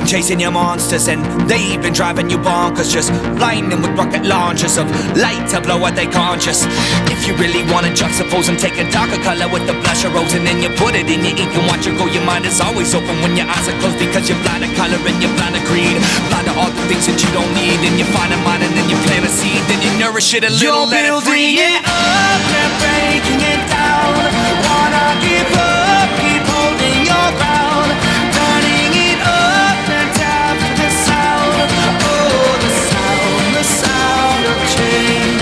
been chasing your monsters, and they've been driving you bonkers, just line them with rocket launchers of light to blow out their conscious. If you really wanna juxtapose and take a darker color with the blush of rose, and then you put it in your ink and watch it go, your mind is always open when your eyes are closed, because you're blind to color and you're blind to greed, blind to all the things that you don't need, and you find a mind and then you plant a seed, then you nourish it a little, let it free. You're building it up and breaking it down. Wanna give up, keep holding your ground. Turning it up and tap the sound. Oh, the sound of change.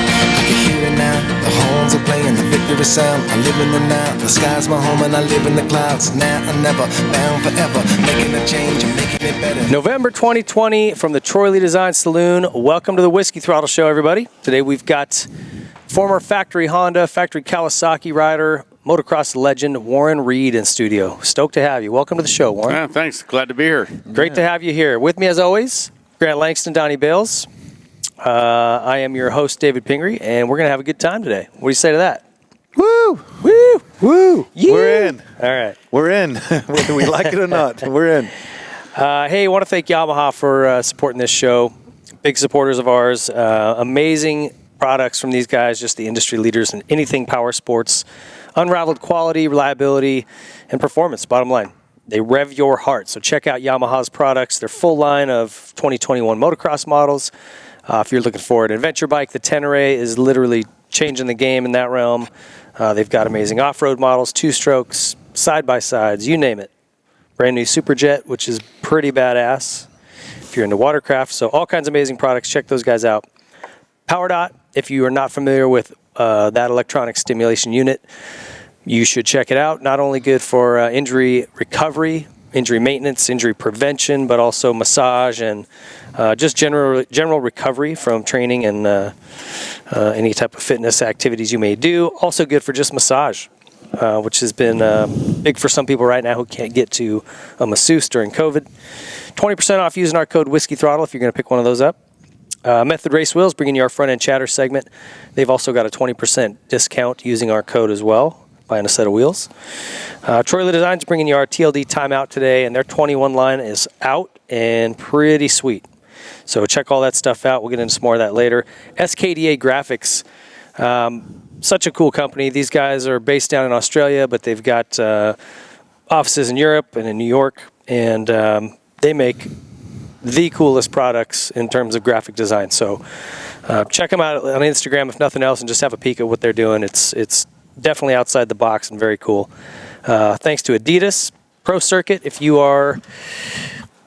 I can hear it now, the horns are playing the victory sound. I live in the now, the sky's my home and I live in the clouds. Now or never, bound forever, making a change and making it better. November 2020 from the Troy Lee Design Saloon. Welcome to the Whiskey Throttle Show, everybody. Today we've got former factory Honda, factory Kawasaki rider, motocross legend Warren Reid in studio. Stoked to have you. Welcome to the show, Warren. Yeah, thanks. Glad to be here. Great to have you here. With me, as always, Grant Langston, Donnie Bales. I am your host, David Pingree, and we're going to have a good time today. What do you say to that? Woo! Woo! Woo! Yeah. We're in. All right. We're in. Whether we like it or not, we're in. Hey, I want to thank Yamaha for supporting this show. Big supporters of ours. Amazing products from these guys, just the industry leaders in anything power sports. Unrivaled quality, reliability, and performance, bottom line. They rev your heart. So check out Yamaha's products. Their full line of 2021 motocross models. If you're looking for an adventure bike, the Tenere is literally changing the game in that realm. They've got amazing off-road models, two-strokes, side-by-sides, you name it. Brand new Superjet, which is pretty badass if you're into watercraft. So all kinds of amazing products. Check those guys out. PowerDot, if you are not familiar with that electronic stimulation unit, you should check it out. Not only good for injury recovery, injury maintenance, injury prevention, but also massage and just general recovery from training and any type of fitness activities you may do. Also good for just massage, which has been big for some people right now who can't get to a masseuse during COVID. 20% off using our code Whiskey Throttle if you're going to pick one of those up. Method Race Wheels, bringing you our front end chatter segment. They've also got a 20% discount using our code as well, buying a set of wheels. Troy Lee Designs bringing you our TLD timeout today, and their 21 line is out and pretty sweet. So check all that stuff out. We'll get into some more of that later. SKDA Graphics, such a cool company. These guys are based down in Australia, but they've got offices in Europe and in New York, and they make the coolest products in terms of graphic design. So check them out on Instagram if nothing else, and just have a peek at what they're doing. It's definitely outside the box and very cool. Thanks to Adidas Pro Circuit. If you are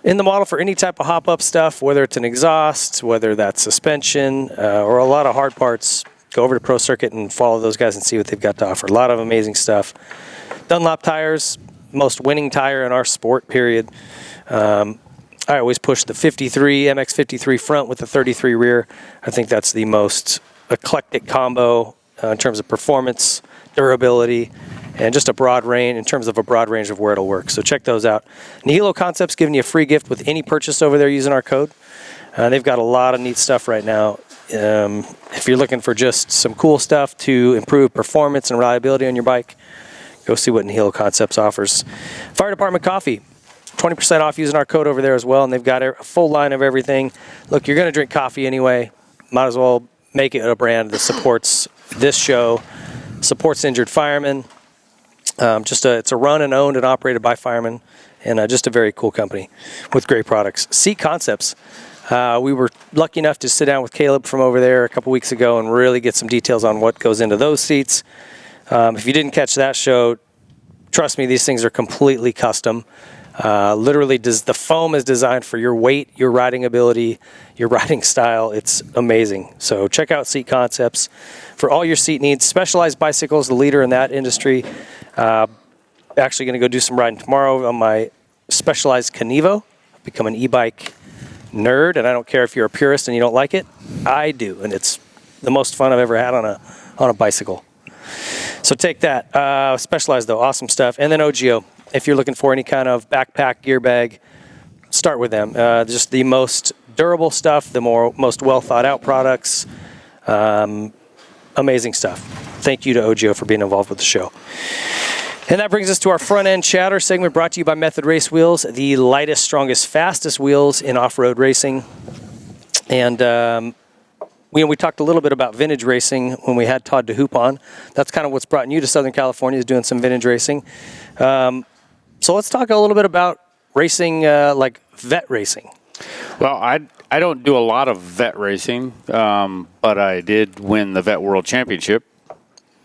in the model for any type of hop-up stuff, whether it's an exhaust, whether that's suspension, or a lot of hard parts, go over to Pro Circuit and follow those guys and see what they've got to offer. A lot of amazing stuff. Dunlop tires, most winning tire in our sport, period. I always push the 53, MX53 front with the 33 rear. I think that's the most eclectic combo in terms of performance, durability, and just a broad range, in terms of a broad range of where it'll work. So check those out. Nihilo Concepts giving you a free gift with any purchase over there using our code. They've got a lot of neat stuff right now. If you're looking for just some cool stuff to improve performance and reliability on your bike, go see what Nihilo Concepts offers. Fire Department Coffee. 20% off using our code over there as well, and they've got a full line of everything. Look, you're going to drink coffee anyway. Might as well make it a brand that supports this show, supports injured firemen. It's a run and owned and operated by firemen, and just a very cool company with great products. Seat Concepts. We were lucky enough to sit down with Caleb from over there a couple weeks ago and really get some details on what goes into those seats. If you didn't catch that show, trust me, these things are completely custom. Literally, the foam is designed for your weight, your riding ability, your riding style. It's amazing. So check out Seat Concepts for all your seat needs. Specialized Bicycles, the leader in that industry. Actually going to go do some riding tomorrow on my Specialized Canevo. I've become an e-bike nerd, and I don't care if you're a purist and you don't like it. I do, and it's the most fun I've ever had on a bicycle. So take that. Specialized, though, awesome stuff. And then OGO. If you're looking for any kind of backpack, gear bag, start with them. Just the most durable stuff, the most well thought out products. Amazing stuff. Thank you to OGO for being involved with the show. And that brings us to our front end chatter segment brought to you by Method Race Wheels, the lightest, strongest, fastest wheels in off-road racing. And we talked a little bit about vintage racing when we had Todd DeHoop on. That's kind of what's brought you to Southern California, is doing some vintage racing. So let's talk a little bit about racing, like vet racing. Well, I don't do a lot of vet racing, but I did win the Vet World Championship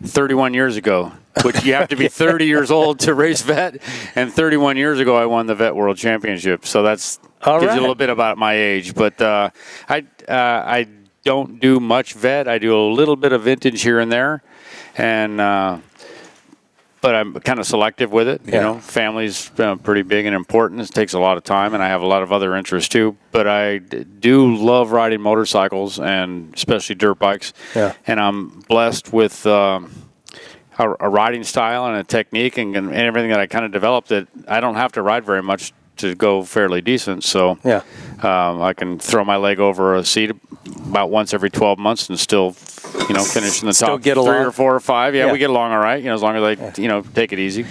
31 years ago, which you have to be 30 years old to race vet. And 31 years ago, I won the Vet World Championship. So that's gives you a little bit about my age. But I don't do much vet. I do a little bit of vintage here and there. And but I'm kind of selective with it. You know, family's pretty big and important. It takes a lot of time, and I have a lot of other interests too. But I do love riding motorcycles, and especially dirt bikes. Yeah. And I'm blessed with a riding style and a technique and everything that I kind of developed that I don't have to ride very much to go fairly decent. So I can throw my leg over a seat about once every 12 months and still, finish in the top 3 or 4 or 5. Yeah, we get along all right, as long as I, take it easy.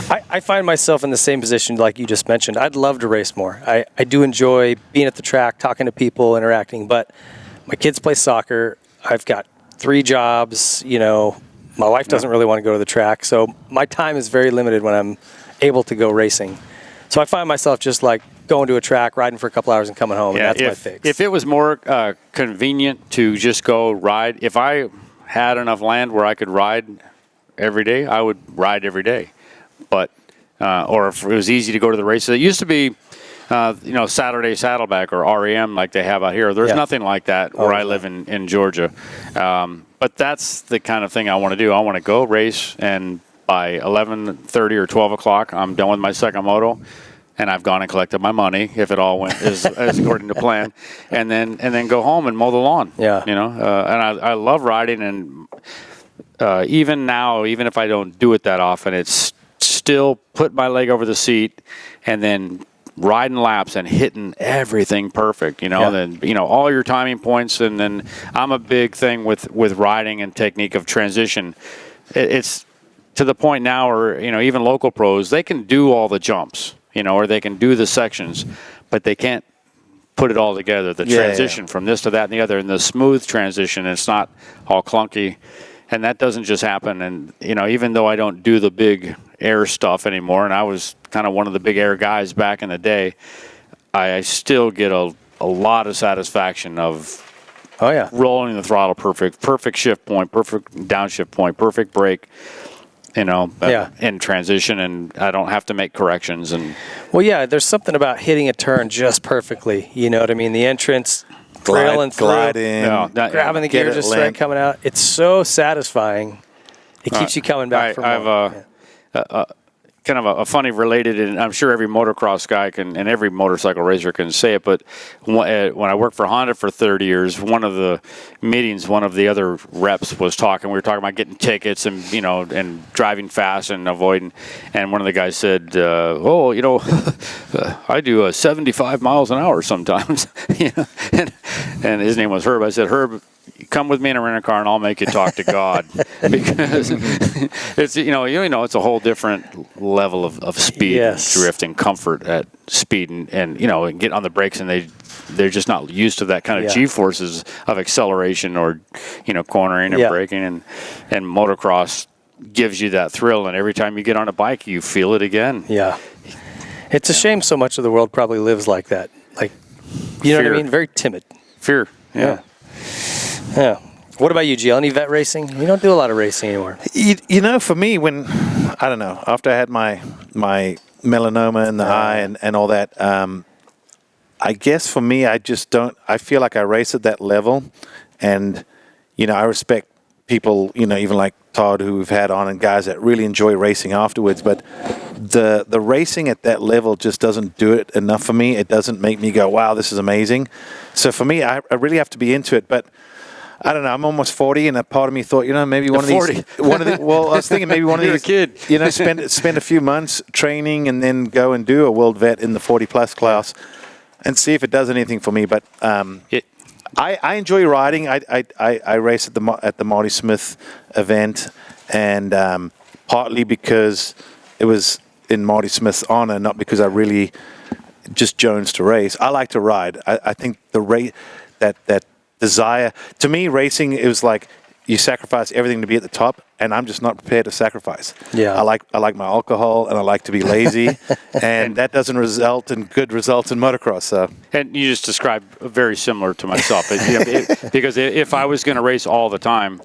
I find myself in the same position like you just mentioned. I'd love to race more. I do enjoy being at the track, talking to people, interacting, but my kids play soccer. I've got 3 jobs, my wife doesn't really want to go to the track, so my time is very limited when I'm able to go racing. So I find myself just like going to a track, riding for a couple hours and coming home, and that's my fix. If it was more convenient to just go ride, if I had enough land where I could ride every day, I would ride every day. But, or if it was easy to go to the races, it used to be, Saturday Saddleback or REM like they have out here. There's nothing like that where I live in Georgia. But that's the kind of thing I want to do. I want to go race, and by 11:30 or 12 o'clock, I'm done with my second moto, and I've gone and collected my money if it all went as according to plan, and then go home and mow the lawn. Yeah, and I love riding, and even now, even if I don't do it that often, it's still put my leg over the seat and then riding laps and hitting everything perfect. Then all your timing points, and then I'm a big thing with riding and technique of transition. It's to the point now where, even local pros, they can do all the jumps, or they can do the sections, but they can't put it all together. The transition from this to that and the other, and the smooth transition, it's not all clunky. And that doesn't just happen. And, even though I don't do the big air stuff anymore, and I was kind of one of the big air guys back in the day, I still get a lot of satisfaction of rolling the throttle perfect shift point, perfect downshift point, perfect brake. In transition, and I don't have to make corrections. And there's something about hitting a turn just perfectly. You know what I mean? The entrance, trailing through, grabbing the gear just right coming out. It's so satisfying. It keeps you coming back for more. I have kind of a funny related, and I'm sure every motocross guy can, and every motorcycle racer can say it, but when I worked for Honda for 30 years, one of the meetings, one of the other reps was talking. We were talking about getting tickets and, and driving fast and avoiding. And one of the guys said, I do 75 miles an hour sometimes. And his name was Herb. I said, Herb, come with me in a rental car and I'll make you talk to God, because it's it's a whole different level of speed, drift, and comfort at speed, and get on the brakes, and they're just not used to that kind of G-forces of acceleration or cornering and braking, and motocross gives you that thrill, and every time you get on a bike you feel it again. It's a shame so much of the world probably lives like that, like know what I mean, very timid. Fear. Yeah. What about you, Jill? Any vet racing? You don't do a lot of racing anymore. For me, when I don't know, after I had my melanoma in the eye and all that, I guess for me, I just don't. I feel like I race at that level, and I respect people, even like Todd, who we've had on, and guys that really enjoy racing afterwards. But the racing at that level just doesn't do it enough for me. It doesn't make me go, wow, this is amazing. So for me, I really have to be into it. But I don't know. I'm almost 40, and a part of me thought, maybe one of these. Well, I was thinking maybe one of these. You're a kid. Spend a few months training, and then go and do a world vet in the 40+ class, and see if it does anything for me. But I enjoy riding. I race at the Marty Smith event, and partly because in Marty Smith's honor, not because I really just jones to race. I like to ride. I think that desire, to me, racing, it was like you sacrifice everything to be at the top, and I'm just not prepared to sacrifice. Yeah. I like my alcohol, and I like to be lazy, and that doesn't result in good results in motocross. So. And you just described very similar to myself. Because if I was going to race all the time,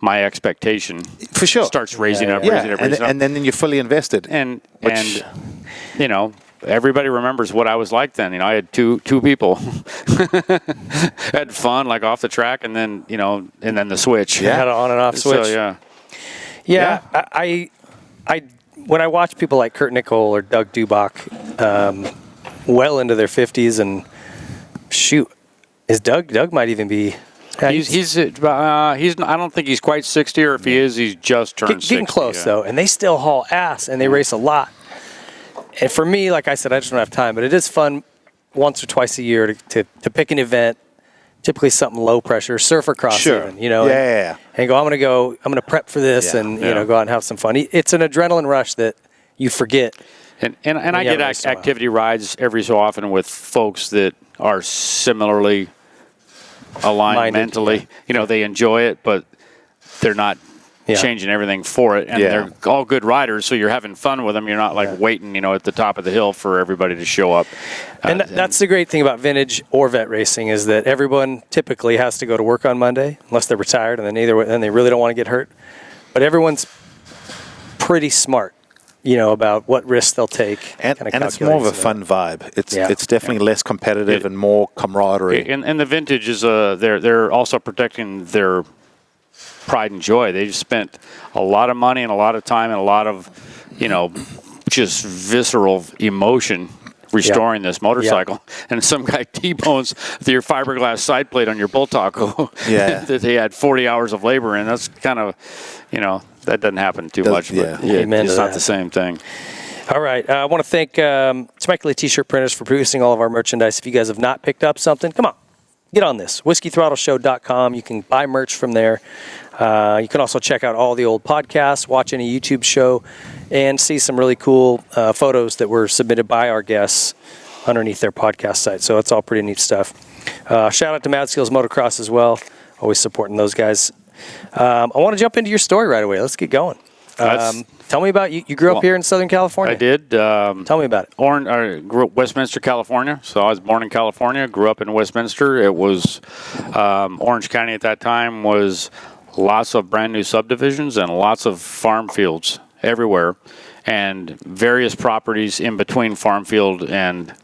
my expectation For sure. starts raising up, Yeah, raising up, raising up. and then you're fully invested. And everybody remembers what I was like then. I had two people had fun, like off the track, and then and then the switch. Yeah, had an on and off switch. So, yeah. I when I watch people like Kurt Nichol or Doug Dubach, well into their 50s, and shoot, is Doug might even be. He's I don't think he's quite 60, or if he is, he's just turned 60. Getting close though, and they still haul ass, and they race a lot. And for me, like I said, I just don't have time, but it is fun once or twice a year to pick an event, typically something low pressure, surf or cross Sure. even, and go, I'm going to prep for this and, go out and have some fun. It's an adrenaline rush that you forget. And I get activity rides every so often with folks that are similarly aligned mentally. They enjoy it, but they're not changing everything for it, and they're all good riders, so you're having fun with them. You're not like waiting, at the top of the hill for everybody to show up. And that's the great thing about vintage or vet racing is that everyone typically has to go to work on Monday, unless they're retired, and then they really don't want to get hurt. But everyone's pretty smart, about what risks they'll take. And it's more of a fun vibe. It's definitely less competitive and more camaraderie. And the vintage is they're also protecting their pride and joy. They've spent a lot of money and a lot of time and a lot of, just visceral emotion restoring this motorcycle. And some guy T-bones your fiberglass side plate on your bull taco that they had 40 hours of labor in. That's kind of, that doesn't happen too much, but it's not the same thing. All right. I want to thank Temecula T-shirt printers for producing all of our merchandise. If you guys have not picked up something, come on. Get on this, whiskeythrottleshow.com. You can buy merch from there. You can also check out all the old podcasts, watch any YouTube show, and see some really cool photos that were submitted by our guests underneath their podcast site. So it's all pretty neat stuff. Shout out to Mad Skills Motocross as well. Always supporting those guys. I want to jump into your story right away. Let's get going. Tell me about you. You grew up here in Southern California. I did. Tell me about it. I grew up Westminster, California. So I was born in California, grew up in Westminster. It was Orange County at that time was lots of brand new subdivisions and lots of farm fields everywhere, and various properties in between farm field and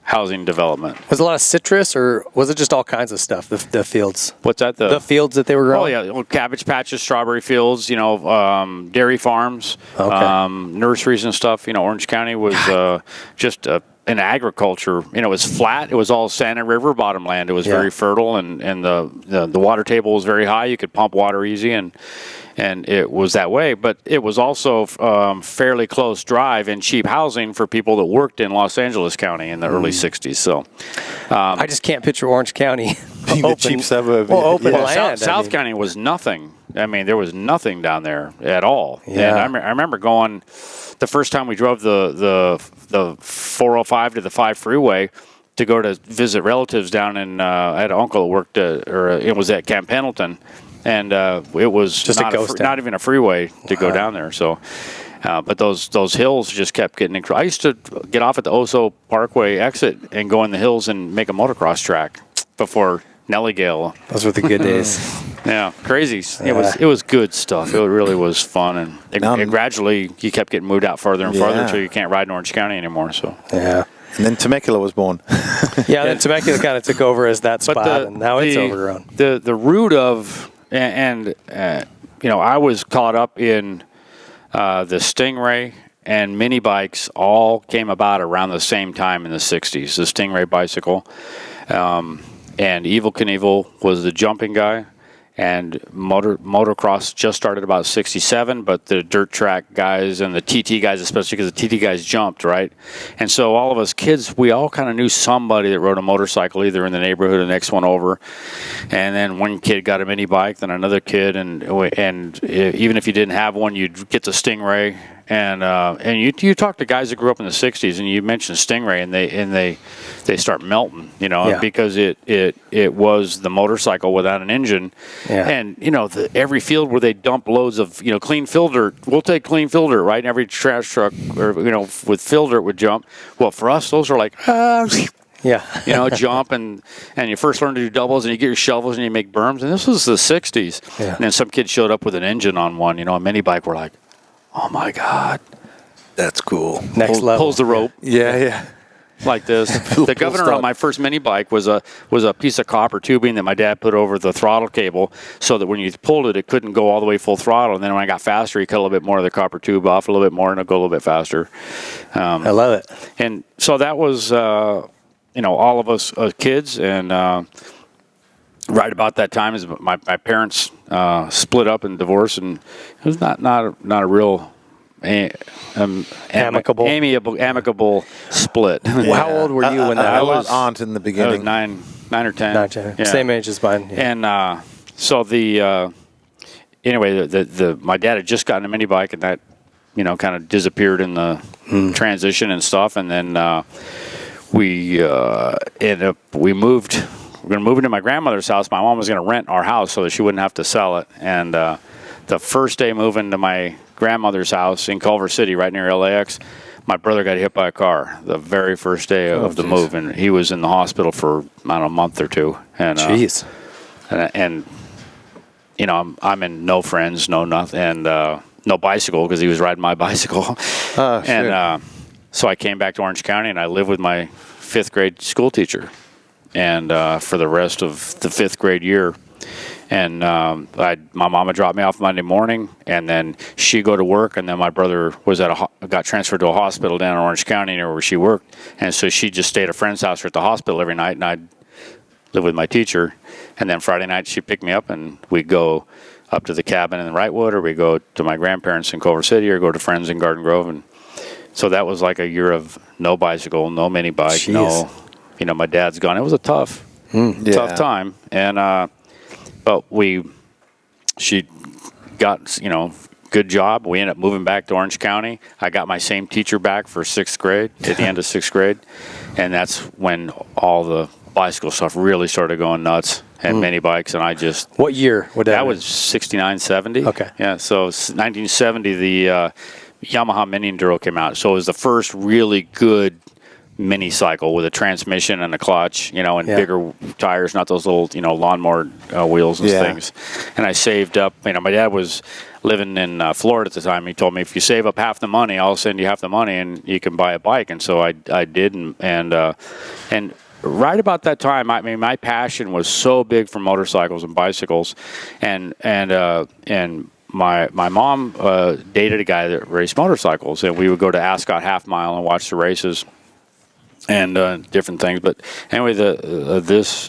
housing development. Was it a lot of citrus, or was it just all kinds of stuff, the fields? What's that? The fields that they were growing? Oh, yeah. Cabbage patches, strawberry fields, dairy farms, nurseries and stuff. Orange County was just an agriculture. It was flat. It was all Santa River bottom land. It was very fertile, and the water table was very high. You could pump water easy, and it was that way. But it was also fairly close drive and cheap housing for people that worked in Los Angeles County in the early 60s. So I just can't picture Orange County being a cheap suburb. Open land. South County was nothing. I mean, there was nothing down there at all. Yeah. And I remember going the first time we drove the 405 to the 5 freeway to go to visit relatives down in I had an uncle that worked it was at Camp Pendleton. And it was just not even a freeway to go down there. So, but those hills just kept getting incredible. I used to get off at the Oso Parkway exit and go in the hills and make a motocross track before Nellygale. Those were the good days. Yeah, crazy. It was good stuff. It really was fun, and gradually you kept getting moved out further and further until you can't ride in Orange County anymore. So And then Temecula was born. Then Temecula kind of took over as that spot, and now it's overgrown. The root of I was caught up in the Stingray and mini bikes all came about around the same time in the 60s. The Stingray bicycle. And Evel Knievel was the jumping guy. And motocross just started about 67, but the dirt track guys and the TT guys, especially because the TT guys jumped, right? And so all of us kids, we all kind of knew somebody that rode a motorcycle either in the neighborhood or the next one over. And then one kid got a mini bike, then another kid, and even if you didn't have one, you'd get the Stingray And you talk to guys that grew up in the '60s, and you mentioned Stingray, and they start melting, because it was the motorcycle without an engine, and every field where they dump loads of clean fill dirt, we'll take clean fill dirt, right? And every trash truck or with fill dirt would jump. Well, for us, those are like jump and you first learn to do doubles and you get your shovels and you make berms, and this was the '60s, and then some kid showed up with an engine on one, a mini bike. We're like, oh my God, That's cool. Next level. Pulls the rope. Yeah. Like this. The governor on my first mini bike was a piece of copper tubing that my dad put over the throttle cable so that when you pulled it, it couldn't go all the way full throttle. And then when I got faster, he cut a little bit more of the copper tube off a little bit more, and it'll go a little bit faster. I love it. And so that was, all of us kids. And right about that time, is my parents split up and divorced, and it was not a real amicable split. How old were you when that I was? was aunt in the I was beginning. 9 or 10. 9, 10. Yeah. Same age as mine. Yeah. And so anyway, my dad had just gotten a mini bike, and that kind of disappeared in the transition and stuff. And then we moved. We're going to move into my grandmother's house. My mom was going to rent our house so that she wouldn't have to sell it. And the first day moving to my grandmother's house in Culver City, right near LAX, my brother got hit by a car the very first day of the move, and he was in the hospital for, I don't know, a month or two. And Jeez. And I'm in no friends, no nothing, and no bicycle because he was riding my bicycle. And so I came back to Orange County, and I lived with my 5th grade school teacher, and for the rest of the 5th grade year. And my mama dropped me off Monday morning, and then she'd go to work, and then my brother was got transferred to a hospital down in Orange County near where she worked, and so she just stayed at a friend's house or at the hospital every night, and I'd live with my teacher. And then Friday night she'd pick me up, and we'd go up to the cabin in Wrightwood, or we'd go to my grandparents in Culver City, or go to friends in Garden Grove. And so that was like a year of no bicycle, no mini bike, Jeez. my dad's gone. It was a tough time, and but she got, good job. We ended up moving back to Orange County. I got my same teacher back for 6th grade, at the end of 6th grade. And that's when all the bicycle stuff really started going nuts, and mini bikes. And I just... What year would that was 69, 70. Okay. Yeah, so 1970, the Yamaha Mini Enduro came out. So it was the first really good mini cycle with a transmission and a clutch, and bigger tires, not those little, lawnmower wheels and things. And I saved up. My dad was living in Florida at the time. He told me, if you save up half the money, I'll send you half the money, and you can buy a bike. And so I did, and right about that time, my passion was so big for motorcycles and bicycles, and my mom dated a guy that raced motorcycles, and we would go to Ascot Half Mile and watch the races and different things. But anyway, this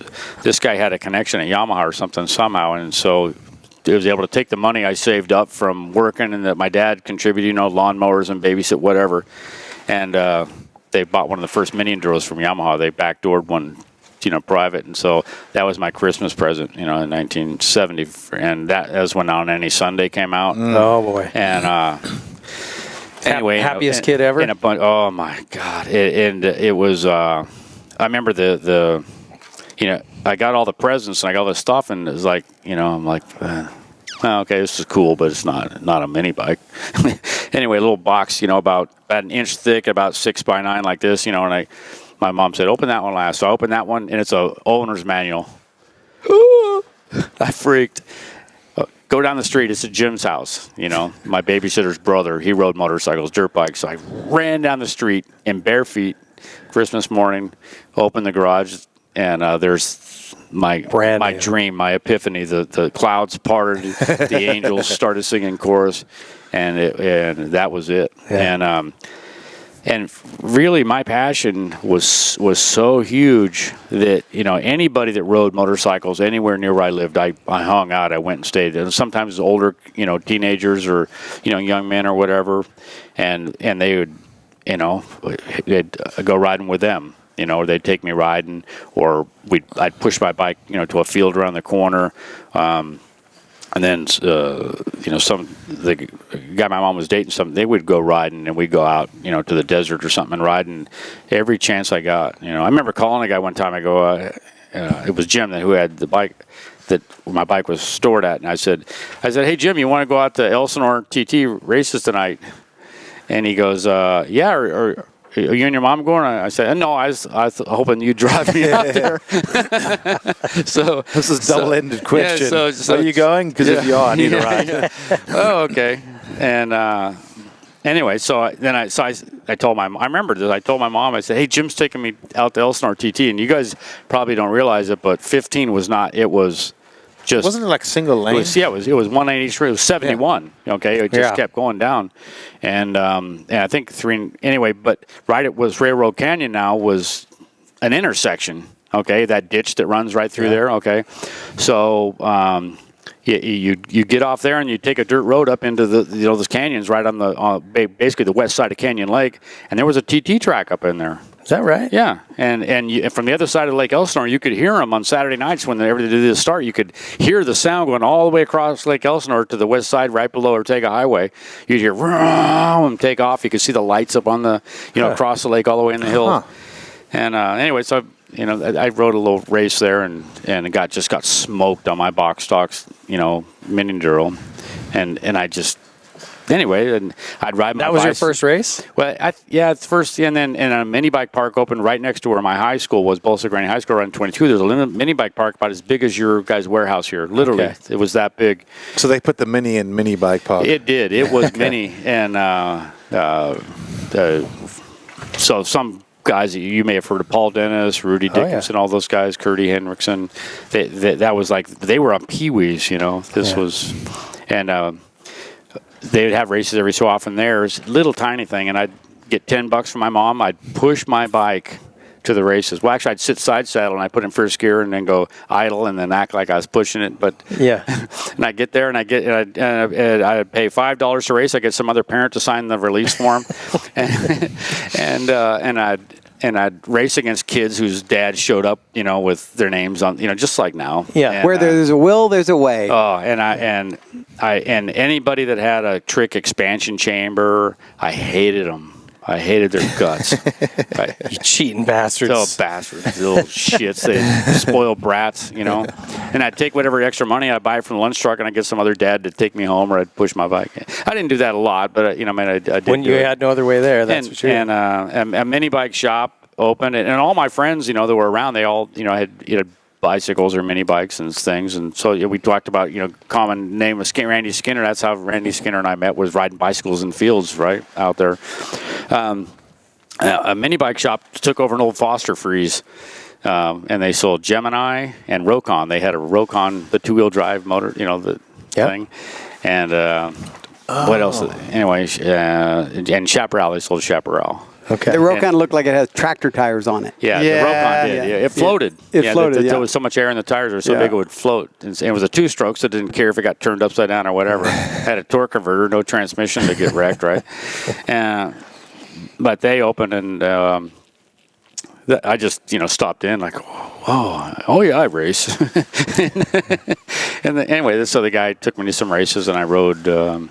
guy had a connection at Yamaha or something somehow, and so he was able to take the money I saved up from working, and that my dad contributed, lawnmowers and babysit whatever, and they bought one of the first mini enduros from Yamaha. They backdoored one, private, and so that was my Christmas present, in 1970, and that was when On Any Sunday came out. Oh boy! And anyway, happiest kid ever. Oh my God! It was. I remember the I got all the presents and I got all this stuff, and it was like, I'm like, okay, this is cool, but it's not a mini bike. Anyway, a little box, about an inch thick, about 6 by 9, like this, and my mom said, open that one last. So I opened that one, and it's a owner's manual. I freaked. Go down the street. It's at Jim's house. My babysitter's brother. He rode motorcycles, dirt bikes. So I ran down the street in bare feet, Christmas morning, opened the garage, and there's my dream, my epiphany. The clouds parted, the angels started singing chorus, and that was it. Yeah. And really, my passion was so huge that anybody that rode motorcycles anywhere near where I lived, I hung out. I went and stayed. And sometimes older, teenagers or young men or whatever, and they would, they'd go riding with them. Or they'd take me riding, or I'd push my bike, to a field around the corner. And then, the guy my mom was dating, they would go riding, and we'd go out, to the desert or something and riding every chance I got. I remember calling a guy one time. I go, it was Jim who had the bike that my bike was stored at, and I said, hey Jim, you want to go out to Elsinore TT races tonight? And he goes, yeah. Or are you and your mom going? I said, no, I was hoping you'd drive me out there. So this is a double-ended question. Yeah, so are you going? Because if you are, I need a ride. Yeah. Oh, okay. And anyway, I told my mom, I remember this. I told my mom, I said, hey, Jim's taking me out to Elsinore TT. And you guys probably don't realize it, but 15 was not, it was just. Wasn't it like single lane? It was 183. It was 71. Yeah. Okay. It just kept going down. And I think but right at was Railroad Canyon now was an intersection. Okay. That ditch that runs right through there. Okay. So, you get off there and you take a dirt road up into those canyons right on basically the west side of Canyon Lake, and there was a TT track up in there. Is that right? Yeah, and from the other side of Lake Elsinore, you could hear them on Saturday nights when they did the start. You could hear the sound going all the way across Lake Elsinore to the west side, right below Ortega Highway. You'd hear them take off. You could see the lights up on the across the lake all the way in the hill. And anyway, so I rode a little race there and it got smoked on my box stocks, mini enduro, and I just. Anyway, and I'd ride my bike. That was your first race? Well, it's first, and then a mini bike park opened right next to where my high school was, Bolsa Granny High School, around 22. There's a mini bike park about as big as your guys' warehouse here. Literally, It was that big. So they put the mini in mini bike park. It did. It was mini, and so some guys you may have heard of, Paul Dennis, Rudy Dickinson, all those guys, Curdy Hendrickson. That was like they were on Pee-wees. This was, and. They would have races every so often there. It was a little tiny thing, and I'd get $10 from my mom. I'd push my bike to the races. Well, actually, I'd sit side saddle, and I'd put in first gear and then go idle and then act like I was pushing it. But and I'd get there, and I'd pay $5 to race. I'd get some other parent to sign the release form, and I'd race against kids whose dad showed up, with their names on, just like now. Yeah, and, where there's a will, there's a way. Oh, and anybody that had a trick expansion chamber, I hated them. I hated their guts. You cheating bastards. Oh, bastards. Little shits. They spoiled brats, And I'd take whatever extra money I buy from the lunch truck, and I'd get some other dad to take me home, or I'd push my bike. I didn't do that a lot, but, I did. When you had no other way there, that's what you did. And a mini bike shop opened, and all my friends, that were around, they all, had bicycles or mini bikes and things, and so we talked about common name of Randy Skinner. That's how Randy Skinner and I met, was riding bicycles in fields right out there. A mini bike shop took over an old Foster Freeze, and they sold Gemini and Rokon. They had a Rokon, the two-wheel drive motor, thing, and what else? Anyway, and Chaparral. They sold Chaparral. Okay. The Rokon looked like it has tractor tires on it. Yeah, the Rokon did. Yeah. It floated. It floated. There was so much air in the tires; they were so big it would float. And it was a two-stroke, so it didn't care if it got turned upside down or whatever. Had a torque converter, no transmission to get wrecked, right? But they opened, and I just stopped in like, oh yeah, I race. And anyway, so the guy took me to some races, and I rode a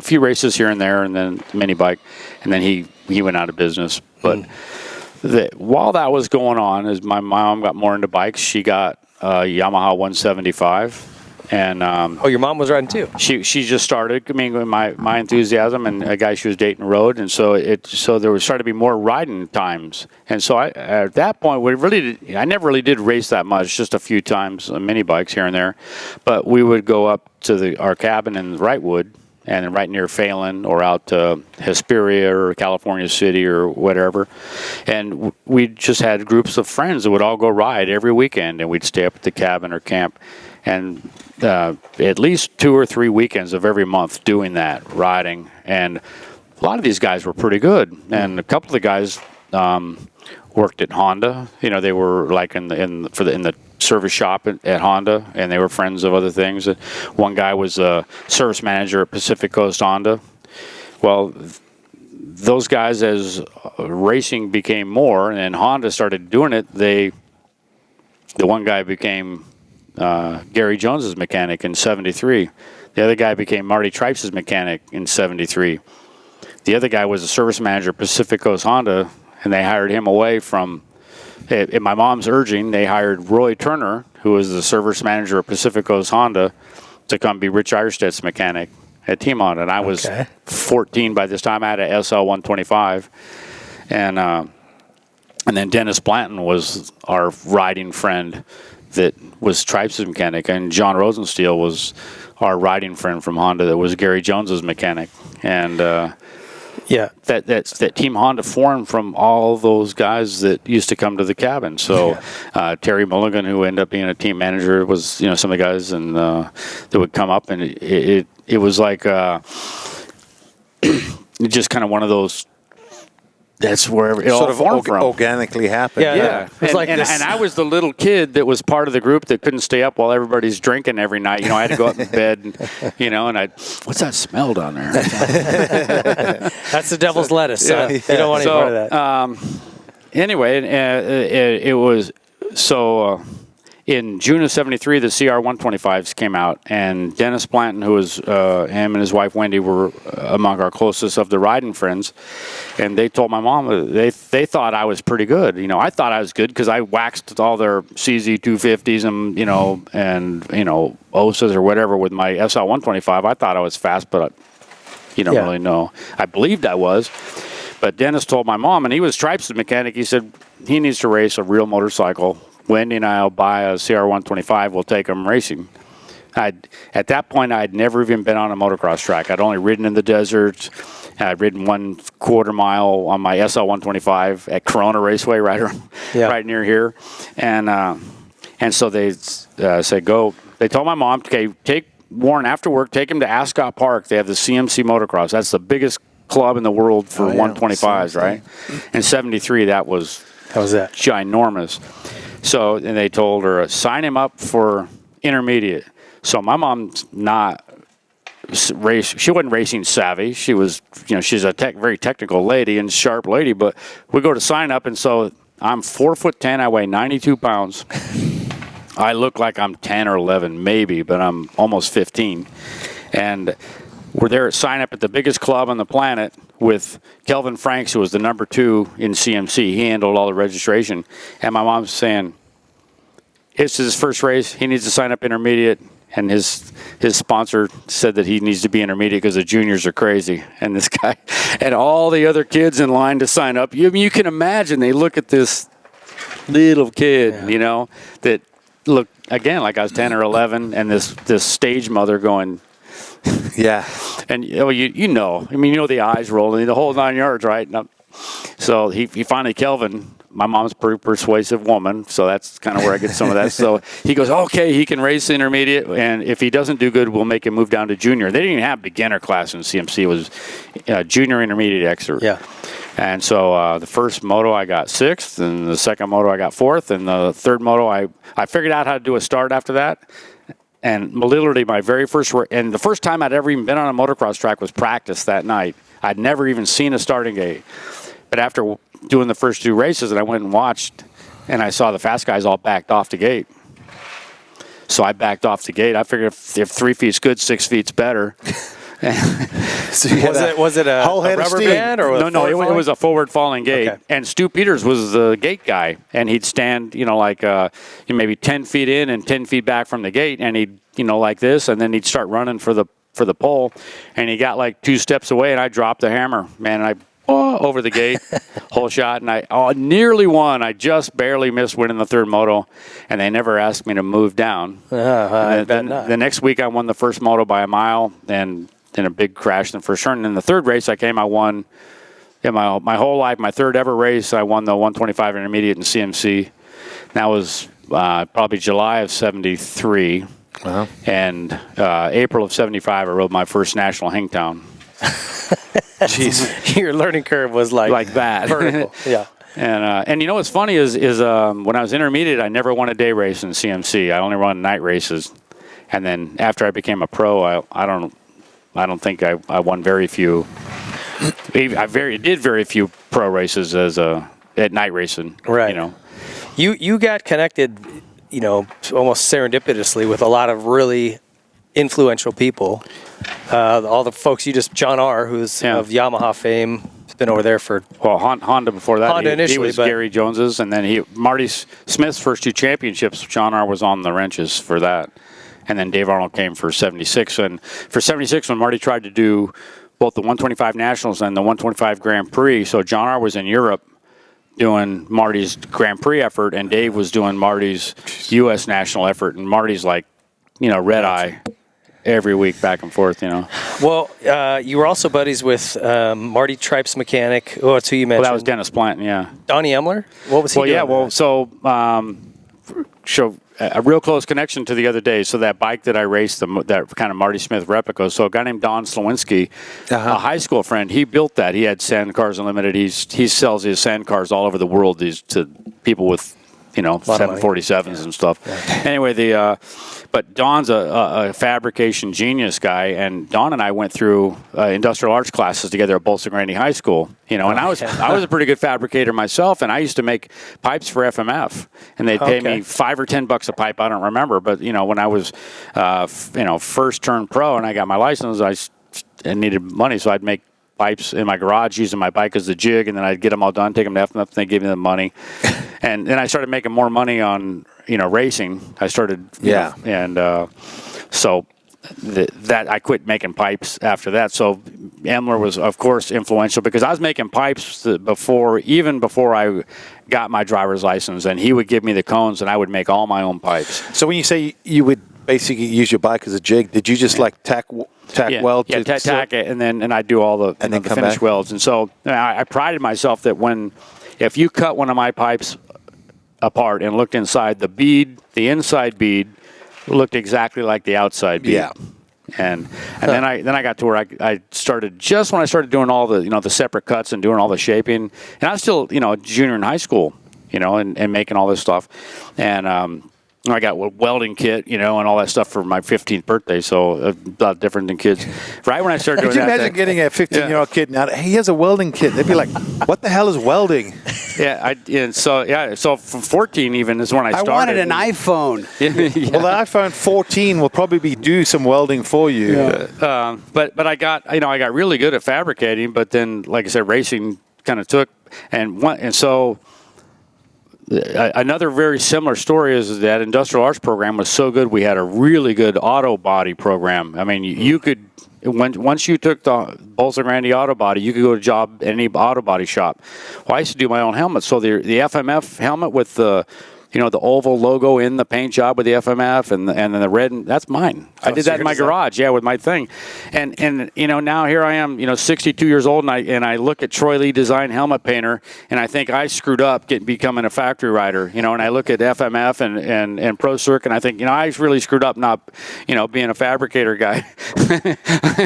few races here and there, and then mini bike, and then he went out of business. But while that was going on, as my mom got more into bikes, she got a Yamaha 175. And your mom was riding too. She just started. I mean, my enthusiasm, and a guy she was dating rode, and so there was started to be more riding times. And so at that point, I never really did race that much, just a few times on mini bikes here and there. But we would go up to our cabin in Wrightwood, and right near Phelan, or out to Hesperia or California City or whatever. And we just had groups of friends that would all go ride every weekend, and we'd stay up at the cabin or camp. And at least 2 or 3 weekends of every month doing that, riding. And a lot of these guys were pretty good. And a couple of the guys worked at Honda. They were like in the service shop at Honda, and they were friends of other things. One guy was a service manager at Pacific Coast Honda. Well, those guys, as racing became more and Honda started doing it, the one guy became Gary Jones's mechanic in 73. The other guy became Marty Tripes' mechanic in 73. The other guy was a service manager at Pacific Coast Honda, and they hired him away from, at my mom's urging, they hired Roy Turner, who was the service manager at Pacific Coast Honda, to come be Rich Eierstedt's mechanic at Team Honda. And I was 14 by this time. I had a SL 125. And then Dennis Blanton was our riding friend that was Tripes' mechanic, and John Rosensteel was our riding friend from Honda that was Gary Jones's mechanic. And that Team Honda formed from all those guys that used to come to the cabin. So Terry Mulligan, who ended up being a team manager, was some of the guys and that would come up, and it was like just kind of one of those. That's where it all formed from. Organically happened. Yeah. And I was the little kid that was part of the group that couldn't stay up while everybody's drinking every night. I had to go up in bed, and what's that smell down there? That's the devil's lettuce. You don't want any part of that. Anyway, it was so. In June of 73, the CR 125s came out, and Dennis Blanton, who was him and his wife Wendy were among our closest of the riding friends, and they told my mom they thought I was pretty good. I thought I was good because I waxed all their CZ 250s and OSAs or whatever with my SL 125. I thought I was fast, but you don't really know. I believed I was. But Dennis told my mom, and he was Tripes' mechanic, he said he needs to race a real motorcycle. Wendy and I will buy a CR 125. We'll take them racing. At that point, I'd never even been on a motocross track. I'd only ridden in the desert. I'd ridden 1/4 mile on my SL 125 at Corona Raceway, right near here. And so they said, go. They told my mom, okay, take Warren after work, take him to Ascot Park. They have the CMC motocross. That's the biggest club in the world for 125s, right? In 73, that was ginormous. So, and they told her, sign him up for intermediate. So my mom's not she wasn't racing savvy. She was, she's a very technical lady and sharp lady, but we go to sign up, and so I'm 4'10", I weigh 92 pounds. I look like I'm 10 or 11 maybe, but I'm almost 15. And we're there at sign up at the biggest club on the planet with Kelvin Franks, who was the number 2 in CMC. He handled all the registration. And my mom's saying, it's his first race. He needs to sign up intermediate. And his sponsor said that he needs to be intermediate because the juniors are crazy. And this guy and all the other kids in line to sign up, you can imagine they look at this little kid, that looked, again, like I was 10 or 11, and this stage mother going, yeah. And the eyes rolling, the whole 9 yards, right? So he finally, Kelvin, my mom's a pretty persuasive woman, so that's kind of where I get some of that. So he goes, okay, he can race intermediate, and if he doesn't do good, we'll make him move down to junior. They didn't even have beginner class in CMC. It was junior intermediate expert. Yeah. And so the first moto I got 6th, and the second moto I got 4th, and the third moto I figured out how to do a start after that. And literally my very first, and the first time I'd ever even been on a motocross track was practice that night. I'd never even seen a starting gate. But after doing the first 2 races, and I went and watched, and I saw the fast guys all backed off the gate. So I backed off the gate. I figured if 3 feet's good, 6 feet's better. So was it a rubber band or no? It was a forward falling gate. Okay. And Stu Peters was the gate guy, and he'd stand, maybe 10 feet in and 10 feet back from the gate, and he'd, like this, and then he'd start running for the pole, and he got like 2 steps away, and I dropped the hammer, man, and I over the gate, whole shot, and I nearly won. I just barely missed winning the third moto, and they never asked me to move down. The next week, I won the first moto by a mile, and then a big crash in the first turn. And in the third race, I won my whole life, my third ever race. I won the 125 intermediate in CMC. That was probably July of 73. Wow. And April of 75, I rode my first national Hangtown. Jeez, your learning curve was like that. Vertical. Yeah. And what's funny is when I was intermediate, I never won a day race in CMC. I only run night races. And then after I became a pro, I don't think I won very few. I did very few pro races at night racing. Right. You got connected almost serendipitously with a lot of really influential people. All the folks John R., who's of Yamaha fame, has been over there for Honda before that. Honda initially, he was Gary Jones's, and then Marty Smith's first 2 championships. John R. was on the wrenches for that, and then Dave Arnold came for 76. And for 76, when Marty tried to do both the 125 Nationals and the 125 Grand Prix, so John R. was in Europe doing Marty's Grand Prix effort, and Dave was doing Marty's U.S. national effort, and Marty's like, red eye every week back and forth, Well, you were also buddies with Marty Tripe's mechanic. Oh, that's who you mentioned. Well, that was Dennis Blanton, yeah. Donnie Emler? What was he doing? So a real close connection to the other day. So that bike that I raced, that kind of Marty Smith replica. So a guy named Don Slowinski, a high school friend, he built that. He had Sand Cars Unlimited. He sells his sand cars all over the world to people with 747s and stuff. Yeah. Anyway, but Don's a fabrication genius guy, and Don and I went through industrial arts classes together at Bolson Grandy High School. And I was a pretty good fabricator myself, and I used to make pipes for FMF, and they'd pay me $5 or $10 a pipe. I don't remember, but when I was first turned pro and I got my license, I needed money, so I'd make pipes in my garage using my bike as the jig, and then I'd get them all done, take them to FMF, and they give me the money. And then I started making more money on, racing. I started, so that I quit making pipes after that. So Emler was, of course, influential because I was making pipes even before I got my driver's license, and he would give me the cones, and I would make all my own pipes. So when you say you would basically use your bike as a jig, did you just tack weld? Tack it, and I do all the finish welds. And so I prided myself that if you cut one of my pipes apart and looked inside, the inside bead looked exactly like the outside bead. Yeah. And then I got to where I started, just when I started doing all the the separate cuts and doing all the shaping, and I was still a junior in high school, and making all this stuff, and I got a welding kit, and all that stuff for my 15th birthday, so a lot different than kids. Right when I started doing that. Could you imagine getting a 15-year-old kid now, hey, he has a welding kit. They'd be like, what the hell is welding? So from 14 even is when I started. I wanted an iPhone. Well, the iPhone 14 will probably do some welding for you. Yeah. But I got, I got really good at fabricating, but then, like I said, racing kind of took, and so another very similar story is that industrial arts program was so good. We had a really good auto body program. I mean, you could, once you took the Bolson Grandy auto body, you could go to job at any auto body shop. Well, I used to do my own helmets. So the FMF helmet with the the oval logo in the paint job with the FMF and then the red, that's mine. I did that in my garage, with my thing. And now here I am, 62 years old, and I look at Troy Lee Design helmet painter, and I think I screwed up becoming a factory rider, and I look at FMF and Pro Circ, and I think, I really screwed up not, being a fabricator guy.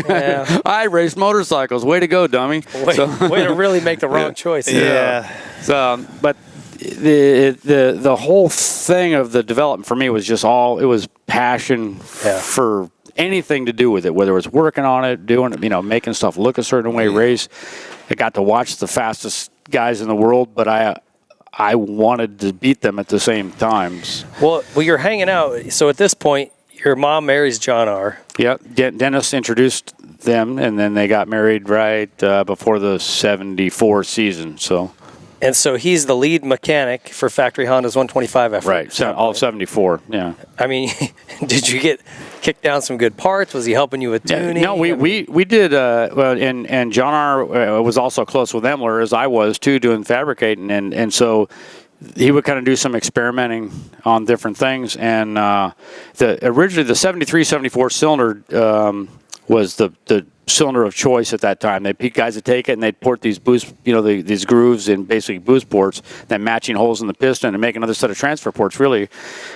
Yeah. I raced motorcycles. Way to go, dummy. Way to really make the wrong choice. Yeah. So, but the whole thing of the development for me was just it was passion for anything to do with it, whether it was working on it, doing it, making stuff look a certain way, race. I got to watch the fastest guys in the world, but I wanted to beat them at the same times. Well, you're hanging out. So at this point, your mom marries John R. Yeah, Dennis introduced them, and then they got married right before the 74 season, so... And so he's the lead mechanic for Factory Honda's 125 effort. Right, all 74, yeah. I mean, did you get kicked down some good parts? Was he helping you with tuning? No, we did, and John R. Was also close with Emler, as I was, too, doing fabricating. And so he would kind of do some experimenting on different things. And originally, the 73, 74 cylinder was the cylinder of choice at that time. Guys would take it and they'd port these boost, these grooves in basically boost ports, then matching holes in the piston and make another set of transfer ports, really.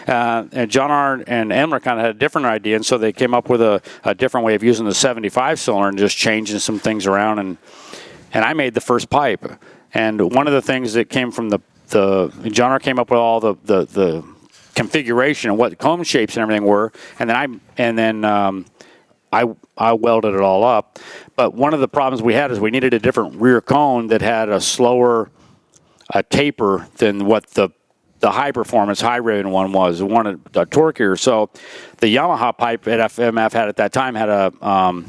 And John R. and Emler kind of had a different idea, and so they came up with a different way of using the 75 cylinder and just changing some things around. And I made the first pipe. And one of the things that came from the John R. came up with all the configuration and what cone shapes and everything were, and then I welded it all up. But one of the problems we had is we needed a different rear cone that had a slower taper than what the the high performance, high rated one was. It wanted a torquier. So the Yamaha pipe at FMF at that time had a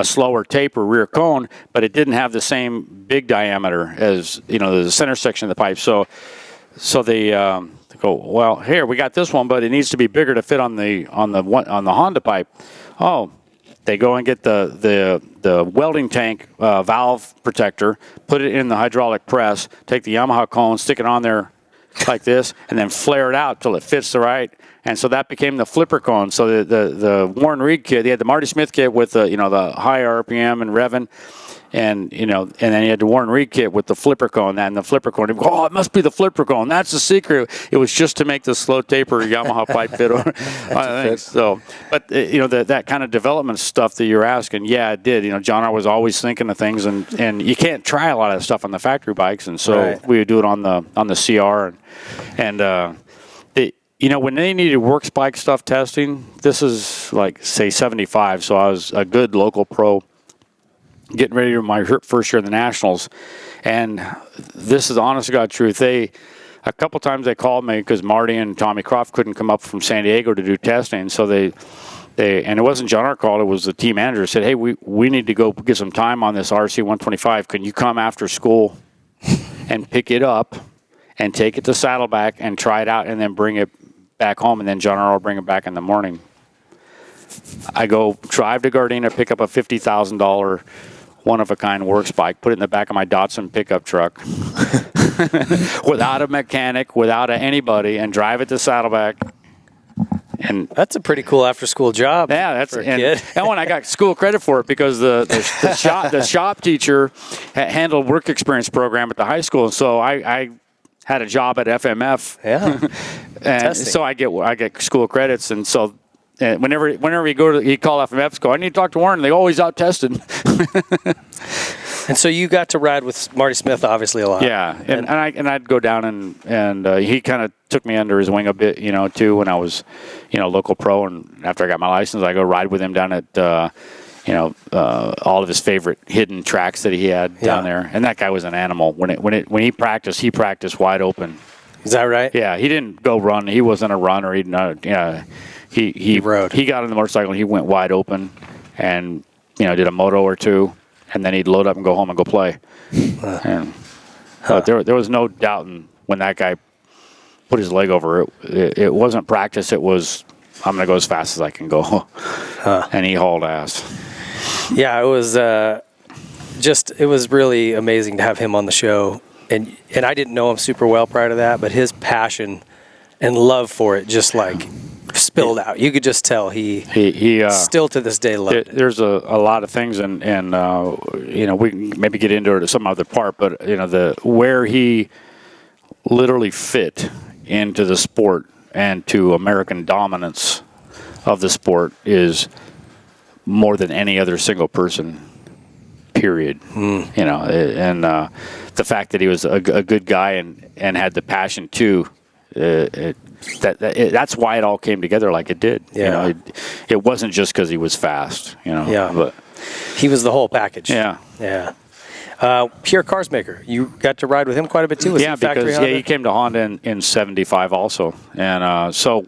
slower taper rear cone, but it didn't have the same big diameter as, the center section of the pipe. So they go, well, here we got this one, but it needs to be bigger to fit on the Honda pipe. Oh, they go and get the welding tank valve protector, put it in the hydraulic press, take the Yamaha cone, stick it on there like this, and then flare it out till it fits the right. And so that became the flipper cone. So the Warren Reid kit, they had the Marty Smith kit with the high RPM and revving, and then he had the Warren Reid kit with the flipper cone. And the flipper cone, he'd go, oh, it must be the flipper cone. That's the secret. It was just to make the slow taper Yamaha pipe fit. I think so. But that kind of development stuff that you're asking, yeah, it did. John R was always thinking of things, and you can't try a lot of that stuff on the factory bikes, and so we would do it on the CR and. When they needed works bike stuff testing, this is like, say, 75, so I was a good local pro getting ready for my first year in the Nationals. And this is the honest to God truth. A couple times they called me because Marty and Tommy Croft couldn't come up from San Diego to do testing. So they and it wasn't John R. called, it was the team manager said, hey, we need to go get some time on this RC 125. Can you come after school and pick it up and take it to Saddleback and try it out and then bring it back home, and then John R. will bring it back in the morning. I go drive to Gardena, pick up a $50,000 one-of-a-kind works bike, put it in the back of my Datsun pickup truck without a mechanic, without anybody, and drive it to Saddleback. And that's a pretty cool after-school job. Yeah, that's for a kid. And when I got school credit for it because the shop teacher handled work experience program at the high school, and so I had a job at FMF. Yeah. And so I get school credits, and so whenever you call FMF, go, I need to talk to Warren. They always out tested. And so you got to ride with Marty Smith, obviously, a lot. Yeah, and I'd go down and he kind of took me under his wing a bit, too, when I was, local pro, and after I got my license, I go ride with him down at all of his favorite hidden tracks that he had down there. And that guy was an animal. When he practiced wide open. Is that right? Yeah, he didn't go run. He wasn't a runner. He rode. He got on the motorcycle and he went wide open, and did a moto or two, and then he'd load up and go home and go play. But there was no doubting when that guy put his leg over it. It wasn't practice. It was, I'm going to go as fast as I can go. And he hauled ass. Yeah, it was it was really amazing to have him on the show. And I didn't know him super well prior to that, but his passion and love for it just like spilled out. You could just tell he still to this day loved it. There's a lot of things, and we can maybe get into it at some other part, but where he literally fit into the sport and to American dominance of the sport is more than any other single person, period. And the fact that he was a good guy and had the passion too, that's why it all came together like it did. Yeah. It wasn't just because he was fast, Yeah. But he was the whole package. Yeah. Yeah. Pure Cars Maker. You got to ride with him quite a bit too. Was he factory Honda? He came to Honda in '75 also, and so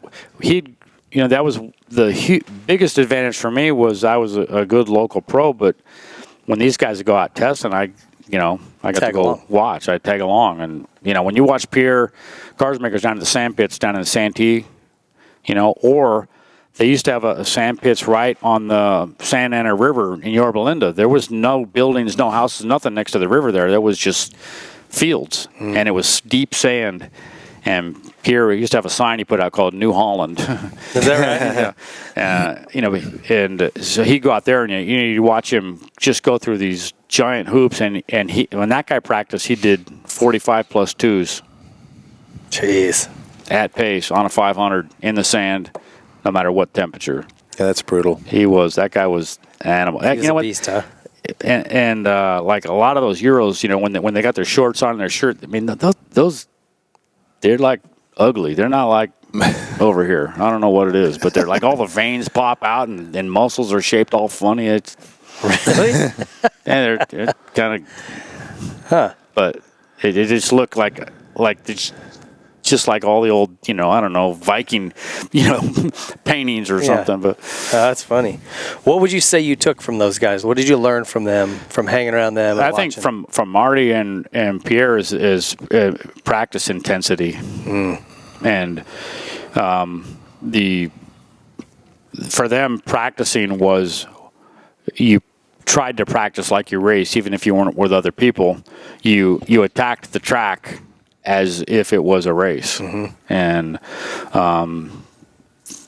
that was the biggest advantage for me was I was a good local pro, but when these guys go out testing, I got to go watch. I tag along, and when you watch Pure Cars Makers down at the sand pits down in Santee, or they used to have a sand pits right on the Santa Ana River in Yorba Linda. There was no buildings, no houses, nothing next to the river there. There was just fields, and it was deep sand. And Pierre used to have a sign he put out called New Holland. Is that right? And so he'd go out there, and you watch him just go through these giant hoops. And when that guy practiced, he did 45 plus twos. Jeez. At pace on a 500 in the sand, no matter what temperature. Yeah, that's brutal. That guy was an animal. He was a beast, huh? And like a lot of those Euros, when they got their shorts on and their shirt, I mean, those they're like ugly. They're not like over here. I don't know what it is, but they're like all the veins pop out and muscles are shaped all funny. It's really, and they're kind of, huh? But it just looked like just like all the old, I don't know, Viking, paintings or something. But that's funny. What would you say you took from those guys? What did you learn from them, from hanging around them? And I think from Marty and Pierre is practice intensity, and for them practicing was you tried to practice like you raced, even if you weren't with other people. You attacked the track as if it was a race, and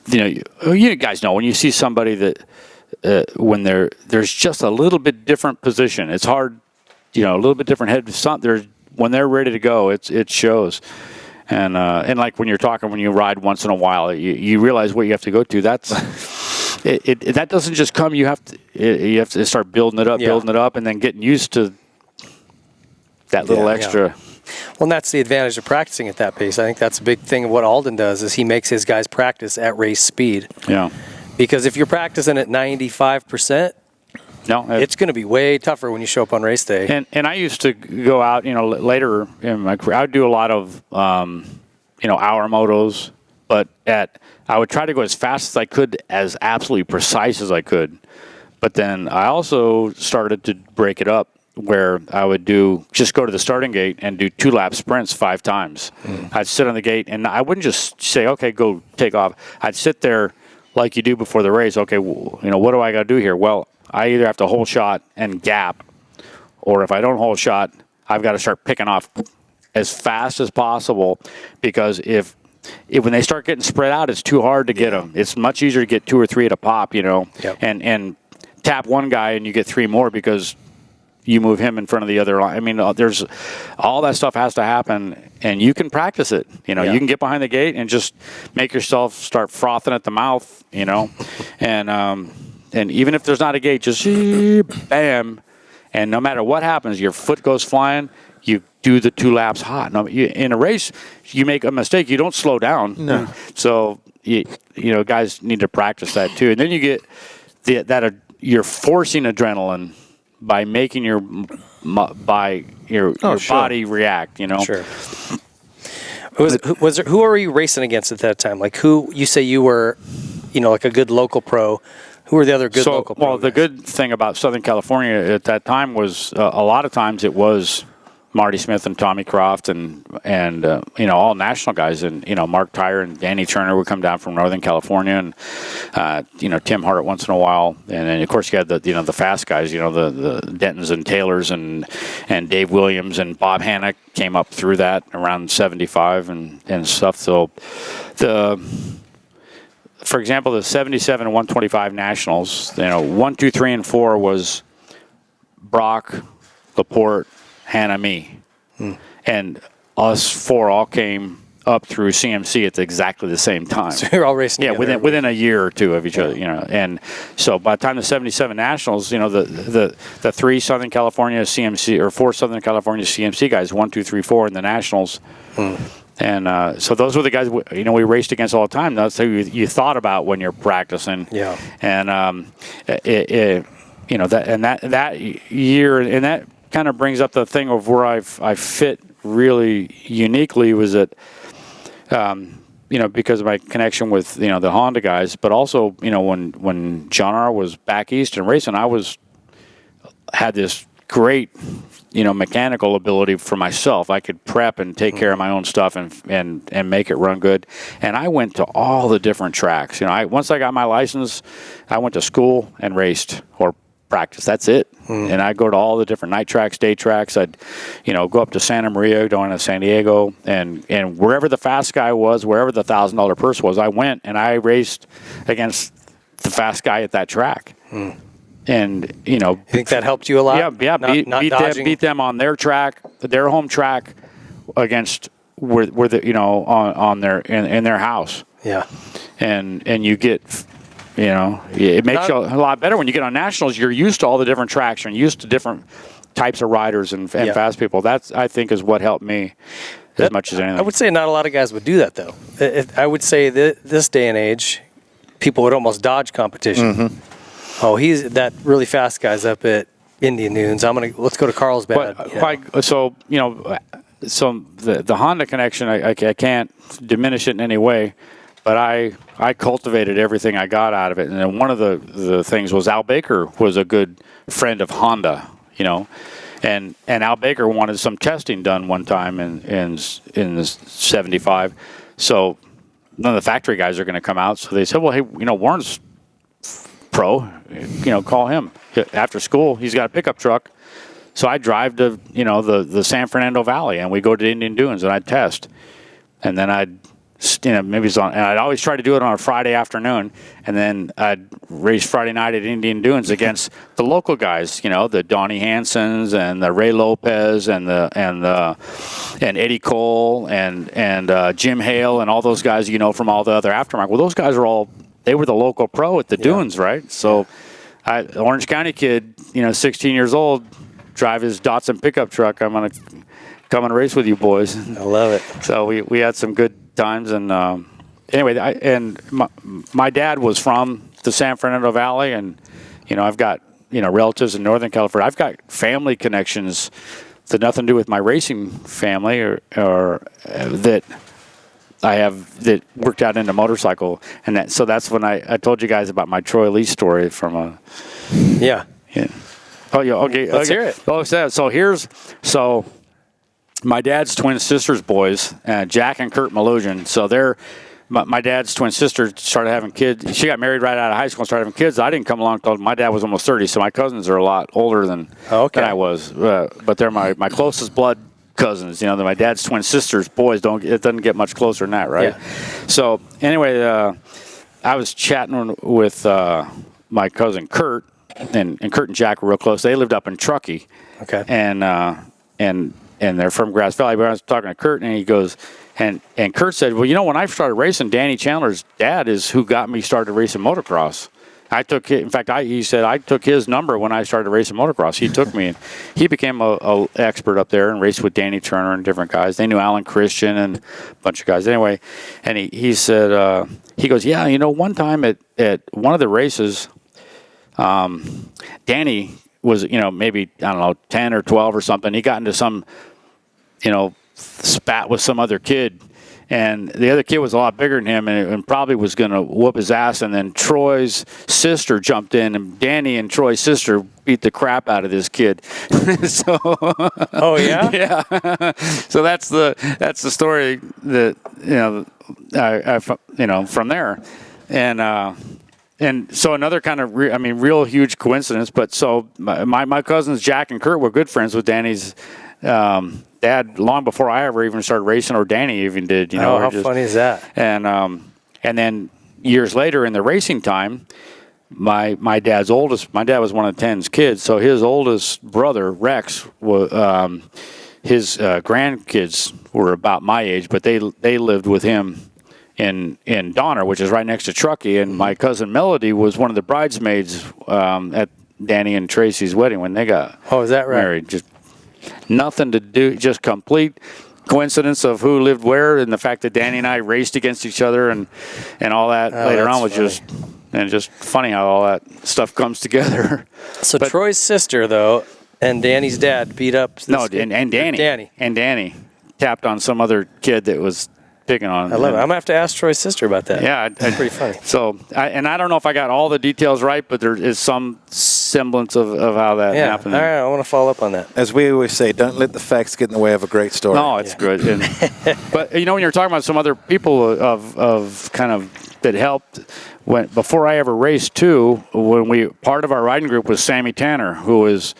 you guys know when you see somebody that when there's just a little bit different position, it's hard, a little bit different head. When they're ready to go, it shows. And like when you ride once in a while, you realize what you have to go to. That doesn't just come. You have to start building it up, and then getting used to that little extra. Yeah. Well, and that's the advantage of practicing at that pace. I think that's a big thing of what Alden does is he makes his guys practice at race speed. Yeah. Because if you're practicing at 95%, it's going to be way tougher when you show up on race day. And I used to go out, later in my career, I would do a lot of, hour motos, but I would try to go as fast as I could, as absolutely precise as I could. But then I also started to break it up, where I would just go to the starting gate and do 2-lap sprints 5 times. I'd sit on the gate, and I wouldn't just say, okay, go take off. I'd sit there like you do before the race. Okay, what do I got to do here? Well, I either have to hold shot and gap, or if I don't hold shot, I've got to start picking off as fast as possible, because if when they start getting spread out, it's too hard to get them. It's much easier to get 2 or 3 at a pop, and tap one guy and you get 3 more because you move him in front of the other line. I mean, there's all that stuff has to happen, and you can practice it. You can get behind the gate and just make yourself start frothing at the mouth, and even if there's not a gate, just bam, and no matter what happens, your foot goes flying, you do the 2 laps hot. No, in a race, you make a mistake, you don't slow down. No. So, guys need to practice that too. And then you get you're forcing adrenaline by making your body react, Sure. Who are you racing against at that time? Like who you say you were, like a good local pro. Who were the other good local pros? Well, the good thing about Southern California at that time was a lot of times it was Marty Smith and Tommy Croft and all national guys, and Mark Tyre and Danny Turner would come down from Northern California, and Tim Hart once in a while, and then of course you had the fast guys, the Dentons and Taylors and Dave Williams and Bob Hannock came up through that around 75 and stuff. So for example, the 77 and 125 nationals, 1, 2, 3, and 4 was Brock, Laporte, Hannah, me. And us 4 all came up through CMC at exactly the same time. So you're all racing together. within a year or two of each other, And so by the time the 77 nationals, the 3 Southern California CMC or 4 Southern California CMC guys, 1, 2, 3, 4 in the nationals. And so those were the guys we raced against all the time. That's who you thought about when you're practicing. Yeah. And that year, and that kind of brings up the thing of where I fit really uniquely was that because of my connection with the Honda guys, but also when John R was back east and racing, I had this great mechanical ability for myself. I could prep and take care of my own stuff and make it run good. And I went to all the different tracks. Once I got my license, I went to school and raced or practice. That's it. And I'd go to all the different night tracks, day tracks. I'd go up to Santa Maria, going to San Diego, and wherever the fast guy was, wherever the $1,000 purse was, I went and I raced against the fast guy at that track. And you think that helped you a lot? Yeah. Beat them on their track, their home track, against where the on their in their house. Yeah. And you get. It makes you a lot better when you get on nationals. You're used to all the different tracks. You're used to different types of riders and fast people. That's, I think, is what helped me as much as anything. I would say not a lot of guys would do that, though. I would say that this day and age, people would almost dodge competition. Oh, he's that really fast guy's up at Indian Dunes. Let's go to Carlsbad. So the Honda connection, I can't diminish it in any way, but I cultivated everything I got out of it. And then one of the things was Al Baker was a good friend of Honda, you know, and Al Baker wanted some testing done one time in the 75. So none of the factory guys are going to come out. So they said, well, hey, you know, Warren's pro, you know, call him. After school, he's got a pickup truck. So I drive to, you know, the San Fernando Valley, and we go to Indian Dunes, and I'd test. And then I'd, you know, maybe it's on, and I'd always try to do it on a Friday afternoon, and then I'd race Friday night at Indian Dunes against the local guys, you know, the Donnie Hansons and the Ray Lopez and Eddie Cole and Jim Hale and all those guys, you know, from all the other aftermarket. Well, those guys are they were the local pro at the Dunes, right? So Orange County kid, you know, 16 years old, drive his Datsun pickup truck. I'm going to come and race with you boys. I love it. So we had some good times. And anyway, my dad was from the San Fernando Valley. And, you know, I've got, you know, relatives in Northern California. I've got family connections that nothing to do with my racing family or that I have that worked out into motorcycle. And so that's when I told you guys about my Troy Lee story from a... Yeah. Oh, yeah. Okay. Let's hear it. Oh, so my dad's twin sister's boys, Jack and Kurt Malosian. So my dad's twin sister started having kids. She got married right out of high school and started having kids. I didn't come along until my dad was almost 30. So my cousins are a lot older than I was. But they're my closest blood cousins. You know, my dad's twin sister's boys. It doesn't get much closer than that, right? Yeah. So anyway, I was chatting with my cousin Kurt. And Kurt and Jack were real close. They lived up in Truckee. Okay. And they're from Grass Valley. But I was talking to Kurt, and he goes, and Kurt said, well, you know, when I started racing, Danny Chandler's dad is who got me started racing motocross. He said I took his number when I started racing motocross. He took me, and he became a expert up there and raced with Danny Turner and different guys. They knew Alan Christian and a bunch of guys. Anyway, and he said, he goes, yeah, you know, one time at one of the races, Danny was, you know, maybe, I don't know, 10 or 12 or something. He got into some, you know, spat with some other kid. And the other kid was a lot bigger than him and probably was going to whoop his ass. And then Troy's sister jumped in, and Danny and Troy's sister beat the crap out of this kid. So, oh, yeah? Yeah. So that's the story that, you know, I you know, from there. And so another kind of, real huge coincidence. But so my cousins Jack and Kurt were good friends with Danny's dad long before I ever even started racing, or Danny even did. You know, how funny is that? And then years later in the racing time, my dad was one of 10's kids. So his oldest brother Rex was his grandkids were about my age, but they lived with him in Donner, which is right next to Truckee, and my cousin Melody was one of the bridesmaids at Danny and Tracy's wedding when they got is that right? married. Just nothing to do, just complete coincidence of who lived where, and the fact that Danny and I raced against each other and all that later on was funny. just funny how all that stuff comes together. So Troy's sister, though, and Danny's dad beat up and Danny tapped on some other kid that was picking on. I love it. I'm going to have to ask Troy's sister about that. Yeah. That's pretty funny. So, I don't know if I got all the details right, but there is some semblance of how that happened. All right, I want to follow up on that. As we always say, don't let the facts get in the way of a great story. No, it's good. But, you know, when you're talking about some other people of kind of that helped, before I ever raced too, part of our riding group was Sammy Tanner, who is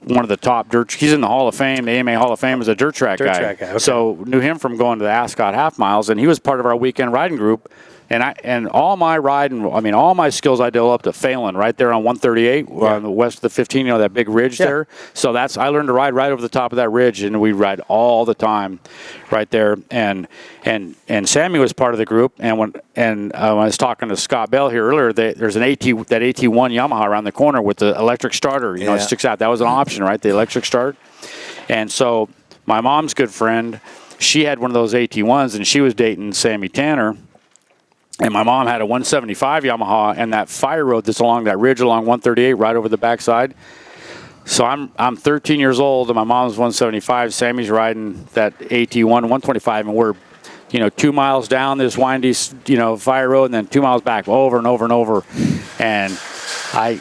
one of the top he's in the Hall of Fame, the AMA Hall of Fame as a dirt track guy. Okay. So knew him from going to the Ascot half miles, and he was part of our weekend riding group. And all my riding, all my skills I developed at Phelan right there on 138 on the west of the 15, you know, that big ridge there. So I learned to ride right over the top of that ridge, and we ride all the time right there. And Sammy was part of the group. And when I was talking to Scott Bell here earlier, there's that AT1 Yamaha around the corner with the electric starter. You know, it sticks out. That was an option, right? The electric start. And so my mom's good friend, she had one of those AT1s, and she was dating Sammy Tanner. And my mom had a 175 Yamaha, and that fire road that's along that ridge along 138 right over the backside, So I'm 13 years old, and my mom's 175. Sammy's riding that AT1 125, and we're 2 miles down this windy, fire road, and then 2 miles back, over and over and over, and I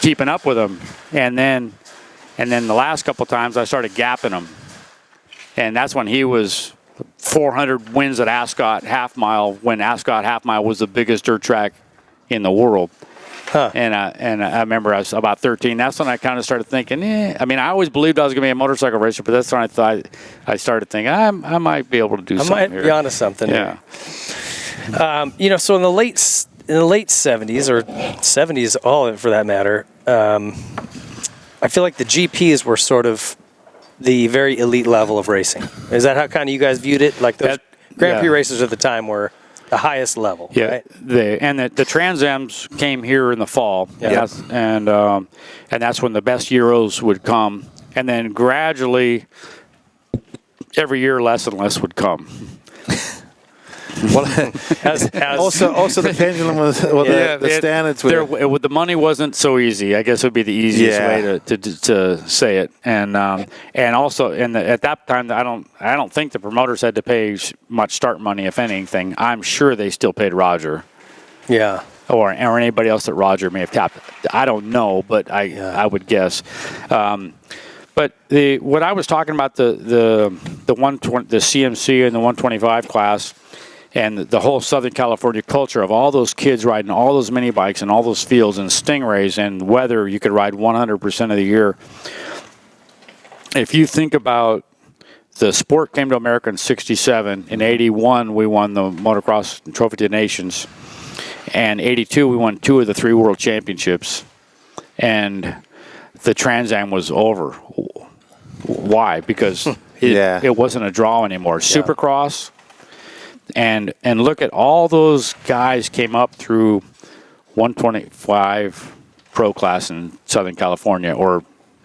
keeping up with him, and then the last couple times I started gapping him, and that's when he was 400 wins at Ascot half mile, when Ascot half mile was the biggest dirt track in the world. Huh. And I remember I was about 13. That's when I kind of started thinking, I mean, I always believed I was going to be a motorcycle racer, but that's when I started thinking, I might be able to do something. I might here. be onto something. Yeah. So in the late 70s or 70s, all of it for that matter, I feel like the GPs were sort of the very elite level of racing. Is that how kind of you guys viewed it? Like those Grand Prix racers at the time were the highest level. Yeah, right? the Trans Ams came here in the fall, Yeah. and that's when the best Euros would come, and then gradually, every year less and less would come. Well, also the pendulum was, the standards were. The money wasn't so easy. I guess would be the easiest way to say it. And also at that time, I don't think the promoters had to pay much start money, if anything. I'm sure they still paid Roger. Yeah. Or anybody else that Roger may have tapped. I don't know, but I would guess. But what I was talking about, the 120, the CMC and the 125 class, and the whole Southern California culture of all those kids riding all those mini bikes and all those fields and stingrays and weather, you could ride 100% of the year. If you think about the sport came to America in 67. In 81, we won the motocross Trophy to the Nations. And 82, we won 2 of the 3 world championships. And the Trans Am was over. Why? Because it wasn't a draw anymore. Supercross. And look at all those guys came up through 125 pro class in Southern California, or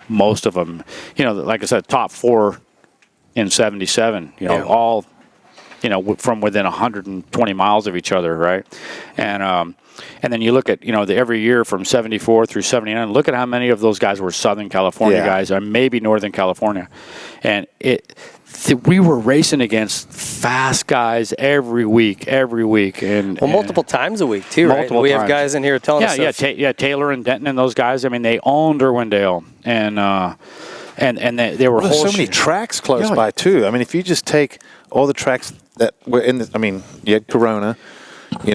most of them. Like I said, top 4 in 77. All from within 120 miles of each other, right? And then you look at every year from 74 through 79. Look at how many of those guys were Southern California guys, or maybe Northern California, and we were racing against fast guys every week, and multiple times a week too, right? We have guys in here telling us. Taylor and Denton and those guys. I mean, they owned Irwindale, and they were. There's so many tracks close by too. I mean, if you just take all the tracks that were in you had Corona.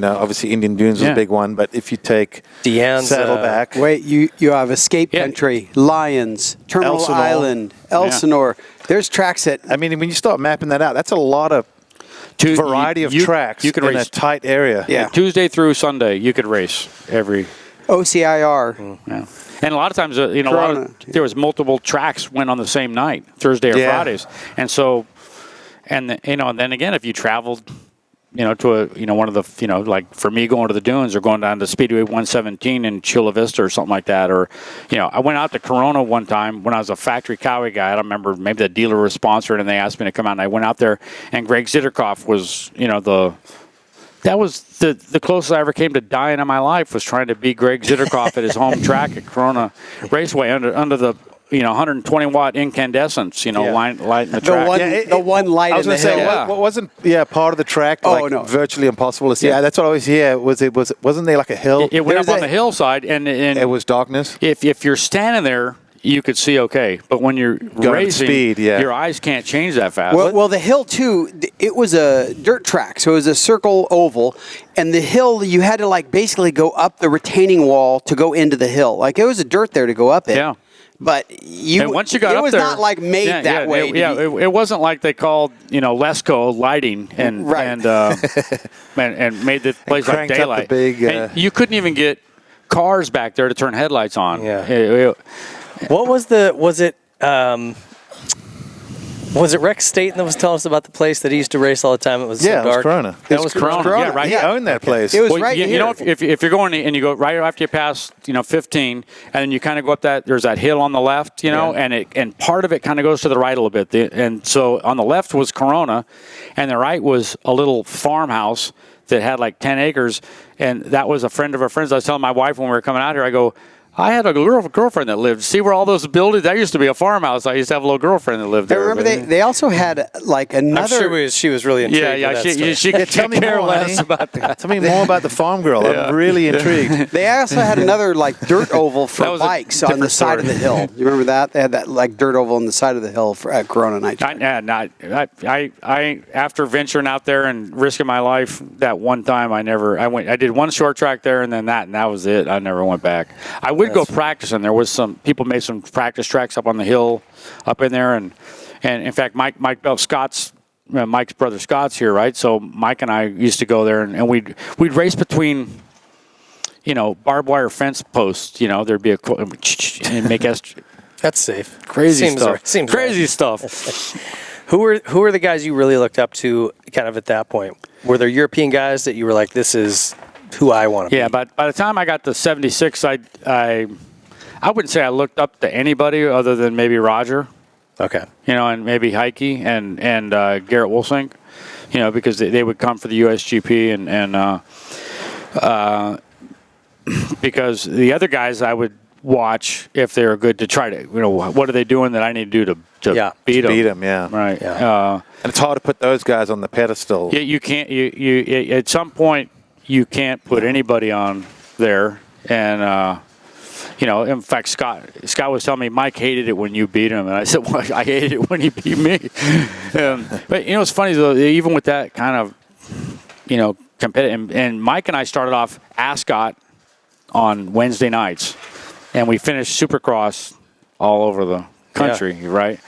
Obviously Indian Dunes was a big one, but if you take Deanne's, Saddleback. Wait, you have Escape Country, Lions, Terminal Elsinore. Island, Elsinore. There's tracks that... I mean, when you start mapping that out, that's a lot of variety of tracks you could in race a tight area. Yeah. Tuesday through Sunday, you could race every... OCIR. Yeah. And a lot of times, there was multiple tracks went on the same night, Thursday or Fridays. And so, and then again, if you traveled... to one of the, like for me going to the dunes or going down to Speedway 117 in Chula Vista or something like that. Or, I went out to Corona one time when I was a factory Cowie guy. I don't remember, maybe the dealer was sponsored and they asked me to come out, and I went out there, and Greg Zitterkoff was, that was the closest I ever came to dying in my life, was trying to beat Greg Zitterkoff at his home track at Corona Raceway under the 120 watt incandescents, lighting the track. The one light I was in the going to hill. say, what wasn't part of the track virtually impossible to see? Yeah, that's what I always hear. Wasn't there like a hill? It went up on the hillside, and it was darkness. If you're standing there, you could see okay, but when you're racing, speed, your eyes can't change that fast. Well, the hill too, it was a dirt track, so it was a circle oval, and the hill, you had to basically go up the retaining wall to go into the hill. Like, it was a dirt there to go up it. Yeah. But once you got up it was there, not made that way. It wasn't like they called Lesco lighting and made the place like daylight. And you couldn't even get cars back there to turn headlights on. Yeah. What was was it Rex Staten that was telling us about the place that he used to race all the time? It was so dark. It was Corona. That was Corona. Yeah, right. He owned that place. It was right here. If you're going and you go right after you pass, 15, and then you kind of go up there's that hill on the left, and part of it kind of goes to the right a little bit. And so on the left was Corona, and the right was a little farmhouse that had 10 acres, and that was a friend of a friend's. I was telling my wife when we were coming out here, I go, I had a girlfriend that lived. See where all those buildings? That used to be a farmhouse. I used to have a little girlfriend that lived I there. remember they also had like another. I'm sure she was really intrigued. Yeah. with that story. She could Tell me care more, less honey. about that. Tell me more about the farm girl. I'm really intrigued. They also had another like dirt oval for That was a bikes on the different side of the story. hill. You remember that? They had that like dirt oval on the side of the hill for at Corona Night. I after venturing out there and risking my life that one time, I did one short track there and that was it. I never went back. I would go practice, and there was some people made some practice tracks up on the hill up in there, and in fact Mike Bell Scott's Mike's brother Scott's here, right? So Mike and I used to go there, and we'd race between, barbed wire fence posts. There'd be and make us That's safe. crazy Seems stuff. right. Seems crazy right. stuff. Who were the guys you really looked up to kind of at that point? Were there European guys that you were like, this is who I want to be? Yeah, but by the time I got to 76, I wouldn't say I looked up to anybody other than maybe Roger, Okay. and maybe Heike and Garrett Wolfsink, because they would come for the USGP and because the other guys I would watch if they're good to try to, what are they doing that I need to do to beat them? Beat them, yeah. Right. Yeah. And it's hard to put those guys on the pedestal. Yeah, you can't. You at some point you can't put anybody on there, and in fact, Scott was telling me Mike hated it when you beat him, and I said, well, I hated it when he beat me. But it's funny though, even with that kind of competitive, and Mike and I started off Ascot on Wednesday nights, and we finished Supercross all over the country, right?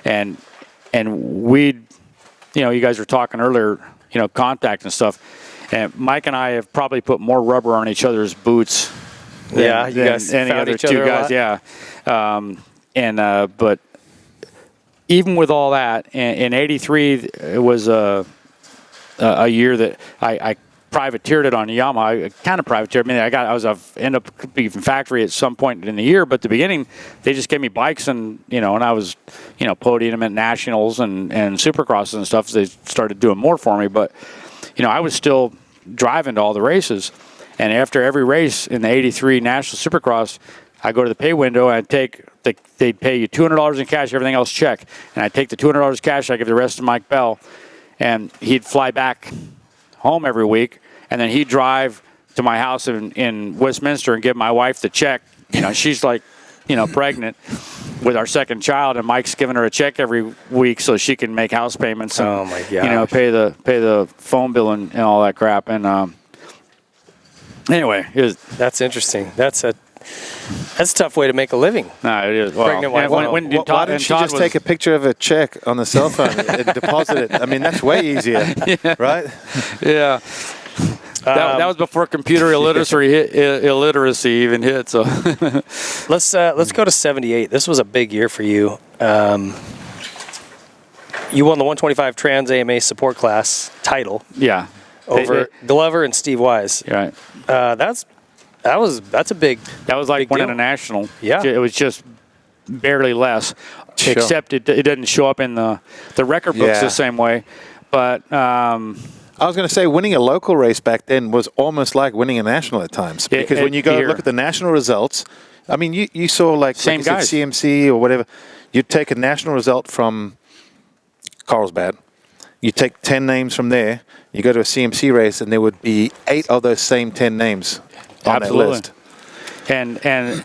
And we'd, you guys were talking earlier, contact and stuff. And Mike and I have probably put more rubber on each other's boots than, you guys than any found other each other two a guys. lot? Yeah. But even with all that, in '83, it was a year that I privateered it on Yamaha. I kind of privateered. I ended up being factory at some point in the year, but at the beginning, they just gave me bikes and I was, podium at nationals and supercrosses and stuff. So they started doing more for me, but I was still driving to all the races. And after every race in the '83 National Supercross, I go to the pay window and they'd pay you $200 in cash, everything else check. And I'd take the $200 cash, I give the rest to Mike Bell, and he'd fly back home every week, and then he'd drive to my house in Westminster and give my wife the check. She's like, pregnant with our second child, and Mike's giving her a check every week so she can make house payments and, Oh, my gosh. pay the phone bill and all that crap. And anyway, That's interesting. That's a tough way to make a living. no, it is. Well, Pregnant wife. when Why Todd- didn't and she Todd just was- take a picture of a check on the cell phone and deposit it? I mean, that's way easier, right? Yeah. That was before computer illiteracy even hit. So Let's go to 78. This was a big year for you. You won the 125 Trans AMA Support Class title yeah, over Glover and Steve Wise. right. That's a big. That was like big winning deal. a national. Yeah. It was just barely less, Sure. except it didn't show up in the record books Yeah. the same way. But I was going to say winning a local race back then was almost like winning a national at times, because when you go here. look at the national results, I mean, you saw Same you said guys. CMC or whatever. You'd take a national result from Carlsbad. You take 10 names from there. You go to a CMC race, and there would be 8 of those same 10 names on Absolutely. that list. And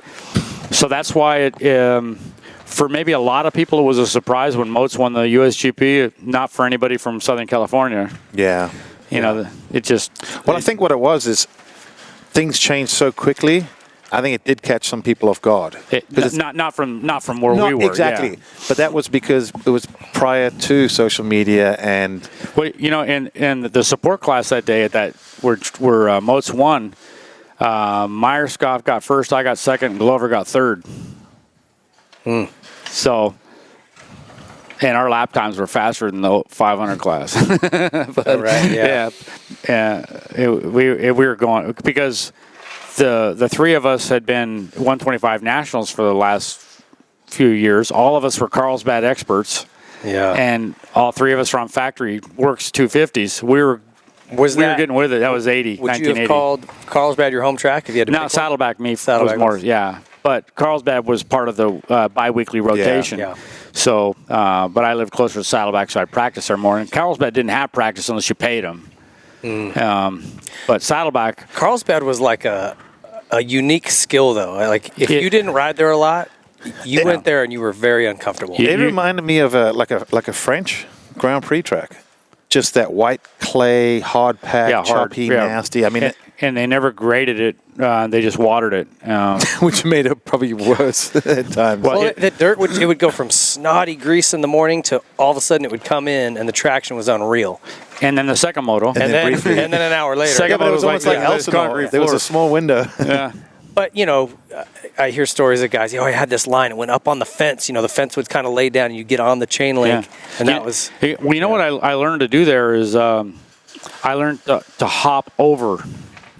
so that's why it. For maybe a lot of people, it was a surprise when Moats won the USGP. Not for anybody from Southern California. Yeah. It just. Well, I think what it was is things changed so quickly. I think it did catch some people off guard. Not from where we were. Exactly. Yeah. But that was because it was prior to social media and Well, and the support class that day where Moats won, Myerscough got first, I got second, and Glover got third. So, and our lap times were faster than the 500 class. But, Right, yeah. we were going because the three of us had been 125 nationals for the last few years. All of us were Carlsbad experts. Yeah. And all three of us were on factory works 250s. We were getting with it. That was 80. Would you 1980. have called Carlsbad your home track if you had to? No, pick one? Saddleback me Saddleback was more. was- Yeah, but Carlsbad was part of the biweekly rotation. Yeah. So, but I lived closer to Saddleback, so I practiced there more. And Carlsbad didn't have practice unless you paid them. But Saddleback, Carlsbad was like a unique skill, though. Like, if you didn't ride there a lot, you went there and you were very uncomfortable. It reminded me of like a French Grand Prix track. Just that white clay, hard pack, choppy, nasty. I mean, and they never graded it. They just watered it, which made it probably worse at times. Well, the dirt would go from snotty grease in the morning to all of a sudden it would come in and the traction was unreal. And then the second moto, and then an hour later, but it was almost like Elsinore. There was a small window. Yeah. But, I hear stories of guys, I had this line, it went up on the fence. The fence would kind of lay down and you'd get on the chain link. And that was... Well, you know what I learned to do there is I learned to hop over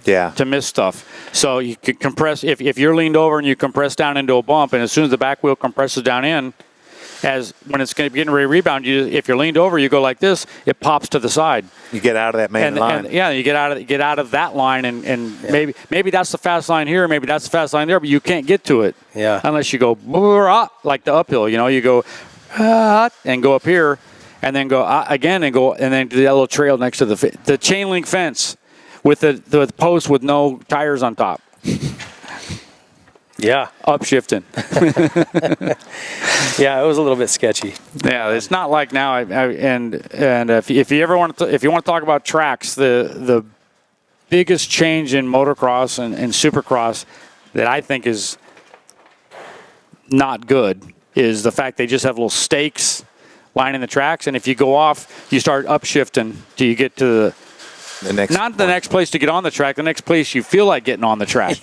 to miss stuff. So you could compress, if you're leaned over and you compress down into a bump, and as soon as the back wheel compresses down in, when it's getting ready to rebound, if you're leaned over, you go like this, it pops to the side. You get out of that main line. And, you get out of that line, and maybe that's the fast line here, maybe that's the fast line there, but you can't get to it unless you go like the uphill. You go and go up here, and then go again and go, and then do the little trail next to the chain link fence with the post with no tires on top. Yeah. Upshifting. Yeah, it was a little bit sketchy. Yeah, it's not like now. And if you ever want to talk about tracks, the biggest change in motocross and supercross that I think is not good is the fact they just have little stakes lining the tracks, and if you go off, you start upshifting till you get to the next place to get on the track, the next place you feel like getting on the track.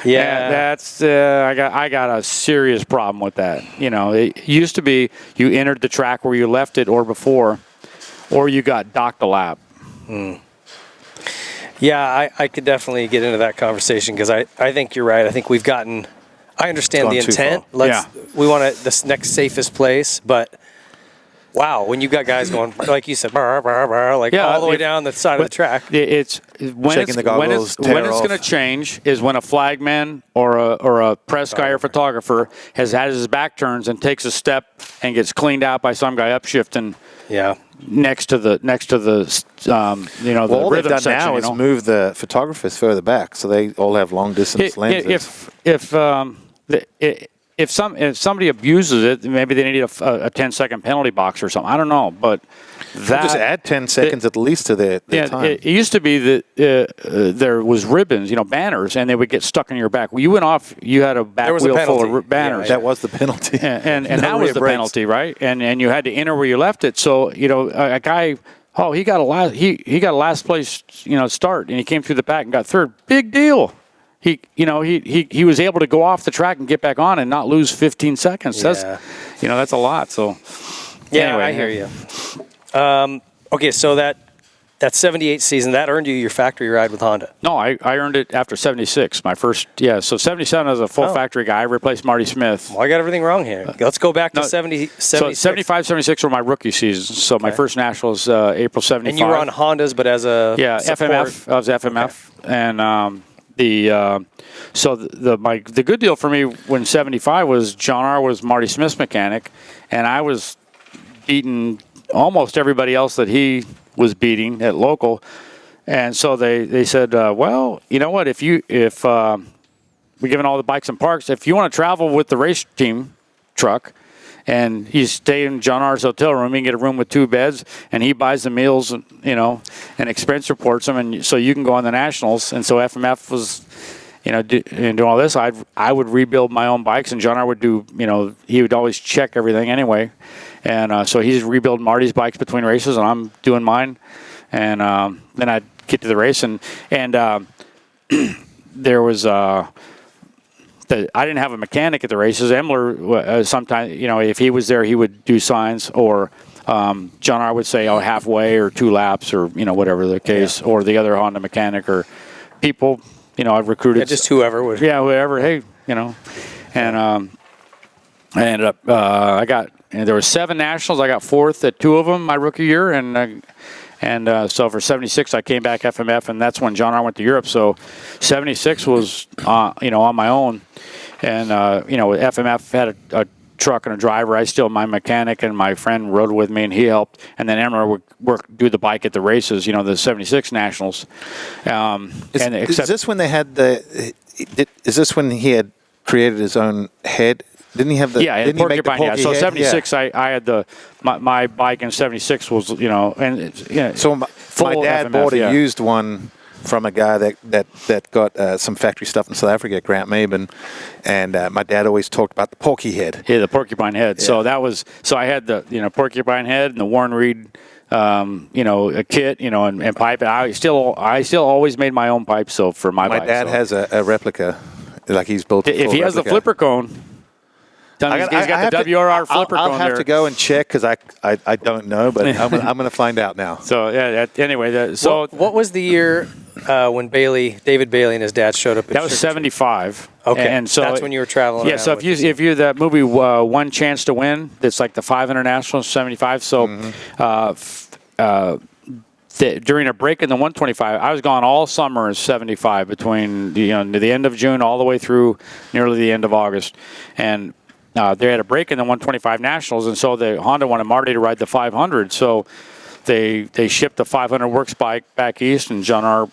Yeah, that's I got a serious problem with that. It used to be you entered the track where you left it or before, or you got docked a lap. Yeah, I could definitely get into that conversation because I think you're right. I think we've gotten. I understand the intent. We want this next safest place, but. Wow, when you got guys going, like you said, all the way down the side of the track. It's when it's going to change is when a flagman or a press guy or photographer has had his back turns and takes a step and gets cleaned out by some guy upshifting. Yeah. Next to the the all rhythm they've done section, now is move the photographers further back, so they all have long distance lenses. If somebody abuses it, maybe they need a 10-second penalty box or something. I don't know, but just add 10 seconds at least to their time. It used to be that there was ribbons, banners, and they would get stuck in your back. Well, you went off, you had a back wheel full of banners. That was the penalty. And that was the penalty, right? And you had to enter where you left it. So, a guy, he got a last place, start, and he came through the back and got third. Big deal. He was able to go off the track and get back on and not lose 15 seconds. Yeah. That's a lot. So, anyway, I hear you. Okay, so that 78 season, that earned you your factory ride with Honda. No, I earned it after 76. My first, So 77 as a full factory guy. I replaced Marty Smith. Well, I got everything wrong here. Let's go back to 76. So 75, 76 were my rookie seasons. So my first nationals, April 75. And you were on Hondas, but as a support. FMF. I was FMF, and. The good deal for me when 75 was John R. was Marty Smith's mechanic, and I was beating almost everybody else that he was beating at local, and so they said, well, you know what, if we're giving all the bikes and parks, if you want to travel with the race team truck. And you stay in John R.'s hotel room. You can get a room with 2 beds, and he buys the meals, and expense reports them, and so you can go on the nationals. And so FMF was, doing all this. I would rebuild my own bikes, and John R. would do, he would always check everything anyway. And so he's rebuilding Marty's bikes between races, and I'm doing mine. And then I'd get to the race, and there was. I didn't have a mechanic at the races. Emler, sometimes, if he was there, he would do signs, or John R. would say, halfway or 2 laps, or, whatever the case, or the other Honda mechanic, or people, I've recruited. Yeah, just whoever would. Yeah, whoever. Hey, and I ended up, there were 7 nationals. I got 4th at 2 of them my rookie year, and And so for 76, I came back FMF, and that's when John R. went to Europe. So 76 was, on my own. And, FMF had a truck and a driver. I still, my mechanic and my friend rode with me, and he helped. And then Emmer would do the bike at the races, the 76 Nationals. Is this when they had is this when he had created his own head? Didn't he have the? Yeah, didn't he make the porcupine. Yeah. So head? 76, I had my bike in 76 was So my dad FMF, bought a used one from a guy that got some factory stuff in South Africa, Grant Maben, and my dad always talked about the porky head. Yeah, the porcupine head. Yeah. So I had the porcupine head and the Warren Reid a kit, and pipe. And I still always made my own pipes. So for my bike, dad has a replica, like he's built. If he has the flipper cone. He's got the WRR flipper cone. I'll have to go and check because I don't know, but I'm going to find out now. So anyway, what was the year when David Bailey and his dad showed up? That was 75. Okay, and so that's when you were traveling. Yeah, so if you that movie One Chance to Win, it's like the 500 Nationals 75. So during a break in the 125, I was gone all summer in 75 between the end of June all the way through nearly the end of August, and they had a break in the 125 Nationals, and so the Honda wanted Marty to ride the 500. So they shipped the 500 Works bike back east, and John R.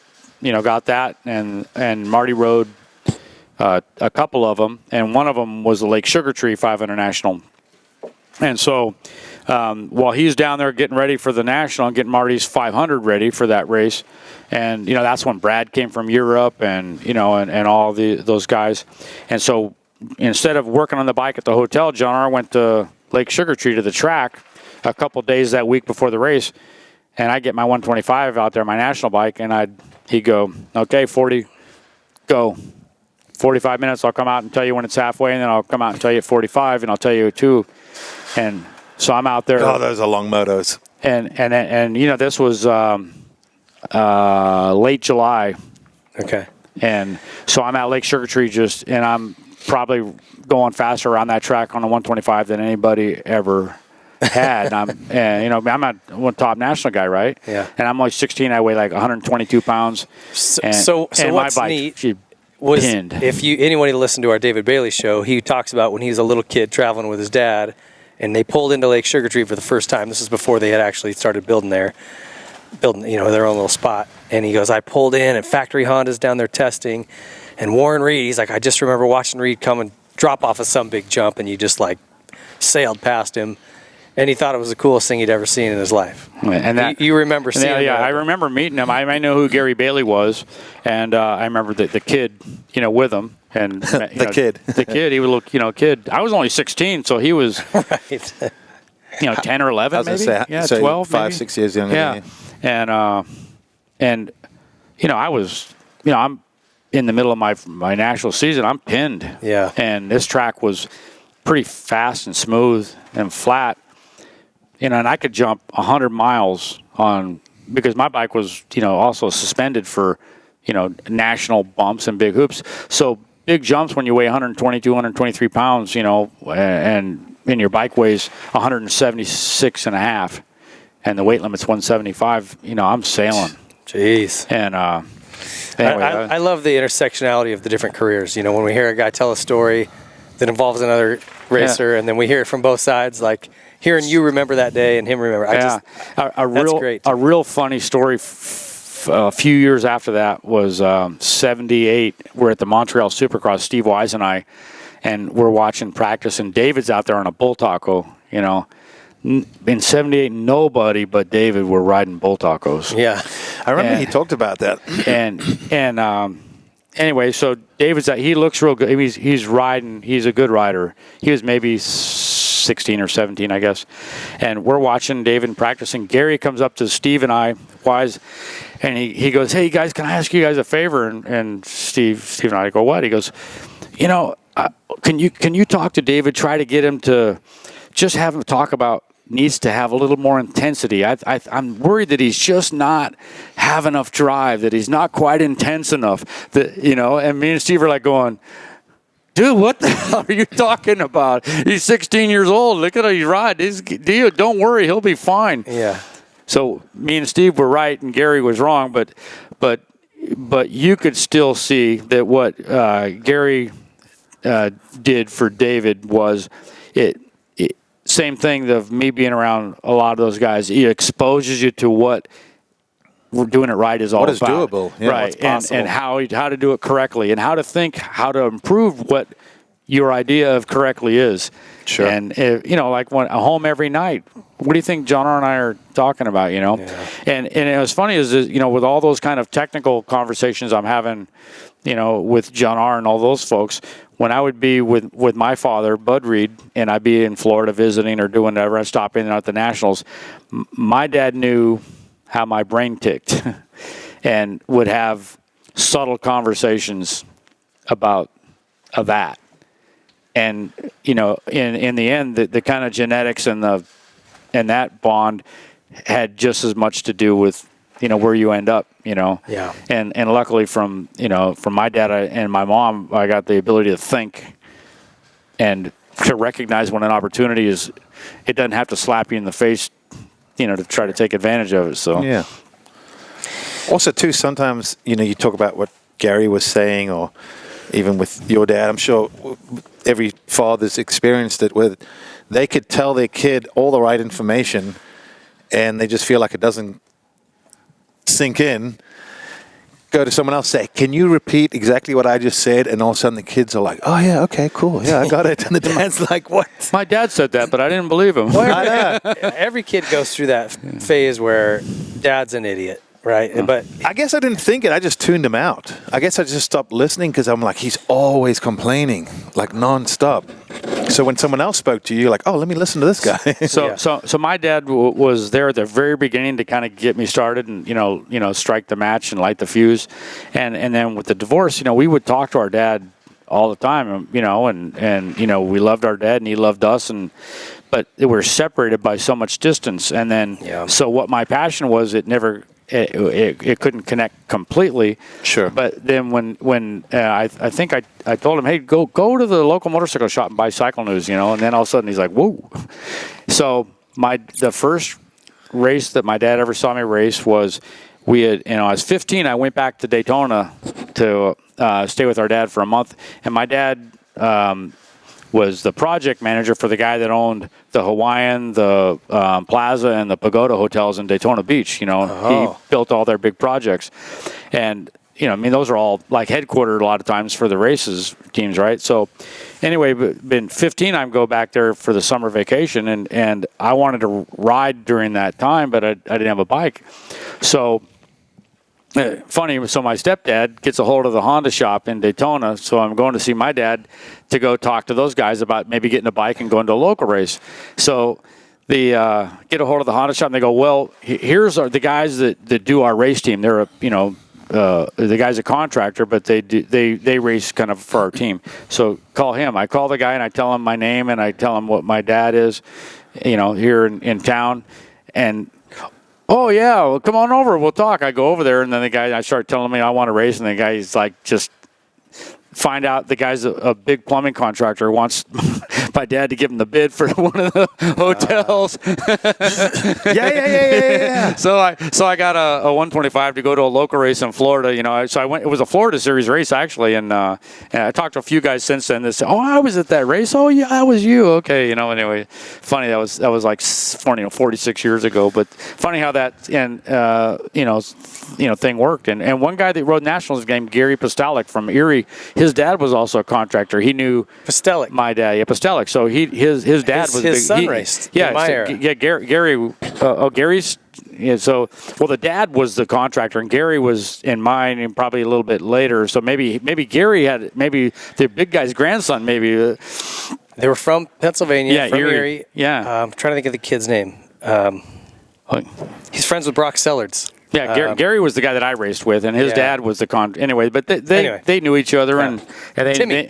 got that, and Marty rode a couple of them, and one of them was the Lake Sugar Tree 500 National. And so while he's down there getting ready for the National and getting Marty's 500 ready for that race, and that's when Brad came from Europe, and and all those guys, and so. Instead of working on the bike at the hotel, John R. went to Lake Sugar Tree to the track a couple days that week before the race, and I get my 125 out there, my national bike, and he'd go, okay, 40, go. 45 minutes, I'll come out and tell you when it's halfway, and then I'll come out and tell you at 45, and I'll tell you too. And so I'm out there. Oh, those are long motos. And this was late July. Okay. And so I'm at Lake Sugar Tree and I'm probably going faster around that track on a 125 than anybody ever had. And I'm a top national guy, right? Yeah. And I'm only 16. I weigh like 122 pounds. So and what's my bike, neat was pinned. if anyone listened to our David Bailey show, he talks about when he was a little kid traveling with his dad, and they pulled into Lake Sugar Tree for the first time. This is before they had actually started building their own little spot. And he goes, I pulled in, and factory Honda's down there testing. And Warren Reid, he's like, I just remember watching Reid come and drop off of some big jump, and you just sailed past him. And he thought it was the coolest thing he'd ever seen in his life. And you remember seeing that? Yeah, I remember meeting him. I knew who Gary Bailey was, and I remember the kid, with him. And the kid, he would look, kid. I was only 16, so he was, right. 10 or 11, I was maybe. Say, yeah, so 12, 5, maybe. 6 years younger than you. And I was, I'm in the middle of my national season. I'm pinned. Yeah. And this track was pretty fast and smooth and flat. And I could jump 100 miles because my bike was, also suspended for, national bumps and big hoops. So big jumps when you weigh 122, 123 pounds, and your bike weighs 176 and a half, and the weight limit's 175, I'm sailing. Jeez. And anyway, I love the intersectionality of the different careers. When we hear a guy tell a story that involves another racer, and then we hear it from both sides, like hearing you remember that day and him remember. That's great. A real funny story. A few years after that was 78. We're at the Montreal Supercross, Steve Wise and I, and we're watching practice, and David's out there on a bull taco. In 78, nobody but David were riding bull tacos. Yeah. I remember he talked about that. Anyway, so David's he looks real good. He's riding. He's a good rider. He was maybe 16 or 17, I guess. And we're watching David practicing. Gary comes up to Steve and I, Wise, and he goes, "Hey guys, can I ask you guys a favor?" And Steve and I go, "What?" He goes, "Can you talk to David? Try to get him to just have him talk about." Needs to have a little more intensity. I'm worried that he's just not have enough drive, that he's not quite intense enough. And me and Steve are like going, dude, what the hell are you talking about? He's 16 years old. Look at how he rides. Don't worry, he'll be fine. Yeah. So me and Steve were right and Gary was wrong, but you could still see that what Gary did for David was it same thing of me being around a lot of those guys. It exposes you to what we're doing it right is all What is about. doable, yeah, right? what's possible. And how to do it correctly, and how to think, how to improve what your idea of correctly is. Sure. And like when a home every night. What do you think John R. and I are talking about? And it was funny is with all those kind of technical conversations I'm having, with John R. and all those folks. When I would be with my father, Bud Reid, and I'd be in Florida visiting or doing whatever, I'd stop in at the Nationals, my dad knew how my brain ticked and would have subtle conversations about that. And, in the end, the kind of genetics and that bond had just as much to do with, where you end up, Yeah. And luckily from my dad and my mom, I got the ability to think and to recognize when an opportunity is, it doesn't have to slap you in the face, to try to take advantage of it. So, Yeah. Also, too, sometimes, you talk about what Gary was saying, or even with your dad, I'm sure every father's experienced it, where they could tell their kid all the right information and they just feel like it doesn't sink in. Go to someone else, say, can you repeat exactly what I just said? And all of a sudden the kids are like, oh, yeah, okay, cool. Yeah, I got it. And the dad's like, what? my dad said that, but I didn't believe him. Every kid goes through that phase where dad's an idiot, right? But I guess I didn't think it. I just tuned him out. I guess I just stopped listening because I'm like, he's always complaining, like nonstop. So when someone else spoke to you, you're like, oh, let me listen to this guy. So my dad was there at the very beginning to kind of get me started and, strike the match and light the fuse. And then with the divorce, we would talk to our dad all the time, and we loved our dad and he loved us. But we were separated by so much distance. And then, so what my passion was, it couldn't connect completely. Sure. But then when I think I told him, hey, go to the local motorcycle shop and buy Cycle News, and then all of a sudden he's like, whoa. So the first race that my dad ever saw me race was I was 15. I went back to Daytona to stay with our dad for a month, and my dad was the project manager for the guy that owned the Hawaiian, the Plaza, and the Pagoda hotels in Daytona Beach. He built all their big projects. And, those are all like headquartered a lot of times for the races teams, right? So anyway, been 15, I go back there for the summer vacation, and I wanted to ride during that time, but I didn't have a bike. So funny, so my stepdad gets a hold of the Honda shop in Daytona, so I'm going to see my dad to go talk to those guys about maybe getting a bike and going to a local race. So they get a hold of the Honda shop, and they go, well, here's the guys that do our race team. They're the guy's a contractor, but they race kind of for our team. So call him. I call the guy, and I tell him my name, and I tell him what my dad is, here in town, and oh, yeah, well, come on over. We'll talk. I go over there, and then I start telling me I want to race, and the guy's like, just find out the guy's a big plumbing contractor, wants my dad to give him the bid for one of the hotels. Yeah. So I got a 125 to go to a local race in Florida. So I went. It was a Florida Series race actually, and I talked to a few guys since then. That said, "Oh, I was at that race. Oh, yeah, that was you. Okay, Anyway, funny that was like 46 years ago. But funny how that thing worked. And one guy that rode nationals named Gary Postalik from Erie. His dad was also a contractor. He knew Postalik. My dad, yeah, Postalik. So his dad was his big. son raced. In my era. Yeah, Gary. Gary's. Yeah, the dad was the contractor, and Gary was in mine, and probably a little bit later. So maybe Gary had the big guy's grandson. Maybe they were from Pennsylvania. Yeah, from Erie. Yeah, I'm trying to think of the kid's name. He's friends with Brock Sellards. Yeah, Gary was the guy that I raced with, and his dad was the anyway. But they knew each other, and Timmy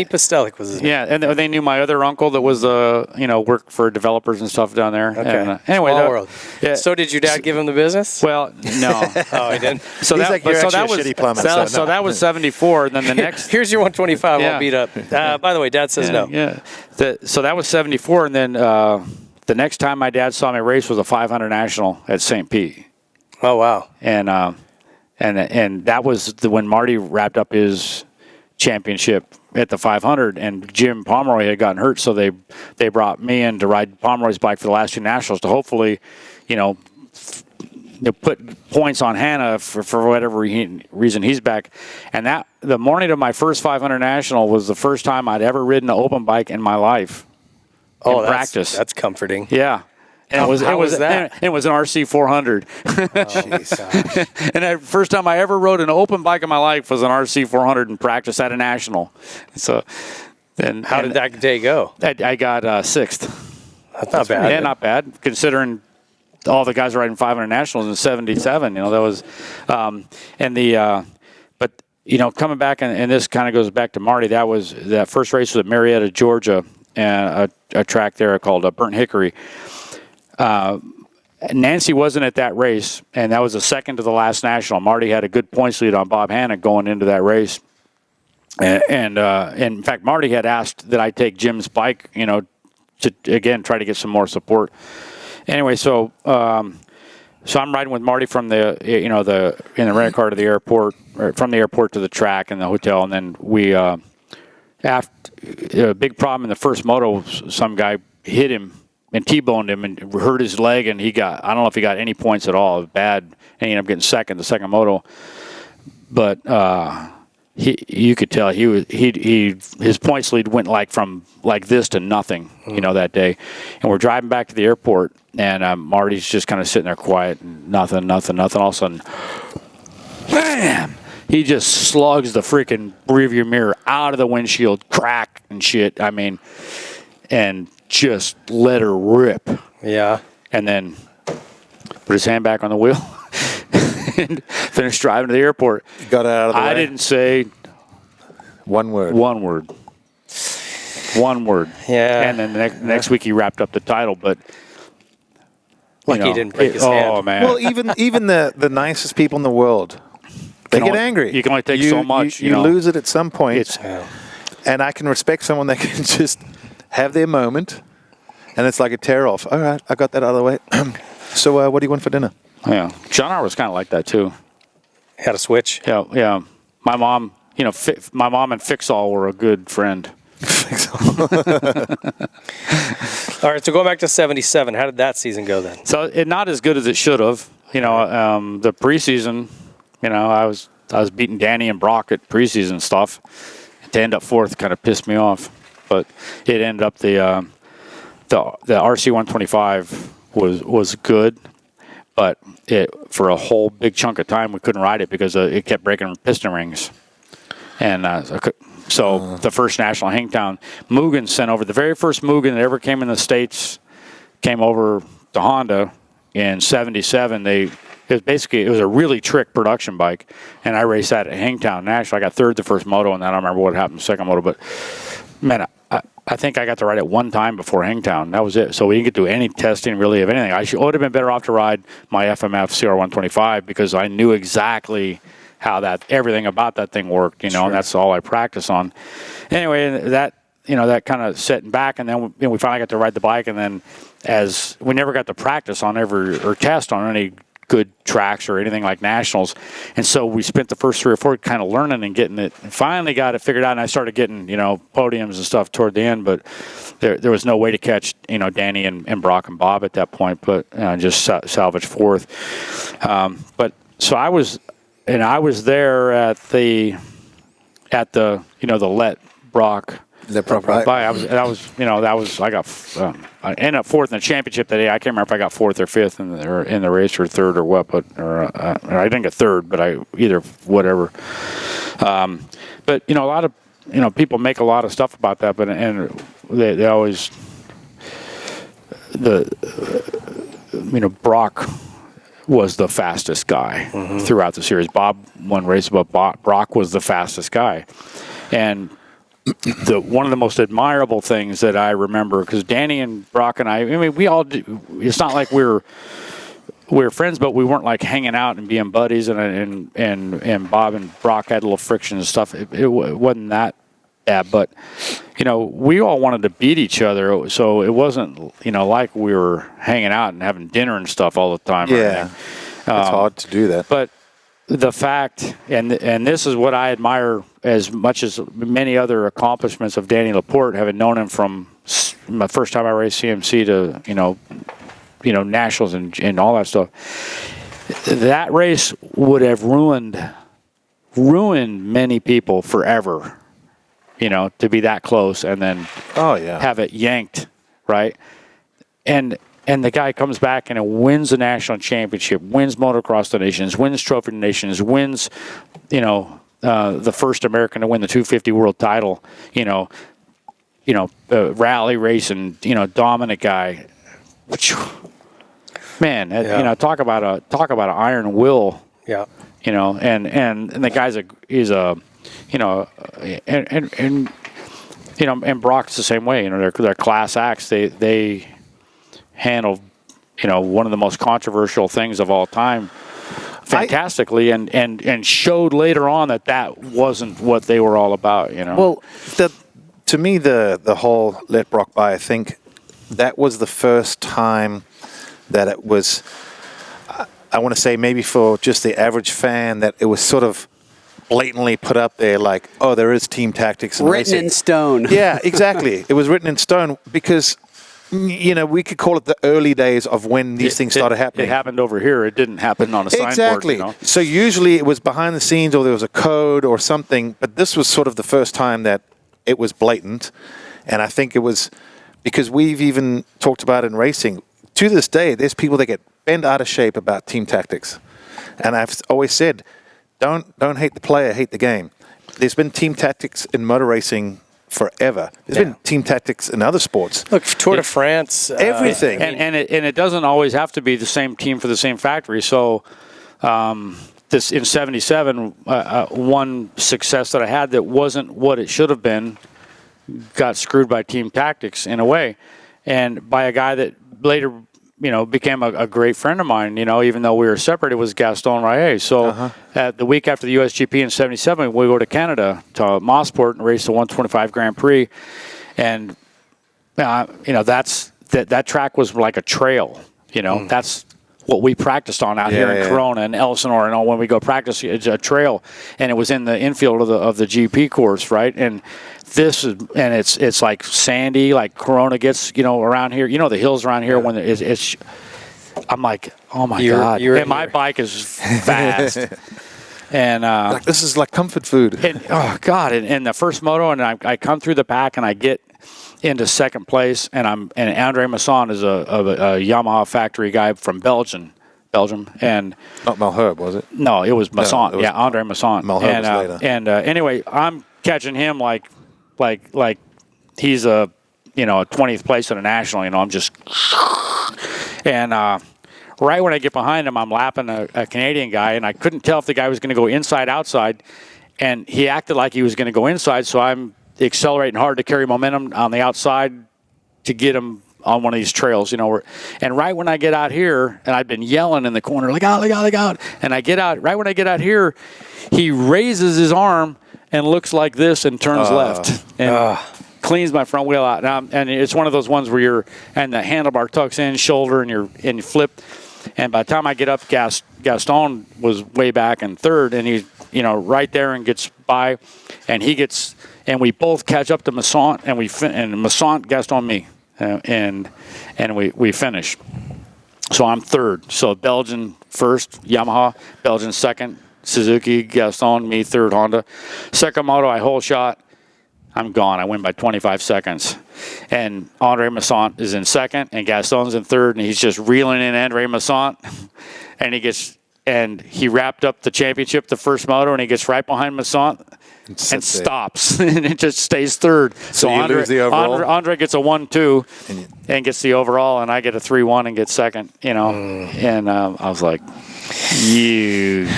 Postalik was his name. Yeah, and they knew my other uncle that was worked for developers and stuff down there. Okay, and, anyway, small world. Yeah. So did your dad give him the business? Well, no. Oh, he didn't. So that was a shitty plumber. So that was 74. And then the next. Here's your 125 all beat up. By the way, Dad says no. Yeah. So that was 74, and then the next time my dad saw me race was a 500 National at St. Pete. Oh, wow. And that was when Marty wrapped up his championship at the 500, and Jim Pomeroy had gotten hurt, so they brought me in to ride Pomeroy's bike for the last 2 Nationals to hopefully, put points on Hannah for whatever reason he's back. And that the morning of my first 500 National was the first time I'd ever ridden an open bike in my life. Oh, in practice. That's comforting. Yeah. And How was that? And it was an RC 400. Jeez. And the first time I ever rode an open bike in my life was an RC 400 in practice at a national. So, how did that day go? I got 6th. That's not bad. Yeah, not bad considering all the guys riding 500 nationals in '77. That was, but coming back and this kind of goes back to Marty. That first race was at Marietta, Georgia, and a track there called Burnt Hickory. Nancy wasn't at that race, and that was the second to the last national. Marty had a good points lead on Bob Hanna going into that race. And in fact, Marty had asked that I take Jim's bike, to again try to get some more support. Anyway, so I'm riding with Marty from in the rental car to the airport, or from the airport to the track and the hotel, and then we after a big problem in the first moto, some guy hit him and T-boned him and hurt his leg, and I don't know if he got any points at all. It was bad, and he ended up getting second, the second moto. But you could tell his points lead went from this to nothing, that day. And we're driving back to the airport, and Marty's just kind of sitting there quiet, nothing. All of a sudden, bam! He just slugs the freaking rearview mirror out of the windshield, crack and shit. I mean, and just let her rip. Yeah. And then put his hand back on the wheel and finished driving to the airport. Got out of the way? I didn't say one word. One word. Yeah. And then the next week he wrapped up the title, but lucky he didn't break his hand. Oh, man. Well, even the nicest people in the world, they get angry. You can only take so much. You lose it at some point. Yeah. And I can respect someone that can just have their moment, and it's like a tear off. All right, I got that out of the way. So what do you want for dinner? Yeah. John R. was kind of like that, too. Had a switch. Yeah. My mom, my mom and Fixall were a good friend. All right, so going back to 77, how did that season go then? So not as good as it should have. The preseason, I was beating Danny and Brock at preseason stuff. To end up fourth kind of pissed me off, but it ended up the RC 125 was good, but for a whole big chunk of time we couldn't ride it because it kept breaking piston rings, and so the first national Hangtown, Mugen sent over the very first Mugen that ever came in the States, came over to Honda in '77. It was a really trick production bike, and I raced that at Hangtown National. I got third the first moto, and I don't remember what happened the second moto, but man, I think I got to ride it one time before Hangtown. That was it. So we didn't get to do any testing really of anything. I would have been better off to ride my FMF CR125 because I knew exactly how everything about that thing worked, and that's all I practice on. Anyway, that kind of setting back, and then we finally got to ride the bike, and then as we never got to practice on or test on any good tracks or anything like nationals, and so we spent the first 3 or 4 kind of learning and getting it, and finally got it figured out, and I started getting podiums and stuff toward the end, but there was no way to catch Danny and Brock and Bob at that point, but just salvage fourth. But so I was there at the Let Brock. I ended up fourth in the championship that day. I can't remember if I got fourth or fifth in the race or third or what, but I didn't get third, but whatever. But a lot of people make a lot of stuff about that, but they always Brock was the fastest guy throughout the series. Bob won race, but Brock was the fastest guy, and one of the most admirable things that I remember, because Danny and Brock and I mean, we all do, it's not like we're friends, but we weren't like hanging out and being buddies, and Bob and Brock had a little friction and stuff. It wasn't that bad, but we all wanted to beat each other, so it wasn't like we were hanging out and having dinner and stuff all the time. Yeah, it's hard to do that. But the fact, and this is what I admire as much as many other accomplishments of Danny Laporte, having known him from my first time I raced CMC to nationals and all that stuff. That race would have ruined many people forever, to be that close and then have it yanked, right? And the guy comes back and wins the national championship, wins Motocross the Nations, wins Trophy the Nations, wins, the first American to win the 250 world title, rally racing, dominant guy. Man, talk about an iron will. Yeah. And the guy's and Brock's the same way. They're class acts. They handle, one of the most controversial things of all time fantastically, and showed later on that wasn't what they were all about. Well, to me, the whole Let Brock By, I think that was the first time that it was, I want to say maybe for just the average fan, that it was sort of blatantly put up there like, oh, there is team tactics and written racing. in stone. Yeah, exactly. It was written in stone because, we could call it the early days of when these things started happening. It happened over here. It didn't happen on a signboard. Exactly. So usually it was behind the scenes or there was a code or something, but this was sort of the first time that it was blatant. And I think it was because we've even talked about in racing, to this day, there's people that get bent out of shape about team tactics. And I've always said, don't hate the player, hate the game. There's been team tactics in motor racing forever. There's been team tactics in other sports. Look, Tour de France. Everything. And it doesn't always have to be the same team for the same factory. So this in 77, one success that I had that wasn't what it should have been got screwed by team tactics in a way. And by a guy that later became a great friend of mine, even though we were separate, it was Gaston Rayet. So the week after the USGP in 77, we go to Canada, to Mossport, and race the 125 Grand Prix. And, that track was like a trail, That's what we practiced on out here in Corona and Elsinore, and when we go practice, it's a trail. And it was in the infield of the GP course, right? And it's like sandy, like Corona gets, around here. The hills around here when it's I'm like, oh my God. And my bike is fast. And this is like comfort food. And oh God. And the first moto, and I come through the pack and I get into second place, and Andre Masson is a Yamaha factory guy from Belgium. And not Malherbe, was it? No, it was Masson. No, it was Andre Masson. Malherbe was later. And anyway, I'm catching him like he's a 20th place in a national. I'm just and right when I get behind him, I'm lapping a Canadian guy, and I couldn't tell if the guy was going to go inside, outside, and he acted like he was going to go inside. So I'm accelerating hard to carry momentum on the outside to get him on one of these trails, and right when I get out here, and I've been yelling in the corner, look out, look out, look out, and I get out, right when I get out here, he raises his arm and looks like this and turns left and cleans my front wheel out. And it's one of those ones where and the handlebar tucks in, shoulder, and you flip. And by the time I get up, Gaston was way back in third, and he's right there and gets by, and we both catch up to Masson, and Masson, Gaston, me, and we finish. So I'm third. So Belgian first, Yamaha, Belgian second, Suzuki, Gaston, me third, Honda. Second moto, I hole shot. I'm gone. I win by 25 seconds. And Andre Masson is in second, and Gaston's in third, and he's just reeling in Andre Masson. And he wrapped up the championship, the first moto, and he gets right behind Masson and stops. And it just stays third. So Andre, lose the overall? Andre gets a 1-2 and gets the overall, and I get a 3-1 and get second, And I was like, you...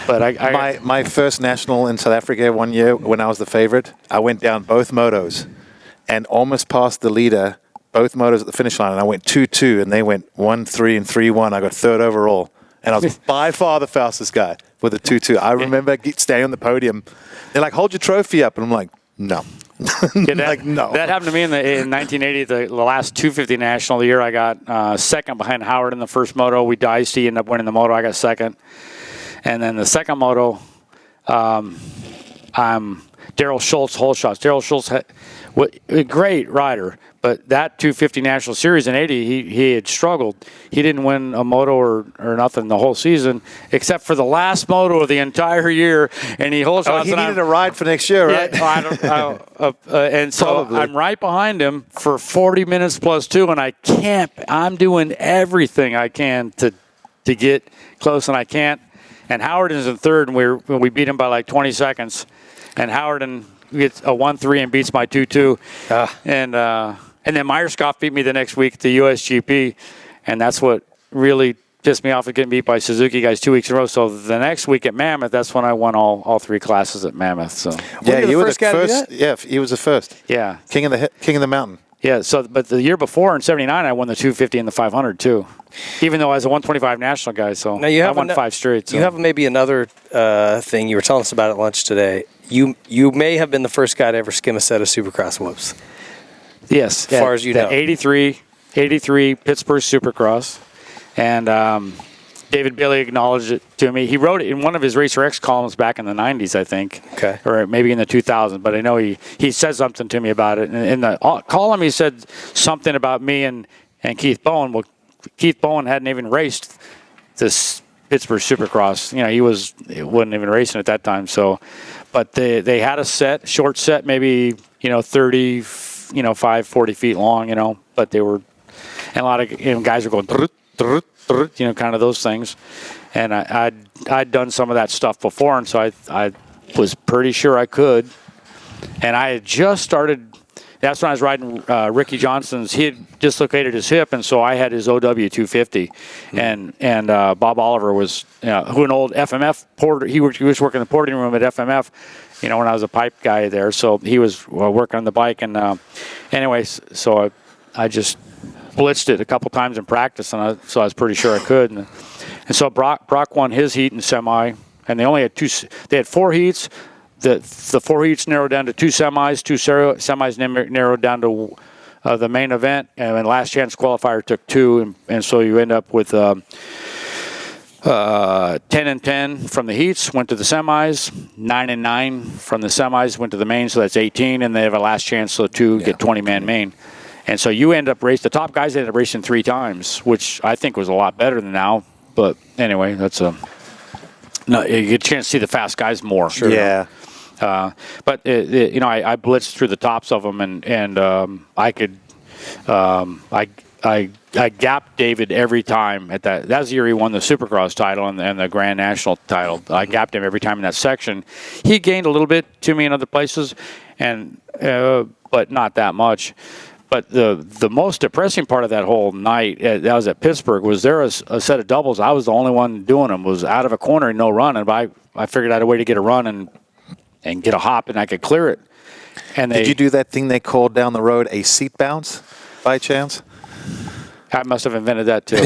But my first national in South Africa one year when I was the favorite, I went down both motos and almost passed the leader, both motos at the finish line, and I went 2-2, and they went 1-3 and 3-1. I got third overall, and I was by far the fastest guy with a 2-2. I remember standing on the podium. They're like, hold your trophy up, and I'm like, No. Yeah, that, Like, no. that happened to me in 1980, the last 250 national of the year. I got second behind Howard in the first moto. We diced. He ended up winning the moto. I got second. And then the second moto, I'm Daryl Schultz, whole shots. Daryl Schultz, a great rider, but that 250 National Series in 80, he had struggled. He didn't win a moto or nothing the whole season, except for the last moto of the entire year, and he whole shots. He needed a ride for next year, right? Yeah, and so Probably. I'm right behind him for 40 minutes plus 2, and I'm doing everything I can to get close, and I can't. And Howard is in third, and we beat him by like 20 seconds. And Howard gets a 1-3 and beats my 2-2. And then Myerscough beat me the next week at the USGP. And that's what really pissed me off at getting beat by Suzuki guys 2 weeks in a row. So the next week at Mammoth, that's when I won all 3 classes at Mammoth. So Yeah, you you were the first guy to do first. that? Yeah, he was the first. yeah. King of the mountain. Yeah, but the year before in 79, I won the 250 and the 500 too. Even though I was a 125 national guy, so Now you have I won 5 straight. So. You have maybe another thing you were telling us about at lunch today. You may have been the first guy to ever skim a set of Supercross whoops. Yes, as far as you know. 83 Pittsburgh Supercross, and David Bailey acknowledged it to me. He wrote it in one of his Racer X columns back in the 90s, I think. Okay. Or maybe in the 2000s, but I know he said something to me about it. And in the column, he said something about me and Keith Bowen. Well, Keith Bowen hadn't even raced this Pittsburgh Supercross. You know, he wasn't even racing at that time. So, but they had a short set, maybe, 30, 40 feet long, but they were, and a lot of guys were going, kind of those things. And I'd done some of that stuff before, and so I was pretty sure I could. And I had just started. That's when I was riding Ricky Johnson's. He had dislocated his hip, and so I had his OW 250. And Bob Oliver was, who an old FMF porter. He was working in the porting room at FMF, when I was a pipe guy there. So he was working on the bike. And anyways, so I just blitzed it a couple times in practice, and so I was pretty sure I could. And so Brock won his heat in semi, and they only had They had 4 heats. The 4 heats narrowed down to 2 semis. 2 semis narrowed down to the main event, and then last chance qualifier took 2, and so you end up with 10 and 10 from the heats went to the semis, 9 and 9 from the semis went to the main, so that's 18, and they have a last chance, so 2 get 20-man main. And so you end up racing, the top guys ended up racing 3 times, which I think was a lot better than now. But anyway, that's you get a chance to see the fast guys more. Sure. Yeah. But I blitzed through the tops of them, and I could, I gapped David every time at that. That was the year he won the Supercross title and the Grand National title. I gapped him every time in that section. He gained a little bit to me in other places, but not that much. But the most depressing part of that whole night, that was at Pittsburgh, was there a set of doubles. I was the only one doing them. Was out of a corner and no run, and I figured I had a way to get a run and get a hop, and I could clear it. And Did you do that thing they called down the road a seat bounce, by chance? I must have invented that too.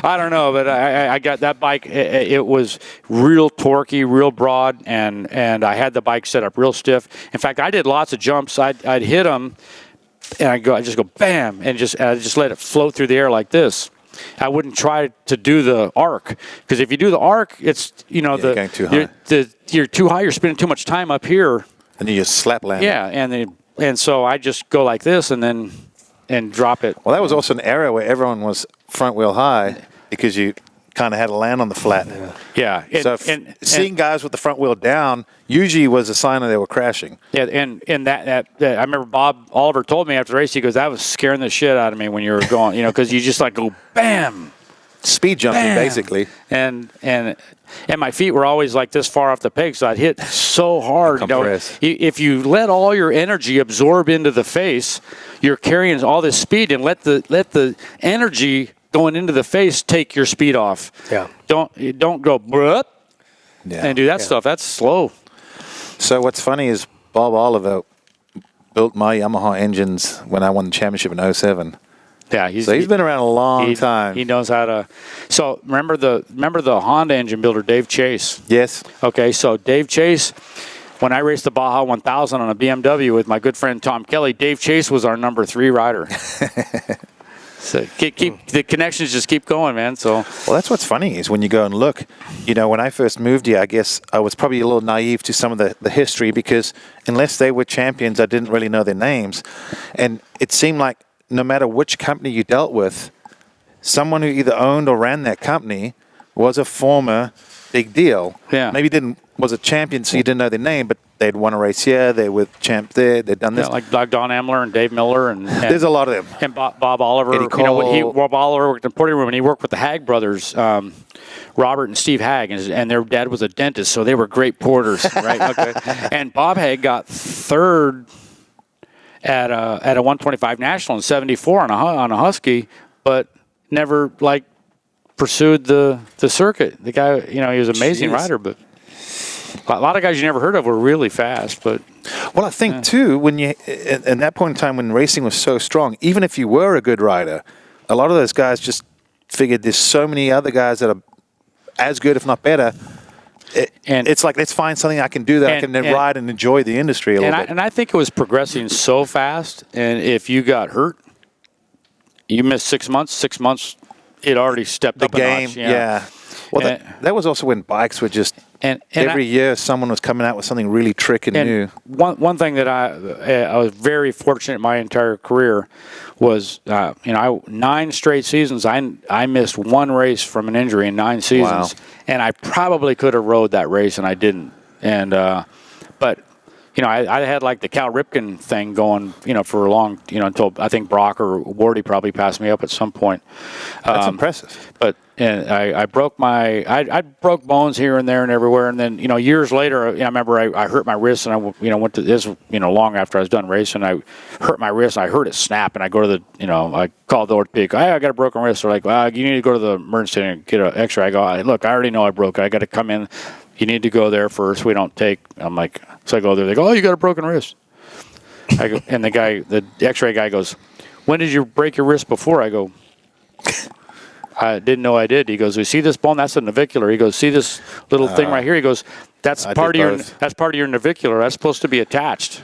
I don't know, but I got that bike. It was real torquey, real broad, and I had the bike set up real stiff. In fact, I did lots of jumps. I'd hit them, and I just go bam, and just let it float through the air like this. I wouldn't try to do the arc, because if you do the arc, it's you're going too high. You're too high. You're spending too much time up here. And you just slap land. Yeah, and so I just go like this, and drop it. Well, that was also an era where everyone was front wheel high because you kind of had to land on the flat. Yeah. So seeing guys with the front wheel down usually was a sign that they were crashing. Yeah, and that I remember Bob Oliver told me after the race, he goes, that was scaring the shit out of me when you were going, because you just like go bam. Speed jumping, bam, basically. And my feet were always like this far off the peg, so I'd hit so hard. If you let all your energy absorb into the face, you're carrying all this speed, and let the energy going into the face take your speed off. Yeah. Don't go and do that stuff. That's slow. So what's funny is Bob Oliver built my Yamaha engines when I won the championship in 07. Yeah, he's been around a long time. He knows how to. So remember the Honda engine builder, Dave Chase. Yes. Okay, so Dave Chase when I raced the Baja 1000 on a BMW with my good friend Tom Kelly, Dave Chase was our number 3 rider. So keep the connections just keep going, man. So Well, that's what's funny is when you go and look, when I first moved here, I guess I was probably a little naive to some of the history because unless they were champions, I didn't really know their names. And it seemed like no matter which company you dealt with, someone who either owned or ran that company was a former big deal. Yeah. Maybe was a champion, so you didn't know their name, but they'd won a race here, they were champ there, they'd done this. yeah, like Don Emler and Dave Miller and There's a lot of them. And Bob Oliver, Eddie Cole. Bob Oliver worked in Puerto Rico and he worked with the Hag brothers, Robert and Steve Hag, and their dad was a dentist, so they were great porters, right? Okay. And Bob Hag got 3rd at a 125 national in '74 on a Husky, but never pursued the circuit. The guy, he was an amazing rider, but a lot of guys you never heard of were really fast. But Well, I think too, when you at that point in time when racing was so strong, even if you were a good rider, a lot of those guys just figured there's so many other guys that are as good, if not better. It's like, let's find something I can do that I can then ride and enjoy the industry a little bit. And I think it was progressing so fast. And if you got hurt, you missed 6 months. 6 months, it already stepped up a notch. Yeah. Well, that was also when bikes were just every year someone was coming out with something really trick and new. One thing that I was very fortunate in my entire career was 9 straight seasons. I missed 1 race from an injury in 9 seasons, and I probably could have rode that race, and I didn't. And but I had like the Cal Ripken thing going, for a long, until I think Brock or Wardy probably passed me up at some point. That's impressive. But I broke I broke bones here and there and everywhere, and then years later, I remember I hurt my wrist, and I went to this long after I was done racing. I hurt my wrist, I heard it snap, and I go to the I called the orthopedic. I got a broken wrist. They're like, well, you need to go to the emergency and get an X-ray. I go, look, I already know I broke it. I got to come in. You need to go there first. We don't take. I'm like, so I go there. They go, oh, you got a broken wrist. I go, and the X-ray guy goes, when did you break your wrist before? I go, I didn't know I did. He goes, you see this bone? That's a navicular. He goes, see this little thing right here? He goes, that's part of your navicular. That's supposed to be attached.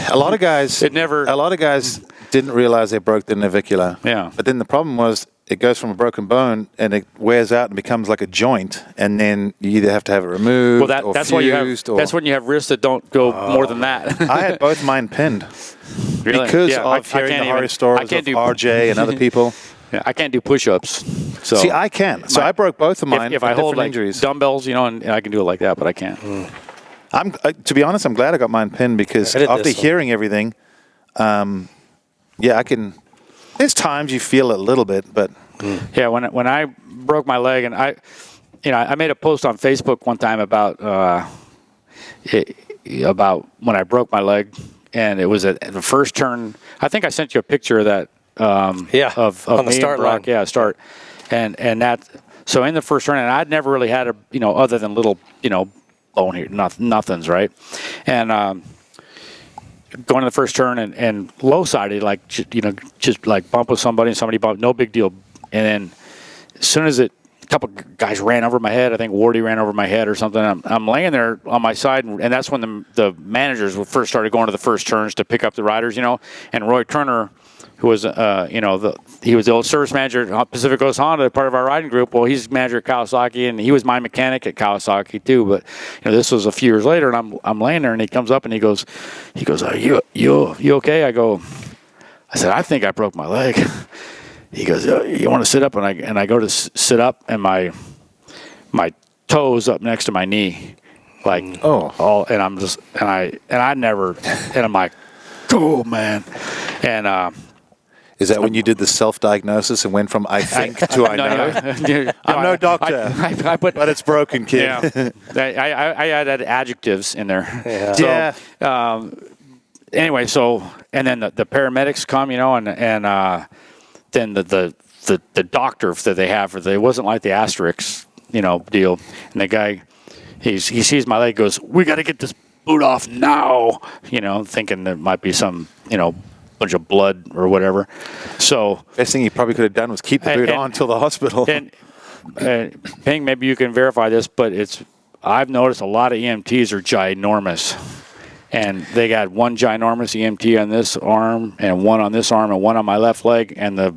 A lot of guys didn't realize they broke the navicular. Yeah. But then the problem was it goes from a broken bone and it wears out and becomes like a joint, and then you either have to have it removed or that's fused. That's when you have wrists that don't go more than that. I had both mine pinned. Really? Because of hearing the horror stories of RJ and other people. Yeah, I can't do push-ups. So see, I can. So I broke both of mine. If I hold injuries. dumbbells, and I can do it like that, but I can't. To be honest, I'm glad I got mine pinned because after hearing everything, I can. There's times you feel it a little bit, but yeah. When I broke my leg, and I made a post on Facebook one time about when I broke my leg, and it was at the first turn. I think I sent you a picture of that. Of on the start line. Yeah, start, and that. So in the first turn, and I'd never really had a other than little bone here, nothing's right, and going to the first turn and low sided just like bump with somebody and somebody bump, no big deal, and then as soon as a couple guys ran over my head, I think Wardy ran over my head or something. I'm laying there on my side, and that's when the managers first started going to the first turns to pick up the riders, and Roy Turner, who was, he was the old service manager at Pacific Coast Honda, part of our riding group. Well, he's manager at Kawasaki, and he was my mechanic at Kawasaki too. But this was a few years later, and I'm laying there, and he comes up and he goes, "Are you okay?" I said, "I think I broke my leg." He goes, "You want to sit up?" And I go to sit up, and my toes up next to my knee, and I'm just and I'm like, "Oh man," and. Is that when you did the self-diagnosis and went from I think to I know? I'm no doctor, but it's broken, kid. Yeah. I added adjectives in there. Yeah. So, anyway, and then the paramedics come, and then the doctor that they have, it wasn't like the Asterix, deal. And the guy, he sees my leg, goes, "We got to get this boot off now," thinking there might be some, bunch of blood or whatever. So best thing you probably could have done was keep the boot on till the hospital. And Ping, maybe you can verify this, but I've noticed a lot of EMTs are ginormous. and they got one ginormous EMT on this arm and one on this arm and one on my left leg, and the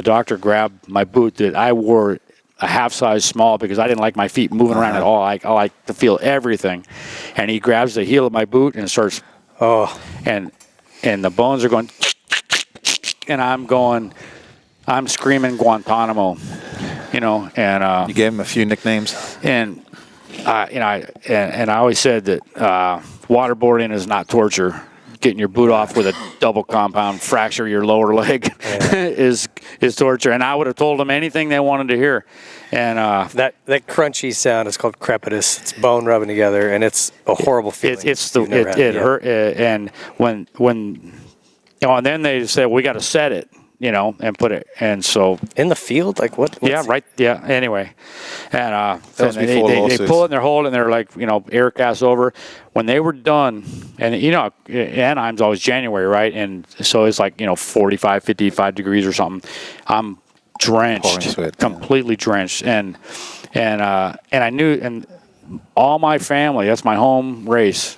doctor grabbed my boot that I wore a half size small because I didn't like my feet moving around at all. I like to feel everything. And he grabs the heel of my boot and starts, and the bones are going, and I'm screaming Guantanamo, and You gave him a few nicknames. and I always said that waterboarding is not torture. Getting your boot off with a double compound fracture your lower leg is torture. And I would have told them anything they wanted to hear. And that crunchy sound is called crepitus. It's bone rubbing together, and it's a horrible feeling. It hurt. And and then they said we got to set it, and put it. And so in the field, like what? Yeah, right. Yeah. Anyway, and was they before pull it in their hold, and they're like, air gas over. When they were done, and Anaheim's always January, right? And so it's like 45, 55 degrees or something. I'm drenched, completely drenched, and I knew, and all my family. That's my home race.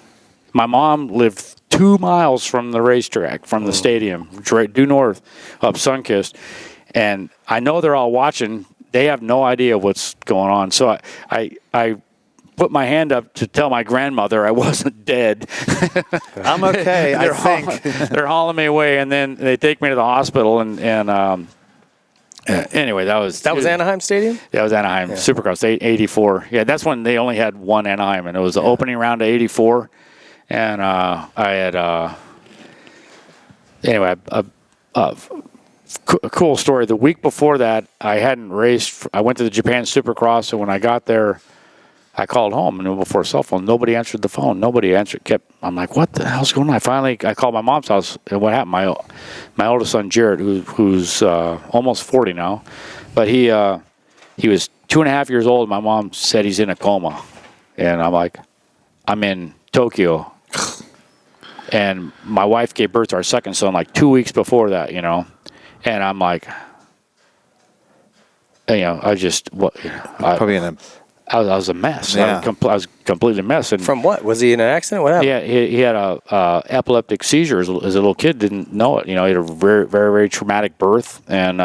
My mom lived 2 miles from the racetrack, from the stadium, due north up Sunkist. And I know they're all watching. They have no idea what's going on. So I put my hand up to tell my grandmother I wasn't dead. I'm okay, I think. They're hauling me away, and then they take me to the hospital. And anyway, that was Anaheim Stadium? That was Anaheim, Supercross, 84. Yeah, that's when they only had one Anaheim, and it was the opening round of 84. And I had, anyway, a cool story. The week before that, I hadn't raced. I went to the Japan Supercross, and when I got there, I called home, and before cell phone, nobody answered the phone. Nobody answered. I'm like, what the hell's going on? I called my mom's house, and what happened? My oldest son, Jared, who's almost 40 now, but he was 2.5 years old. My mom said he's in a coma, and I'm like, I'm in Tokyo. And my wife gave birth to our second son like 2 weeks before that, and I'm like, I was a mess. Yeah. I was completely a mess. And From what? Was he in an accident? What happened? yeah, he had a epileptic seizure as a little kid. Didn't know it. He had a very, very, very traumatic birth, and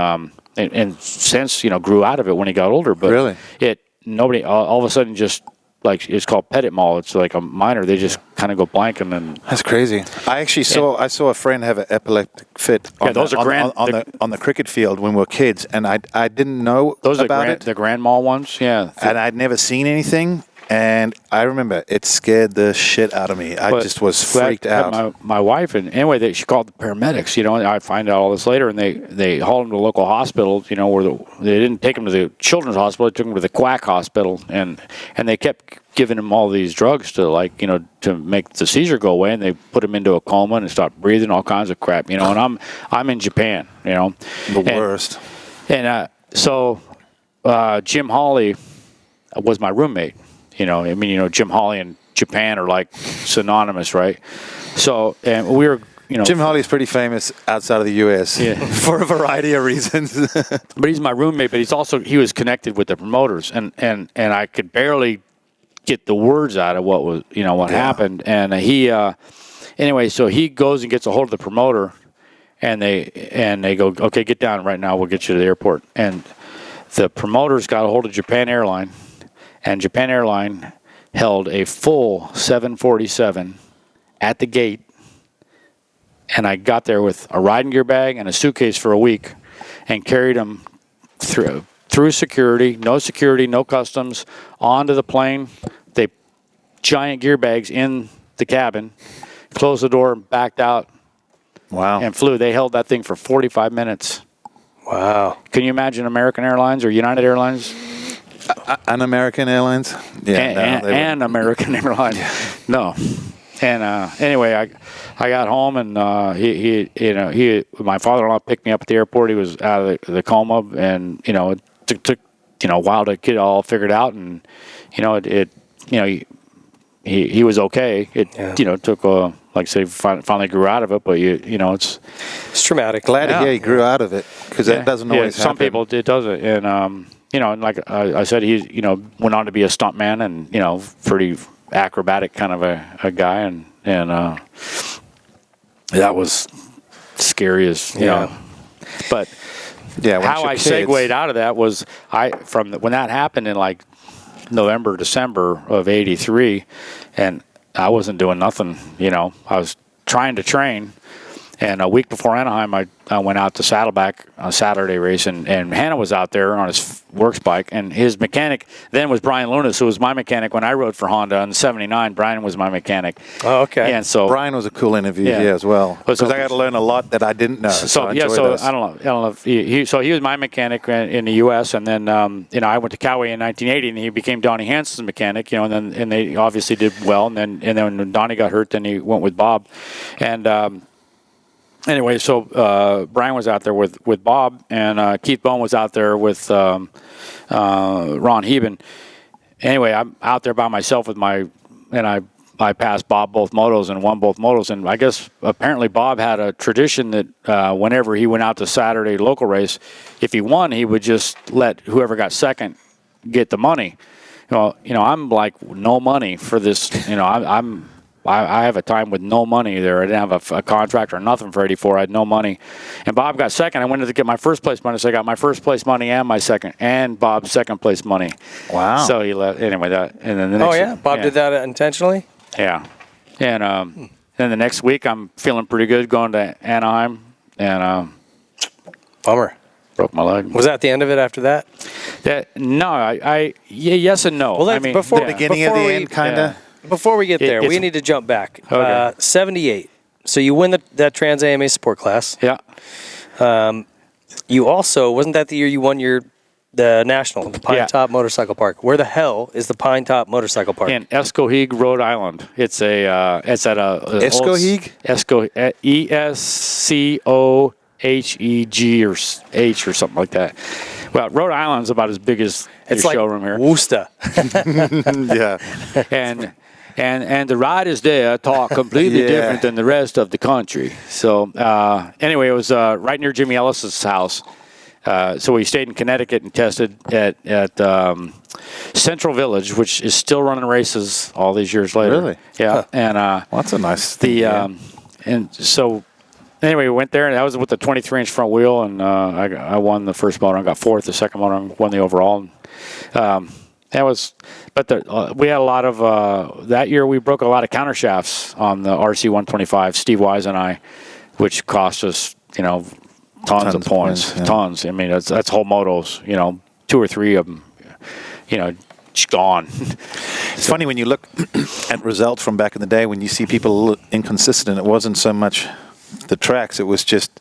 since grew out of it when he got older. But really, nobody all of a sudden just. Like it's called petit mal. It's like a minor. They just kind of go blank, and then that's crazy. I actually saw a friend have an epileptic fit. On the cricket field when we were kids, and I didn't know those about are the grand mal ones. Yeah, and I'd never seen anything. And I remember it scared the shit out of me. I just was freaked out. My wife, and anyway, she called the paramedics. And I find out all this later, and they hauled him to the local hospital. Where they didn't take him to the children's hospital. They took him to the quack hospital, and they kept giving him all these drugs to to make the seizure go away. And they put him into a coma and stopped breathing, all kinds of crap. And I'm in Japan. The worst. And so Jim Hawley was my roommate. Jim Hawley and Japan are like synonymous, right? So, and we were, Jim Hawley is pretty famous outside of the U.S. for a variety of reasons. But he's my roommate, but he was connected with the promoters, and I could barely get the words out of what happened. And anyway, so he goes and gets a hold of the promoter, and they go, okay, get down right now, we'll get you to the airport. And the promoters got a hold of Japan Airline. And Japan Airline held a full 747 at the gate. And I got there with a riding gear bag and a suitcase for a week and carried them through security, no customs, onto the plane. They giant gear bags in the cabin, closed the door, backed out, and flew. They held that thing for 45 minutes. Wow. Can you imagine American Airlines or United Airlines? An American Airlines? And American Airlines. No. And anyway, I got home, and my father-in-law picked me up at the airport. He was out of the coma, and it took a while to get it all figured out, and he was okay. It took like I say, finally grew out of it, but it's traumatic. Glad to hear he grew out of it, because that doesn't always happen. Some people it doesn't, and and like I said, he went on to be a stuntman, and pretty acrobatic kind of a guy, and and that was scary as you know. But Yeah, how I segued out of that was when that happened in like November, December of '83, and I wasn't doing nothing. You know, I was trying to train. And a week before Anaheim, I went out to Saddleback on a Saturday race, and Hannah was out there on his works bike, and his mechanic then was Brian Lunas, who was my mechanic when I rode for Honda in '79. Brian was my mechanic. Oh, okay. And so Brian was a cool interview as well, because I got to learn a lot that I didn't know. So I don't know if he was my mechanic in the U.S. and then I went to Coway in 1980, and he became Donnie Hansen's mechanic. You know, and they obviously did well, and then when Donnie got hurt, then he went with Bob, and. Anyway, so Brian was out there with Bob, and Keith Bone was out there with Ron Heben. Anyway, I'm out there by myself and I passed Bob both motos and won both motos. And I guess apparently Bob had a tradition that whenever he went out to Saturday local race, if he won, he would just let whoever got second get the money. You know, I'm like no money for this. You know, I have a time with no money there. I didn't have a contract or nothing for '84. I had no money. And Bob got second. I went to get my first place money, so I got my first place money and my second, and Bob's second place money. Wow. So he left. Anyway, and then the next Bob did that intentionally? Yeah. And then the next week, I'm feeling pretty good going to Anaheim, and Bummer. broke my leg. Was that the end of it after that? Yes and no. Well, I mean, before The beginning of the end, kind of. Before we get there, we need to jump back. Okay. 78. So you win that Trans AMA Sport Class. Yeah. You also, wasn't that the year you won the national, the Pine Top Motorcycle Park? Where the hell is the Pine Top Motorcycle Park? In Escoheag, Rhode Island. It's at a Escoheag? ESCOHEG or H or something like that. Well, Rhode Island's about as big as It's your like showroom here. Worcester. Yeah. And the riders there talk completely different than the rest of the country. So anyway, it was right near Jimmy Ellis's house. So we stayed in Connecticut and tested at Central Village, which is still running races all these years later. Really? Yeah. Huh. And Well, that's a nice thing. and so anyway, we went there, and that was with the 23-inch front wheel, and I won the first motor and got fourth. The second motor and won the overall. We had a lot of that year. We broke a lot of counter shafts on the RC 125. Steve Wise and I, which cost us, tons of points, tons. I mean, that's whole motos. 2 or 3 of them, just gone. It's funny when you look at results from back in the day when you see people a little inconsistent. It wasn't so much the tracks; it was just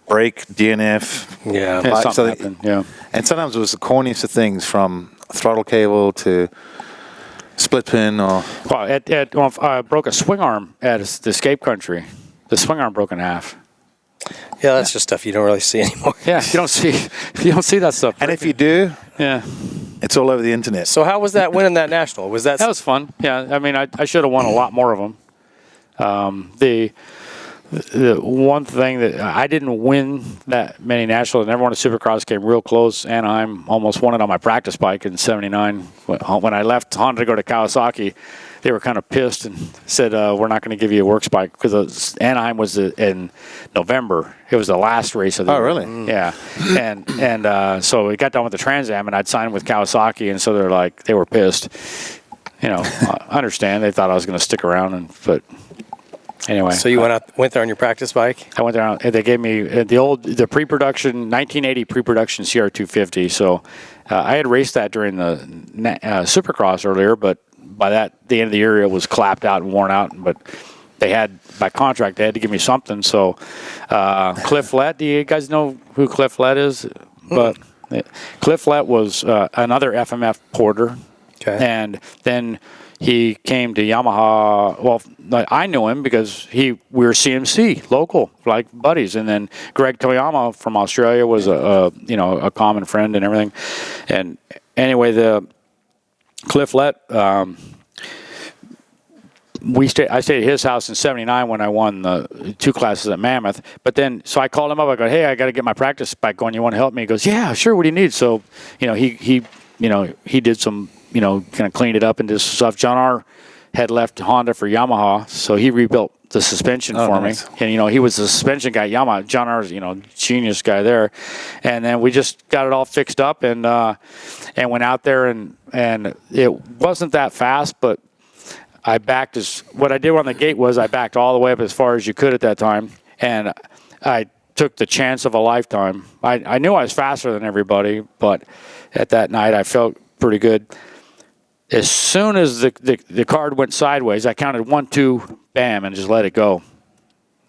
brake, DNF. Yeah, something happened. Yeah, and sometimes it was the corniest of things, from throttle cable to split pin. Or I broke a swing arm at the Escape Country. The swing arm broke in half. Yeah, that's just stuff you don't really see anymore. Yeah, you don't see that stuff. And if you do, it's all over the internet. So how was that winning that national? That was fun. Yeah, I mean, I should have won a lot more of them. The one thing that I didn't win that many nationals, never won a Supercross, came real close. Anaheim, almost won it on my practice bike in '79. When I left Honda to go to Kawasaki, they were kind of pissed and said, we're not going to give you a works bike, because Anaheim was in November. It was the last race of the year. Oh, really? Yeah. And so we got done with the Trans Am, and I'd signed with Kawasaki, and so they were pissed. I understand. They thought I was going to stick around, but anyway. So you went there on your practice bike? I went there. And they gave me the pre-production 1980 pre-production CR250. So I had raced that during the Supercross earlier, but by the end of the year, it was clapped out and worn out. But by contract, they had to give me something. So Cliff Lett, do you guys know who Cliff Lett is? But Cliff Lett was another FMF porter. Okay. And then he came to Yamaha. Well, I knew him because we were CMC local, like buddies. And then Greg Toyama from Australia was a common friend and everything. And anyway, the Cliff Lett, I stayed at his house in '79 when I won the 2 classes at Mammoth. But then, so I called him up. I go, hey, I got to get my practice bike going. You want to help me? He goes, yeah, sure. What do you need? So, he did some. Kind of cleaned it up and did some stuff. John R. had left Honda for Yamaha, so he rebuilt the suspension for nice. me. And, he was the suspension guy at Yamaha. John R. Genius guy there. And then we just got it all fixed up and went out there, and it wasn't that fast, but I backed what I did on the gate was I backed all the way up as far as you could at that time, and I took the chance of a lifetime. I knew I was faster than everybody, but at that night I felt pretty good. As soon as the card went sideways, I counted 1, 2, bam, and just let it go.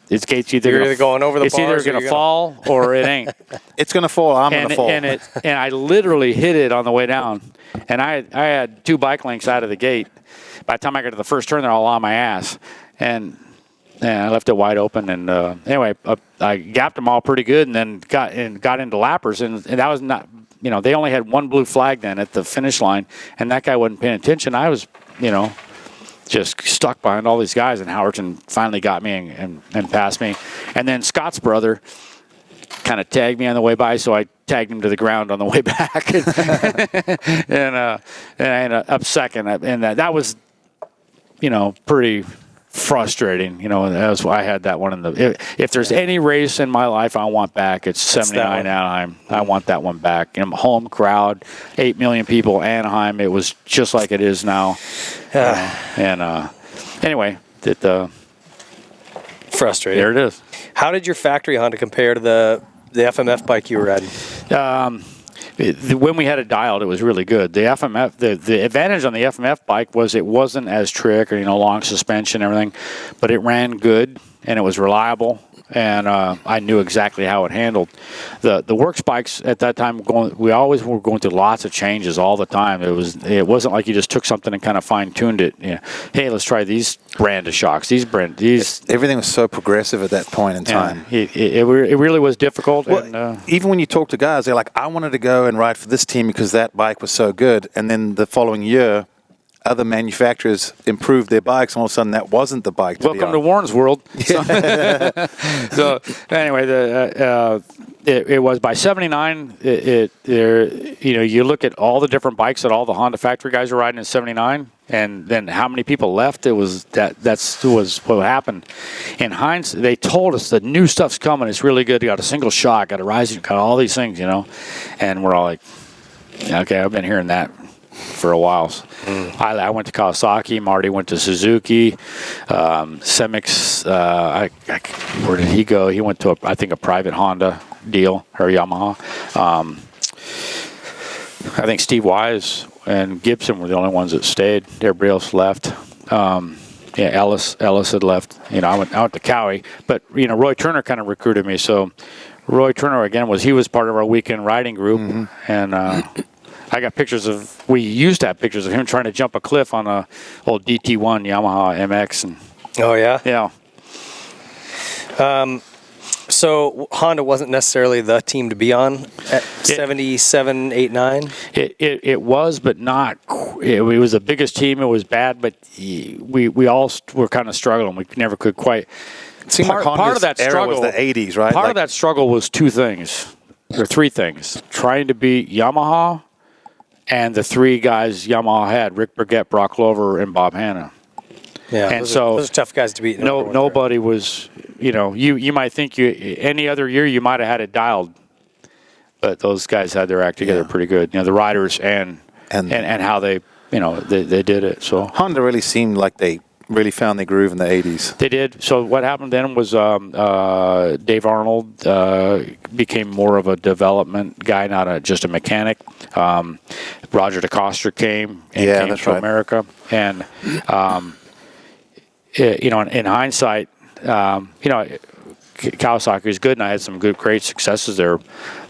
It's gate's either going over the it's either bars or going to you're fall or it ain't. It's going to fall. I'm going to fall. And I literally hit it on the way down. And I had 2 bike lengths out of the gate. By the time I got to the first turn, they're all on my ass. And I left it wide open. And anyway, I gapped them all pretty good, and then got into lappers. And that was not, they only had 1 blue flag then at the finish line, and that guy wasn't paying attention. I was, just stuck behind all these guys, and Howerton finally got me and passed me. And then Scott's brother kind of tagged me on the way by, so I tagged him to the ground on the way back. and I ended up second. And that was, pretty frustrating. That's why I had that one if there's any race in my life I want back, it's 79 Anaheim. I want that one back. Home crowd, 8 million people, Anaheim. It was just like it is now. Anyway, Frustrating. there it is. How did your factory Honda compare to the FMF bike you were riding? When we had it dialed, it was really good. The FMF, the advantage on the FMF bike was it wasn't as trick or long suspension and everything, but it ran good and it was reliable, and I knew exactly how it handled. The works bikes at that time we always were going through lots of changes all the time. It wasn't like you just took something and kind of fine tuned it. Hey, let's try these brand of shocks. Everything was so progressive at that point in time. It really was difficult. Well, even when you talk to guys, they're like, I wanted to go and ride for this team because that bike was so good. And then the following year, other manufacturers improved their bikes, and all of a sudden that wasn't the bike to Welcome to Warren's world. So anyway, it was by 79. You look at all the different bikes that all the Honda factory guys were riding in 79, and then how many people left. It was that's what happened. In hindsight, they told us the new stuff's coming. It's really good. You got a single shock, got a rising, got all these things, and we're all like, okay, I've been hearing that for a while. I went to Kawasaki. Marty went to Suzuki. Semix, where did he go? He went to, I think, a private Honda deal, or Yamaha. I think Steve Wise and Gibson were the only ones that stayed. Everybody else left. Ellis had left. I went to Cowie. But, Roy Turner kind of recruited me. So Roy Turner, again, he was part of our weekend riding group. And I got we used to have pictures of him trying to jump a cliff on a old DT1 Yamaha MX. And Oh, yeah? yeah. So Honda wasn't necessarily the team to be on at 77, 8, 9? It was, but not. It was the biggest team. It was bad, but we all were kind of struggling. We never could quite. It seemed like Part of that struggle was the 80s, right? Part of that struggle was 2 things, or 3 things: trying to beat Yamaha, and the 3 guys Yamaha had: Rick Burgett, Brock Glover, and Bob Hanna. Yeah, and those are tough guys to beat. Nobody was. You might think any other year you might have had it dialed, but those guys had their act together pretty good. The riders and how they they did it. So Honda really seemed like they really found their groove in the 80s. They did. So what happened then was Dave Arnold became more of a development guy, not just a mechanic. Roger DeCoster came to America, and in hindsight, Kawasaki was good, and I had some great successes there.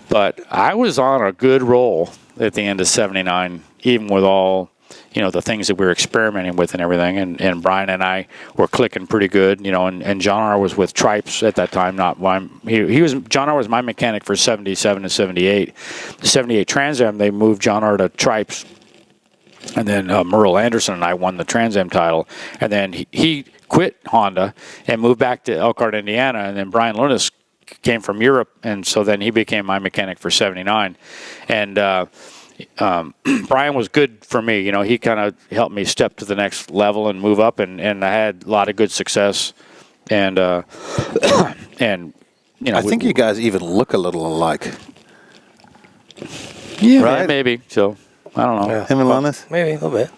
But I was on a good roll at the end of '79, even with all the things that we were experimenting with and everything. And Brian and I were clicking pretty good, and John R. was with Tripes at that time. John R. was my mechanic for 77 and 78. The 78 Trans Am, they moved John R. to Tripes. And then Merle Anderson and I won the Trans Am title. And then he quit Honda and moved back to Elkhart, Indiana. And then Brian Lunas came from Europe, and so then he became my mechanic for 79. And Brian was good for me. He kind of helped me step to the next level and move up, and I had a lot of good success. And and I think you guys even look a little alike. Yeah, right? maybe. So I don't know. Yeah. Him and Lannis? Maybe a little bit.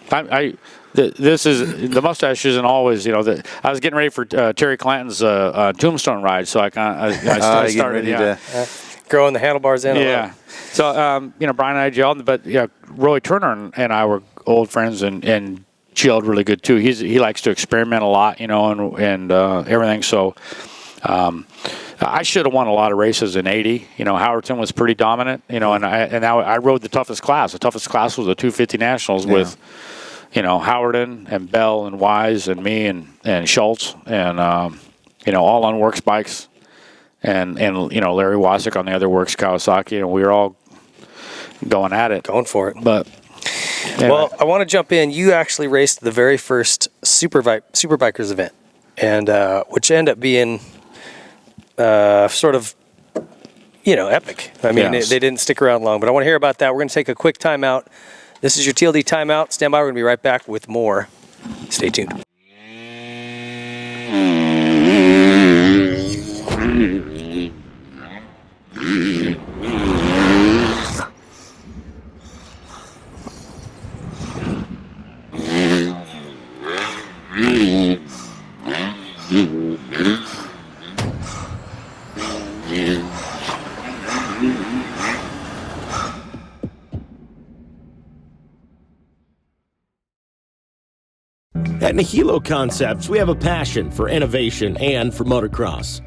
This is the mustache isn't always. I was getting ready for Terry Clanton's tombstone ride, so I started. Yeah. Growing the handlebars in. Yeah. So Brian and I gelled, but Roy Turner and I were old friends and gelled really good too. He likes to experiment a lot, and everything. So. I should have won a lot of races in '80. Howerton was pretty dominant. And I rode the toughest class. The toughest class was the 250 Nationals with, Howerton and Bell and Wise and me and Schultz and all on works bikes, and Larry Wasik on the other works Kawasaki, and we were all going at it, going for it. But anyway. Well, I want to jump in. You actually raced the very first Superbikers event, and which ended up being. Sort of, epic. I mean, Yes. they didn't stick around long, but I want to hear about that. We're going to take a quick timeout. This is your TLD timeout. Stand by. We're going to be right back with more. Stay tuned. At Nihilo Concepts, we have a passion for innovation and for motocross.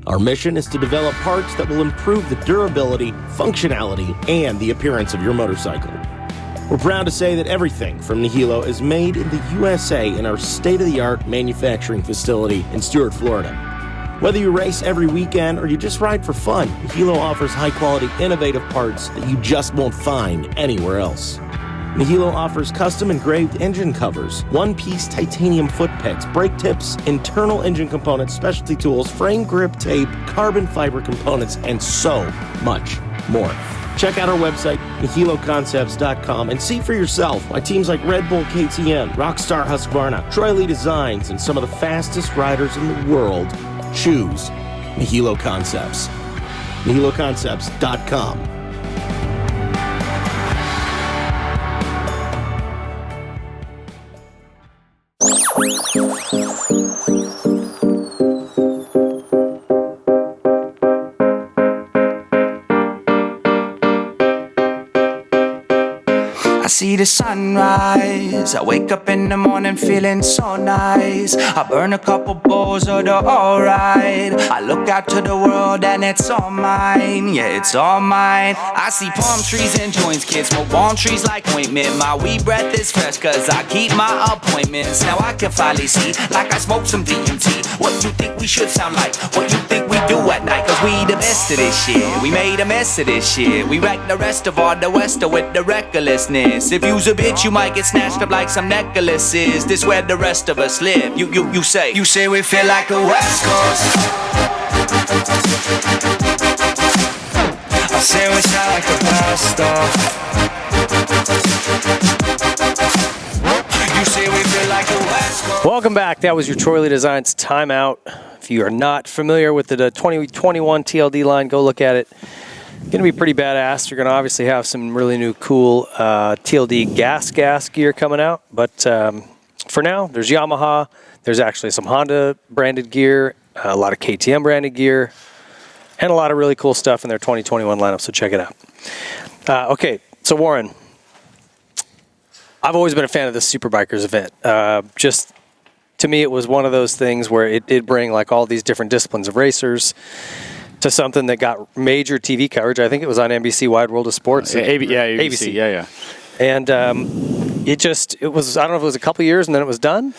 Our mission is to develop parts that will improve the durability, functionality, and the appearance of your motorcycle. We're proud to say that everything from Nihilo is made in the USA in our state-of-the-art manufacturing facility in Stuart, Florida. Whether you race every weekend or you just ride for fun, Nihilo offers high-quality, innovative parts that you just won't find anywhere else. Nihilo offers custom engraved engine covers, one-piece titanium foot pegs, brake tips, internal engine components, specialty tools, frame grip tape, carbon fiber components, and so much more. Check out our website, NihiloConcepts.com, and see for yourself why teams like Red Bull KTM, Rockstar Husqvarna, Troy Lee Designs, and some of the fastest riders in the world choose Nihilo Concepts. NihiloConcepts.com. I see the sunrise. I wake up in the morning feeling so nice. I burn a couple bowls of the alright. I look out to the world and it's all mine. Yeah, it's all mine. I see palm trees and joints, kids smoke palm trees like ointment. My weed breath is fresh cause I keep my appointments. Now I can finally see like I smoke some DMT. What you think we should sound like? What you think we do at night? Cause we the best of this shit. We made a mess of this shit. We wrecked the rest of all the Wester with the recklessness. If you's a bitch, you might get snatched up like some necklaces. This where the rest of us live. You say we feel like a West Coast. I say we sound like a pasta. You say we feel like a West Coast. Welcome back. That was your Troy Lee Designs timeout. If you are not familiar with the 2021 TLD line, go look at it. Going to be pretty badass. You're going to obviously have some really new cool TLD gas gear coming out. But for now, there's Yamaha. There's actually some Honda branded gear, a lot of KTM branded gear, and a lot of really cool stuff in their 2021 lineup. So check it out. Okay, so Warren, I've always been a fan of this Superbikers event. Just to me, it was one of those things where it did bring like all these different disciplines of racers to something that got major TV coverage. I think it was on NBC Wide World of Sports. ABC. Yeah. And it was, I don't know if it was a couple years and then it was done?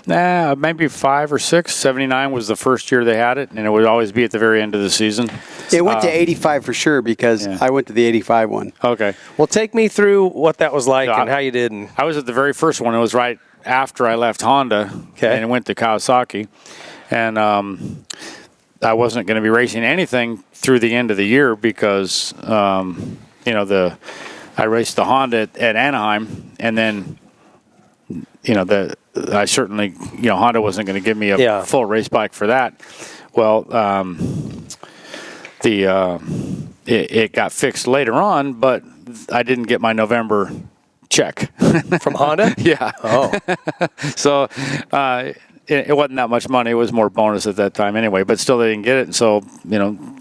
Nah, maybe 5 or 6. 79 was the first year they had it, and it would always be at the very end of the season. It went to 85 for sure because I went to the 85 one. Okay. Well, take me through what that was like and how you did. And I was at the very first one. It was right after I left Honda and went to Kawasaki. And I wasn't going to be racing anything through the end of the year because, I I raced the Honda at Anaheim, and then I certainly Honda wasn't going to give me a full race bike for that. Well, it got fixed later on, but I didn't get my November check from Honda. Yeah. Oh. So it wasn't that much money. It was more bonus at that time anyway. But still, they didn't get it. And so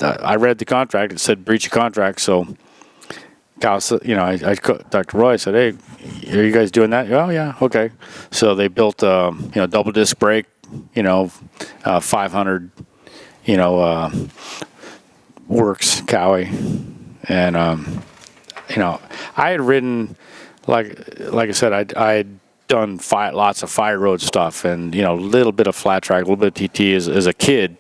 I read the contract. It said breach of contract. So I talked to Roy. I said, "Hey, are you guys doing that?" "Oh yeah, okay." So they built double disc brake, 500, works Cowie, and I had ridden like I said, I had done lots of fire road stuff, and a little bit of flat track, a little bit of TT as a kid,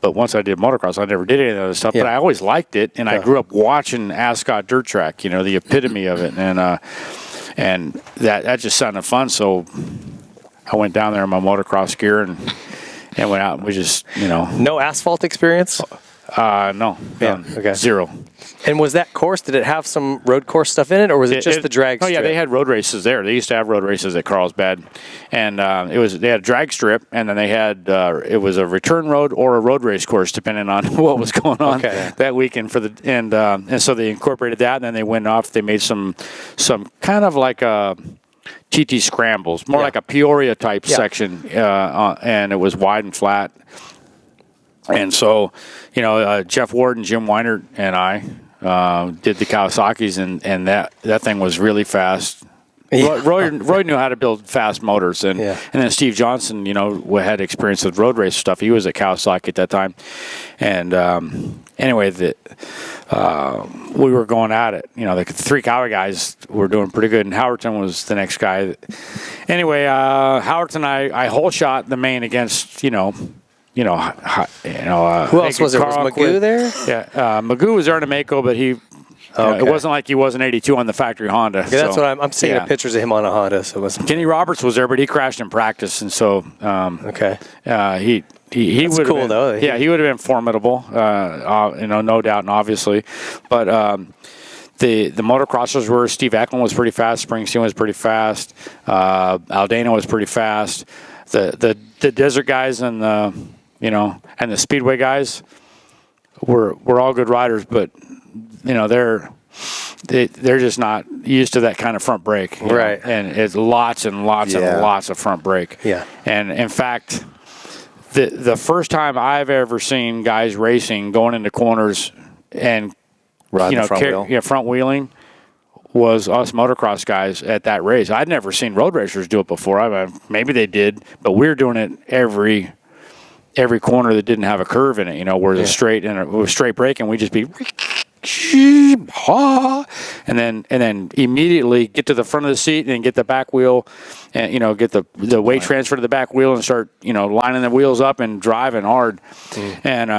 But once I did motocross, I never did any of that other stuff. Yeah. But I always liked it, and I grew up watching Ascot Dirt Track, the epitome of it, and that just sounded fun. So I went down there in my motocross gear and went out, and we just No asphalt experience? No. Okay. Zero. And was that course, did it have some road course stuff in it, or was it just the drag strip? Oh, yeah, they had road races there. They used to have road races at Carlsbad. And they had a drag strip, and then they had, it was a return road or a road race course, depending on what was going on that weekend. And so they incorporated that, and then they went off. They made some kind of like TT scrambles, more like a Peoria type section, and it was wide and flat. And so, Jeff Ward and Jim Weinert and I did the Kawasaki's, and that thing was really fast. Yeah. Roy knew how to build fast motors, and then Steve Johnson, had experience with road race stuff. He was at Kawasaki at that time, and anyway, we were going at it. The three Cowie guys were doing pretty good, and Howerton was the next guy. Anyway, Howerton, I hole shot the main against who else was there? Was Magoo there? Yeah, Magoo was there in Mako, but he. It wasn't like he was an 82 on the factory Honda. Yeah, that's what I'm seeing pictures of him on a Honda. So it wasn't. Kenny Roberts was there, but he crashed in practice, and so he would have cool been, though. He would have been formidable, no doubt, and obviously, but the motocrossers were Steve Eklund was pretty fast, Springsteen was pretty fast, Aldana was pretty fast, the desert guys and and the speedway guys were all good riders, but they're just not used to that kind of front brake, right? And it's lots and lots and lots of front brake. Yeah. And in fact, the first time I've ever seen guys racing going into corners and front wheeling was us motocross guys at that race. I'd never seen road racers do it before. Maybe they did, but we were doing it every corner that didn't have a curve in it, where it was straight and it was straight braking. We'd just be and then immediately get to the front of the seat and then get the back wheel and get the weight transfer to the back wheel and start lining the wheels up and driving hard. And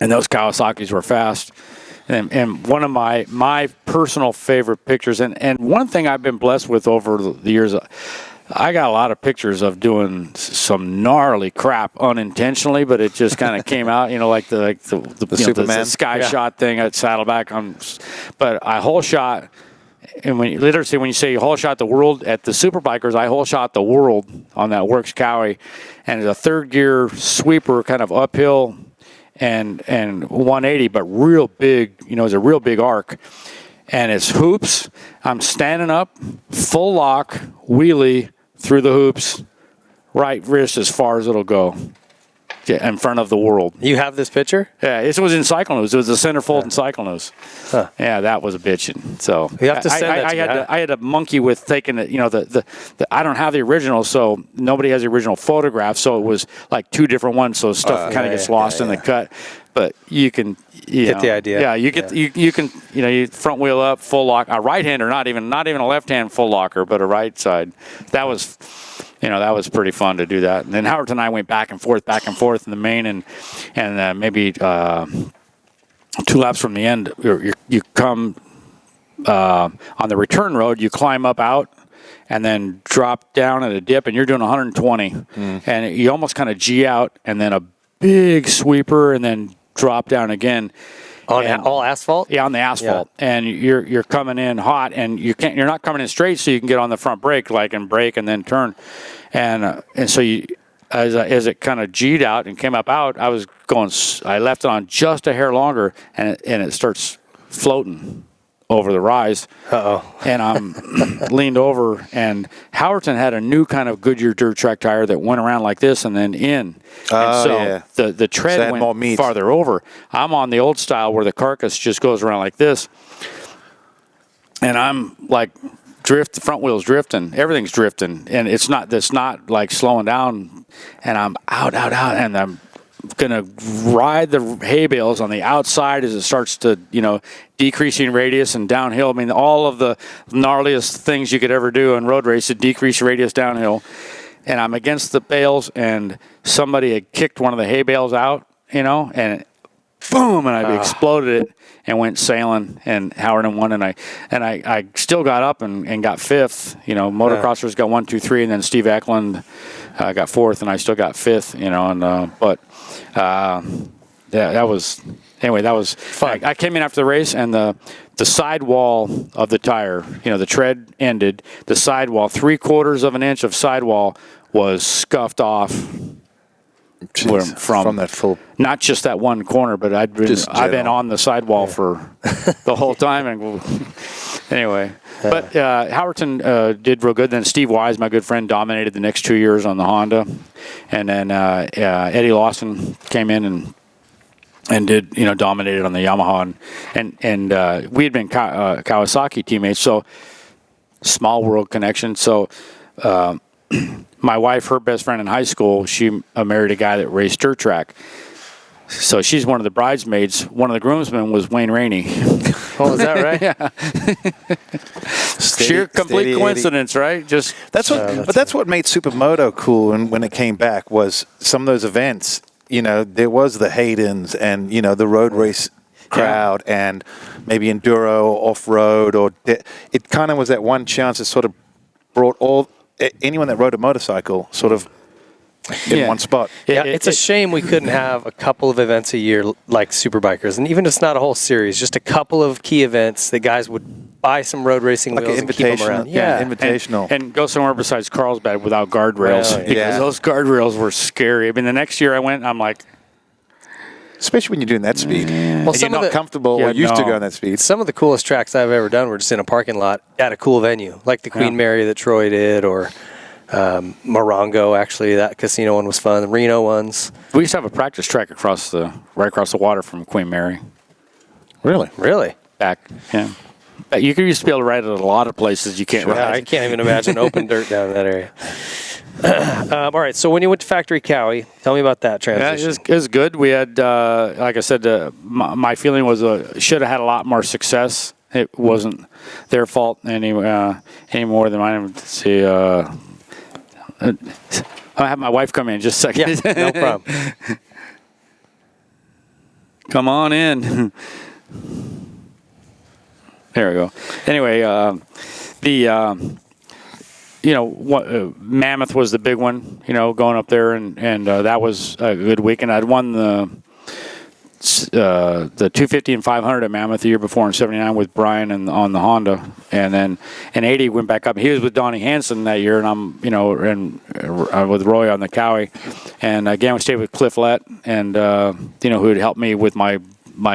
those Kawasaki's were fast. And one of my personal favorite pictures, and one thing I've been blessed with over the years, I got a lot of pictures of doing some gnarly crap unintentionally, but it just kind of came out, like the Superman the sky shot thing at Saddleback. But I hole shot, and when you say you hole shot the world at the Superbikers, I hole shot the world on that Works Cowie, and it's a third gear sweeper, kind of uphill and 180, but real big. It's a real big arc. And it's hoops. I'm standing up, full lock, wheelie through the hoops, right wrist as far as it'll go, in front of the world. You have this picture? Yeah, it was in Cycle News. It was a centerfold in Cycle News. Huh. Yeah, that was a bitchin'. So you have to send that to me. I had a monkey with taking it. I don't have the original, so nobody has the original photograph. So it was like two different ones. So stuff kind of gets lost in the cut. But you can get the idea. Yeah, you get you can you front wheel up, full lock, a right hander, not even a left hand full locker, but a right side. That was that was pretty fun to do that. And then Howard and I went back and forth in the main, and maybe 2 laps from the end, you come on the return road, you climb up out, and then drop down at a dip, and you're doing 120, and you almost kind of G out, and then a big sweeper, and then drop down again. all asphalt? Yeah, on the asphalt, and you're coming in hot, and you're not coming in straight, so you can get on the front brake, and brake and then turn, and so you. As it kind of G'd out and came up out, I left it on just a hair longer, and it starts floating over the rise. And I'm leaned over, and Howerton had a new kind of Goodyear dirt track tire that went around like this and then in. And so the tread went farther over. I'm on the old style where the carcass just goes around like this, and I'm like front wheels drifting, everything's drifting, and it's not like slowing down, and I'm out, and I'm gonna ride the hay bales on the outside as it starts to, decreasing radius and downhill. I mean, all of the gnarliest things you could ever do in road race to decrease radius downhill, and I'm against the bales, and somebody had kicked one of the hay bales out, and boom, and I exploded it and went sailing, and Howard won, and I still got up and got fifth. Motocrossers got 1, 2, 3, and then Steve Eklund got fourth, and I still got fifth. That was fun. I came in after the race, and the sidewall of the tire, the tread ended. The sidewall, 3/4 of an inch of sidewall, was scuffed off. From that full, not just that one corner, but I've been on the sidewall for the whole time. And anyway, but Howerton did real good. Then Steve Wise, my good friend, dominated the next 2 years on the Honda, and then Eddie Lawson came in and did dominated on the Yamaha, and we had been Kawasaki teammates, so small world connection. So. My wife, her best friend in high school, she married a guy that raced dirt track. So she's one of the bridesmaids. One of the groomsmen was Wayne Rainey. Oh, is that right? Yeah. Sheer complete coincidence, right? That's what made Supermoto cool when it came back was some of those events. There was the Haydens and the road race crowd and maybe enduro, off road, or it kind of was that one chance that sort of brought anyone that rode a motorcycle sort of in one spot. It's a shame we couldn't have a couple of events a year like Superbikers, and even if it's not a whole series, just a couple of key events that guys would buy some road racing wheels and keep them around. Invitational. And go somewhere besides Carlsbad without guardrails, because those guardrails were scary. I mean, the next year I went, I'm like, especially when you're doing that speed. Well, you're not comfortable or used to going that speed. Some of the coolest tracks I've ever done were just in a parking lot at a cool venue, like the Queen Mary that Troy did, or Morongo, actually. That casino one was fun. The Reno ones. We used to have a practice track right across the water from Queen Mary. Really? Back, yeah. You used to be able to ride at a lot of places you can't ride. I can't even imagine open dirt down in that area. All right, so when you went to Factory Cowie, tell me about that transition. Yeah, it was good. We had, like I said, my feeling was should have had a lot more success. It wasn't their fault any more than mine. Let's see, I'll have my wife come in just a second. Yeah, no problem. Come on in. There we go. Anyway, Mammoth was the big one, going up there, and that was a good weekend. I'd won the 250 and 500 at Mammoth the year before in '79 with Brian on the Honda, and then in '80 went back up. He was with Donnie Hansen that year, and I'm with Roy on the Cowie, and again we stayed with Cliff Lett, and who had helped me with my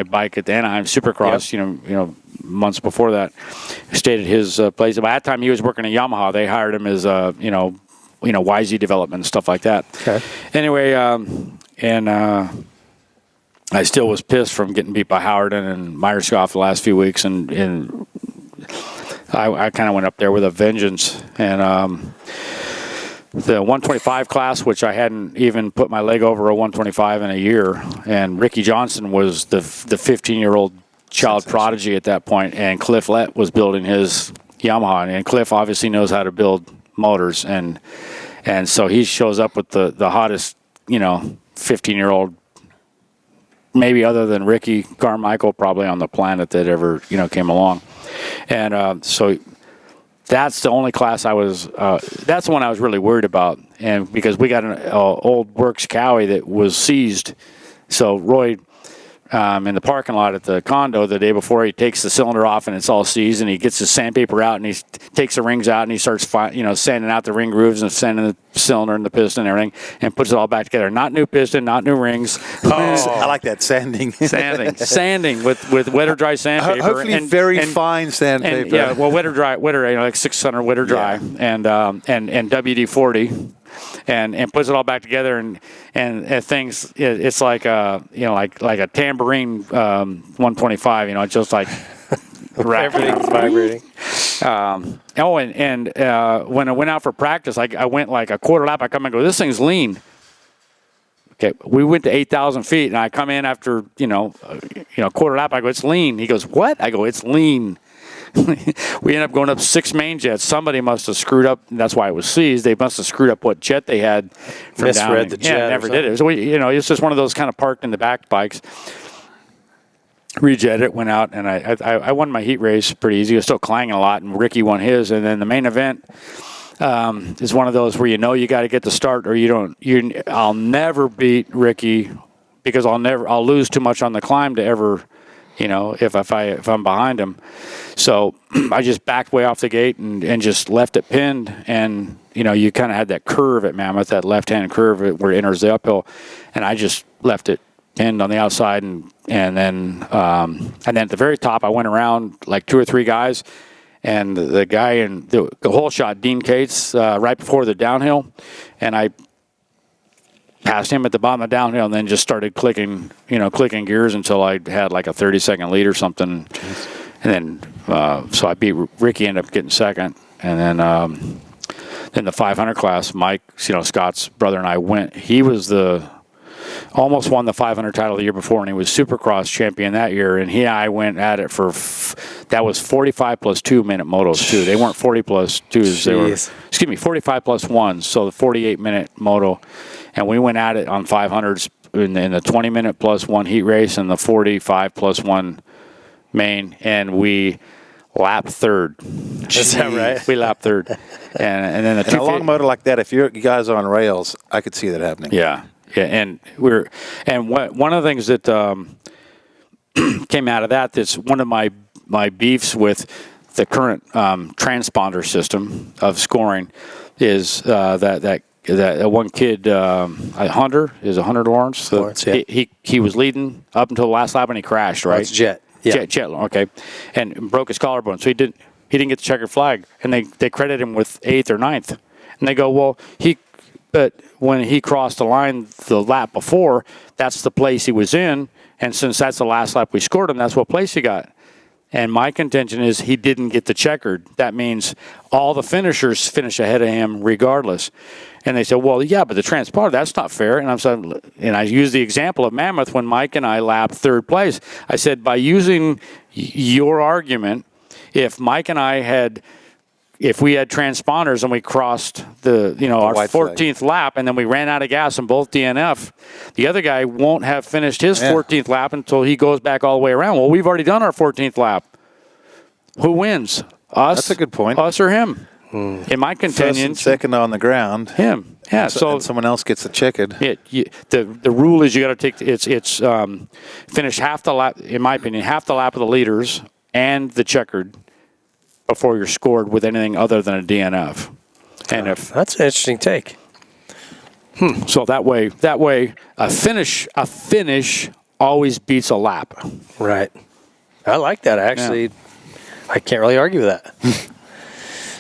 bike at the Anaheim Supercross. Yep. Months before that, stayed at his place. By that time, he was working at Yamaha. They hired him as YZ development and stuff like that. Okay. Anyway, I still was pissed from getting beat by Howerton and Myerscough the last few weeks, and I kind of went up there with a vengeance. And the 125 class, which I hadn't even put my leg over a 125 in a year, and Ricky Johnson was the 15-year-old child prodigy at that point, and Cliff Lett was building his Yamaha, and Cliff obviously knows how to build motors, and so he shows up with the hottest 15-year-old, maybe other than Ricky Carmichael, probably on the planet that ever came along, and so that's the only class that's the one I was really worried about, and because we got an old Works Cowie that was seized, so Roy in the parking lot at the condo the day before. He takes the cylinder off and it's all seized, and he gets his sandpaper out and he takes the rings out and he starts sanding out the ring grooves and sanding the cylinder and the piston and everything, and puts it all back together. Not new piston, not new rings. I like that sanding. Sanding with wet or dry sandpaper. Hopefully very fine sandpaper. Wet or dry, like 600 wet or dry, and WD-40. And puts it all back together and things. It's like like a tambourine 125. It's just like Everything's vibrating. When I went out for practice, I went like a quarter lap. I come and go, this thing's lean. Okay, we went to 8,000 feet, and I come in after quarter lap. I go, it's lean. He goes, what? I go, it's lean. We ended up going up 6 main jets. Somebody must have screwed up. That's why it was seized. They must have screwed up what jet they had. Misread the jet. Yeah, never did it. So it's just one of those kind of parked in the back bikes. Rejetted it, went out, and I won my heat race pretty easy. I was still clanging a lot, and Ricky won his. And then the main event is one of those where you got to get the start, or you don't. I'll never beat Ricky because I'll lose too much on the climb to ever. If I'm behind him. So I just backed way off the gate and just left it pinned. And, you kind of had that curve at Mammoth, that left-hand curve where it enters the uphill. And I just left it pinned on the outside. And then at the very top, I went around like 2 or 3 guys. And the guy in the hole shot, Dean Cates, right before the downhill. And I passed him at the bottom of the downhill and then just started clicking gears until I had like a 30-second lead or something. Jeez. And then, so I beat Ricky, ended up getting second. And then the 500 class, Mike, Scott's brother, and I went. He was almost won the 500 title the year before, and he was Supercross champion that year. And he and I went at it for, that was 45 plus 2-minute motos too. They weren't 40 plus 2s. They were, 45 plus 1s. So the 48-minute moto. And we went at it on 500s in the 20-minute plus 1 heat race and the 45 plus 1 main, and we lapped third. Is that right? We lapped third. And then a long motor like that, if you guys are on rails, I could see that happening. Yeah. And one of the things that came out of that's one of my beefs with the current transponder system of scoring is that one kid, Hunter Lawrence. Lawrence, yeah. He was leading up until the last lap and he crashed, right? That's Jet. Yeah. Jet, okay. And broke his collarbone. So he didn't get the checkered flag. And they credit him with 8th or 9th. And they go, well, but when he crossed the line the lap before, that's the place he was in. And since that's the last lap we scored him, that's what place he got. And my contention is he didn't get the checkered. That means all the finishers finish ahead of him regardless. And they said, well, yeah, but the transponder, that's not fair. And I used the example of Mammoth when Mike and I lapped 3rd place. I said, by using your argument, if Mike and I if we had transponders and we crossed our 14th lap and then we ran out of gas and both DNF, the other guy won't have finished his 14th lap until he goes back all the way around. Well, we've already done our 14th lap. Who wins? Us? That's a good point. Us or him? In my contention, first and second on the ground. Him. Yeah. So someone else gets the checkered. The rule is you got to take finish half the lap. In my opinion, half the lap of the leaders and the checkered before you're scored with anything other than a DNF. And if that's an interesting take. So that way, a finish always beats a lap. Right. I like that. Actually, I can't really argue with that.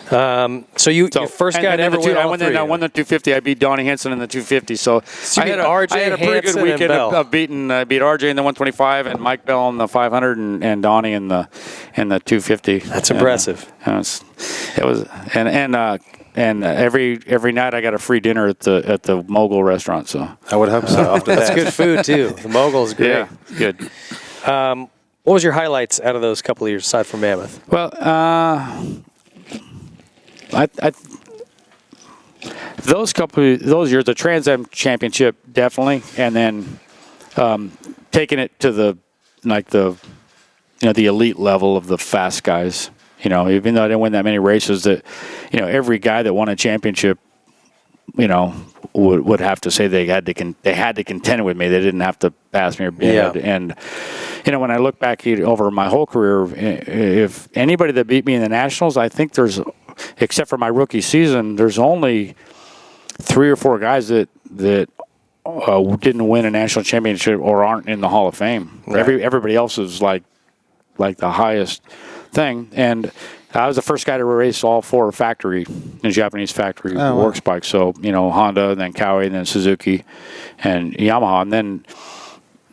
So you first guy to ever win all three. I won the 250. I beat Donnie Henson in the 250. So I had a pretty good weekend of beating. beat RJ in the 125 and Mike Bell in the 500 and Donnie in the 250. That's impressive. It was and every night I got a free dinner at the Mogul restaurant. So I would hope so. After that's good food too. The Mogul is great. Yeah, good. What was your highlights out of those couple of years aside from Mammoth? Well, those years, the Trans Am Championship definitely, and then taking it to the elite level of the fast guys. Even though I didn't win that many races, that every guy that won a championship, would have to say they had to contend with me. They didn't have to pass me or and when I look back over my whole career, if anybody that beat me in the nationals, I think there's, except for my rookie season, there's only 3 or 4 guys that didn't win a national championship or aren't in the Hall of Fame. Right. Everybody else is like the highest thing. And I was the first guy to race all 4 Japanese factory works bikes. So, Honda, then Kawasaki, and then Suzuki, and Yamaha. And then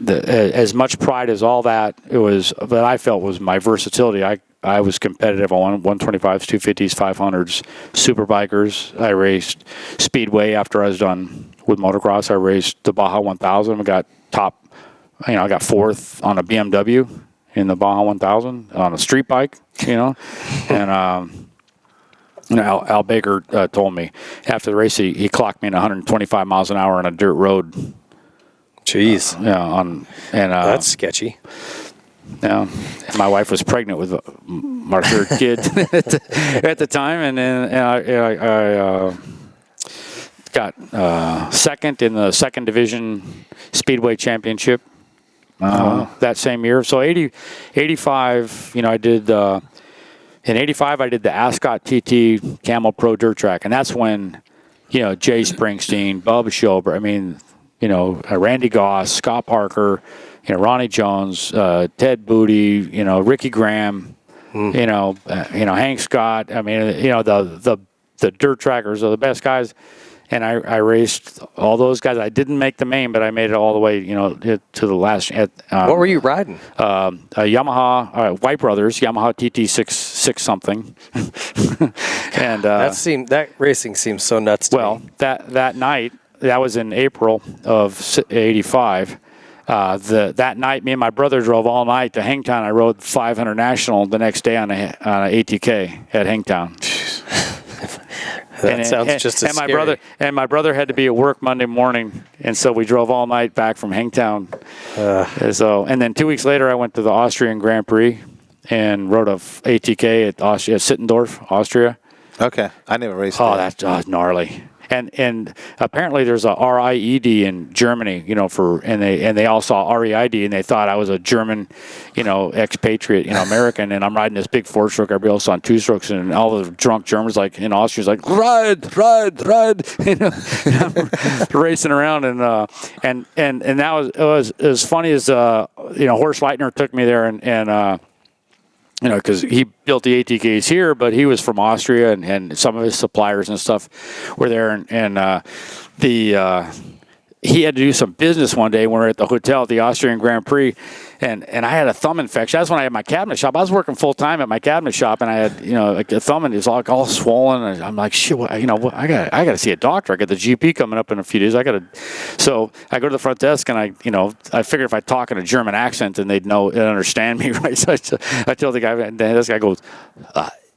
as much pride as all that I felt was my versatility. I was competitive on 125s, 250s, 500s, Superbikers. I raced Speedway after I was done with motocross. I raced the Baja 1000. I got I got 4th on a BMW in the Baja 1000 on a street bike, and Al Baker told me after the race he clocked me in 125 miles an hour on a dirt road. Jeez. That's sketchy. Yeah, my wife was pregnant with our 3rd kid at the time, and I got 2nd in the 2nd division Speedway championship that same year. So 85, I did in 85 I did the Ascot TT Camel Pro Dirt Track, and that's when Jay Springsteen, Bubba Schober, Randy Goss, Scott Parker, Ronnie Jones, Ted Booty, Ricky Graham, Hank Scott. I mean, the dirt trackers are the best guys. And I raced all those guys. I didn't make the main, but I made it all the way, to the last. What were you riding? A Yamaha, White Brothers, Yamaha TT 6 something. And that racing seems so nuts to me. That night, that was in April of '85. That night, me and my brother drove all night to Hangtown. I rode 500 National the next day on a ATK at Hangtown. Sounds just as scary. My brother had to be at work Monday morning, and so we drove all night back from Hangtown. And then 2 weeks later, I went to the Austrian Grand Prix and rode a ATK at Sittendorf, Austria. Okay, I never raced. Oh, that's gnarly. And apparently there's a RIED in Germany, and they all saw REID and they thought I was a German, expatriate, American, and I'm riding this big 4-stroke. Everybody else on 2-strokes, and all the drunk Germans in Austria's like ride, racing around, and that was as funny as Horst Leitner took me there and because he built the ATKs here, but he was from Austria, and some of his suppliers and stuff were there. And he had to do some business one day when we were at the hotel at the Austrian Grand Prix, and I had a thumb infection. That's when I had my cabinet shop. I was working full time at my cabinet shop, and I had a thumb, and it's all swollen. And I'm like, shit, I got to see a doctor. I got the GP coming up in a few days. So I go to the front desk, and I figured if I talk in a German accent, then they'd understand me, right? So I tell the guy, and this guy goes,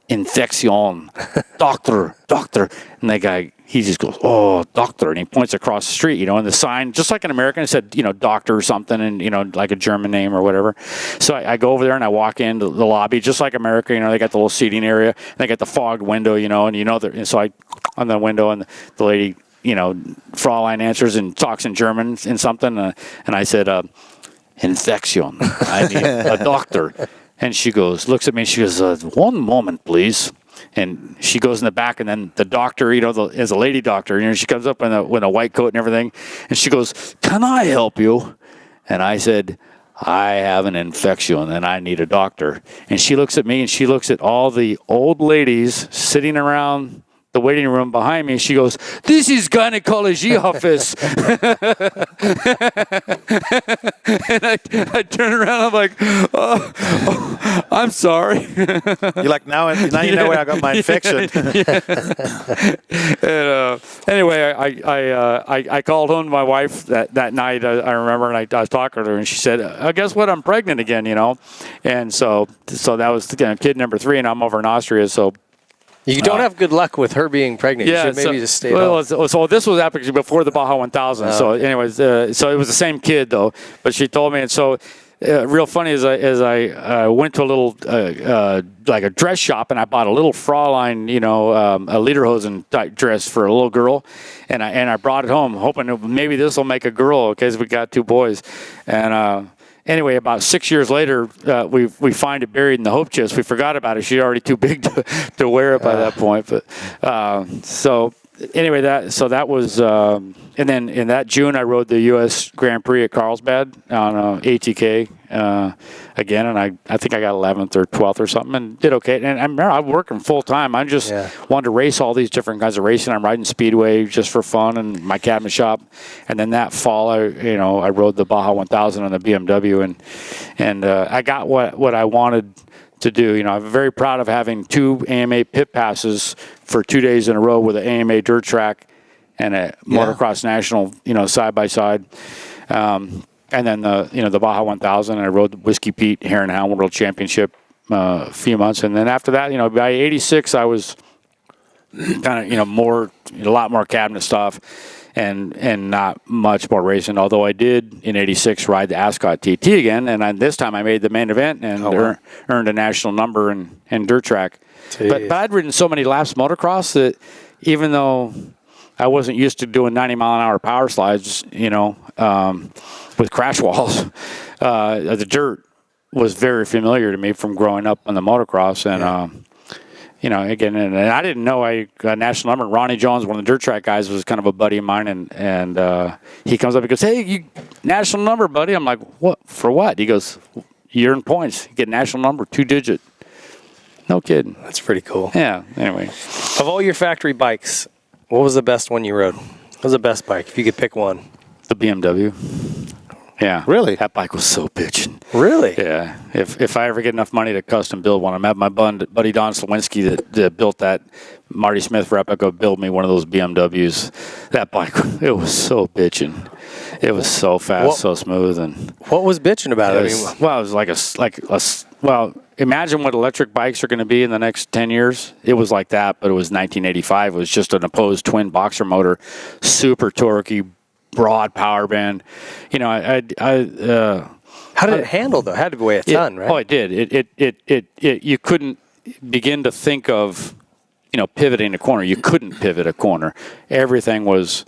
infection, doctor, and that guy. He just goes, oh, doctor, and he points across the street, and the sign, just like an American, it said, doctor or something, and, like a German name or whatever. So I go over there and I walk into the lobby, just like America, they got the little seating area, and they got the fogged window, and so I, on the window, and the lady, Fraulein answers and talks in German and something, and I said, infection, I need a doctor. And she looks at me, and she goes, one moment, please. And she goes in the back, and then the doctor, is a lady doctor, she comes up in a white coat and everything, and she goes, can I help you? And I said, I have an infection, and I need a doctor. And she looks at me, and she looks at all the old ladies sitting around the waiting room behind me. She goes, this is gynecology office. And I turn around, I'm like, oh I'm sorry. You're like, now you know where I got my infection. And, anyway, I called home to my wife that night, I remember, and I was talking to her, and she said, guess what, I'm pregnant again, And so that was kid number 3, and I'm over in Austria, so you don't have good luck with her being pregnant. Yeah, you should maybe just stay home. So this was actually before the Baja 1000. So anyways, so it was the same kid, though. But she told me, and so real funny is I went to a little like a dress shop and I bought a little Fraulein, a lederhosen type dress for a little girl, and I brought it home hoping maybe this will make a girl because we got 2 boys, and. Anyway, about 6 years later, we find it buried in the hope chest. We forgot about it. She's already too big to wear it by that point. But so anyway, that was, and then in that June, I rode the U.S. Grand Prix at Carlsbad on ATK again, and I think I got 11th or 12th or something, and did okay. And I remember I'm working full time. I just wanted to race all these different kinds of racing. I'm riding Speedway just for fun and my cabinet shop. And then that fall, I rode the Baja 1000 on the BMW, and I got what I wanted to do. I'm very proud of having 2 AMA pit passes for 2 days in a row with an AMA dirt track and a motocross national, side by side. And then the Baja 1000, I rode the Whiskey Pete Hare and Hound World Championship a few months, and then after that, by '86, I was kind of a lot more cabinet stuff, and not much more racing. Although I did in '86 ride the Ascot TT again, and this time I made the main event and earned a national number in dirt track. But I'd ridden so many laps motocross that even though I wasn't used to doing 90-mile-an-hour power slides, with crash walls, the dirt was very familiar to me from growing up on the motocross. And, again, and I didn't know I got a national number. Ronnie Jones, one of the dirt track guys, was kind of a buddy of mine. And he comes up and goes, "Hey, you national number, buddy." I'm like, "What? For what?" He goes, "You earn points. You get national number, 2-digit." No kidding. That's pretty cool. Yeah. Anyway. Of all your factory bikes, what was the best one you rode? What was the best bike, if you could pick one? The BMW. Yeah. Really? That bike was so bitchin'. Really? Yeah. If I ever get enough money to custom build one, I'm at my buddy Don Slawinski that built that Marty Smith replica, build me one of those BMWs. That bike, it was so bitchin'. It was so fast, so smooth, and what was bitching about it? It was well, imagine what electric bikes are going to be in the next 10 years. It was like that, but it was 1985. It was just an opposed twin boxer motor, super torquey, broad power band. How did it handle though? It had to weigh a ton, right? Oh, it did. It you couldn't begin to think of, pivoting a corner. You couldn't pivot a corner. Everything was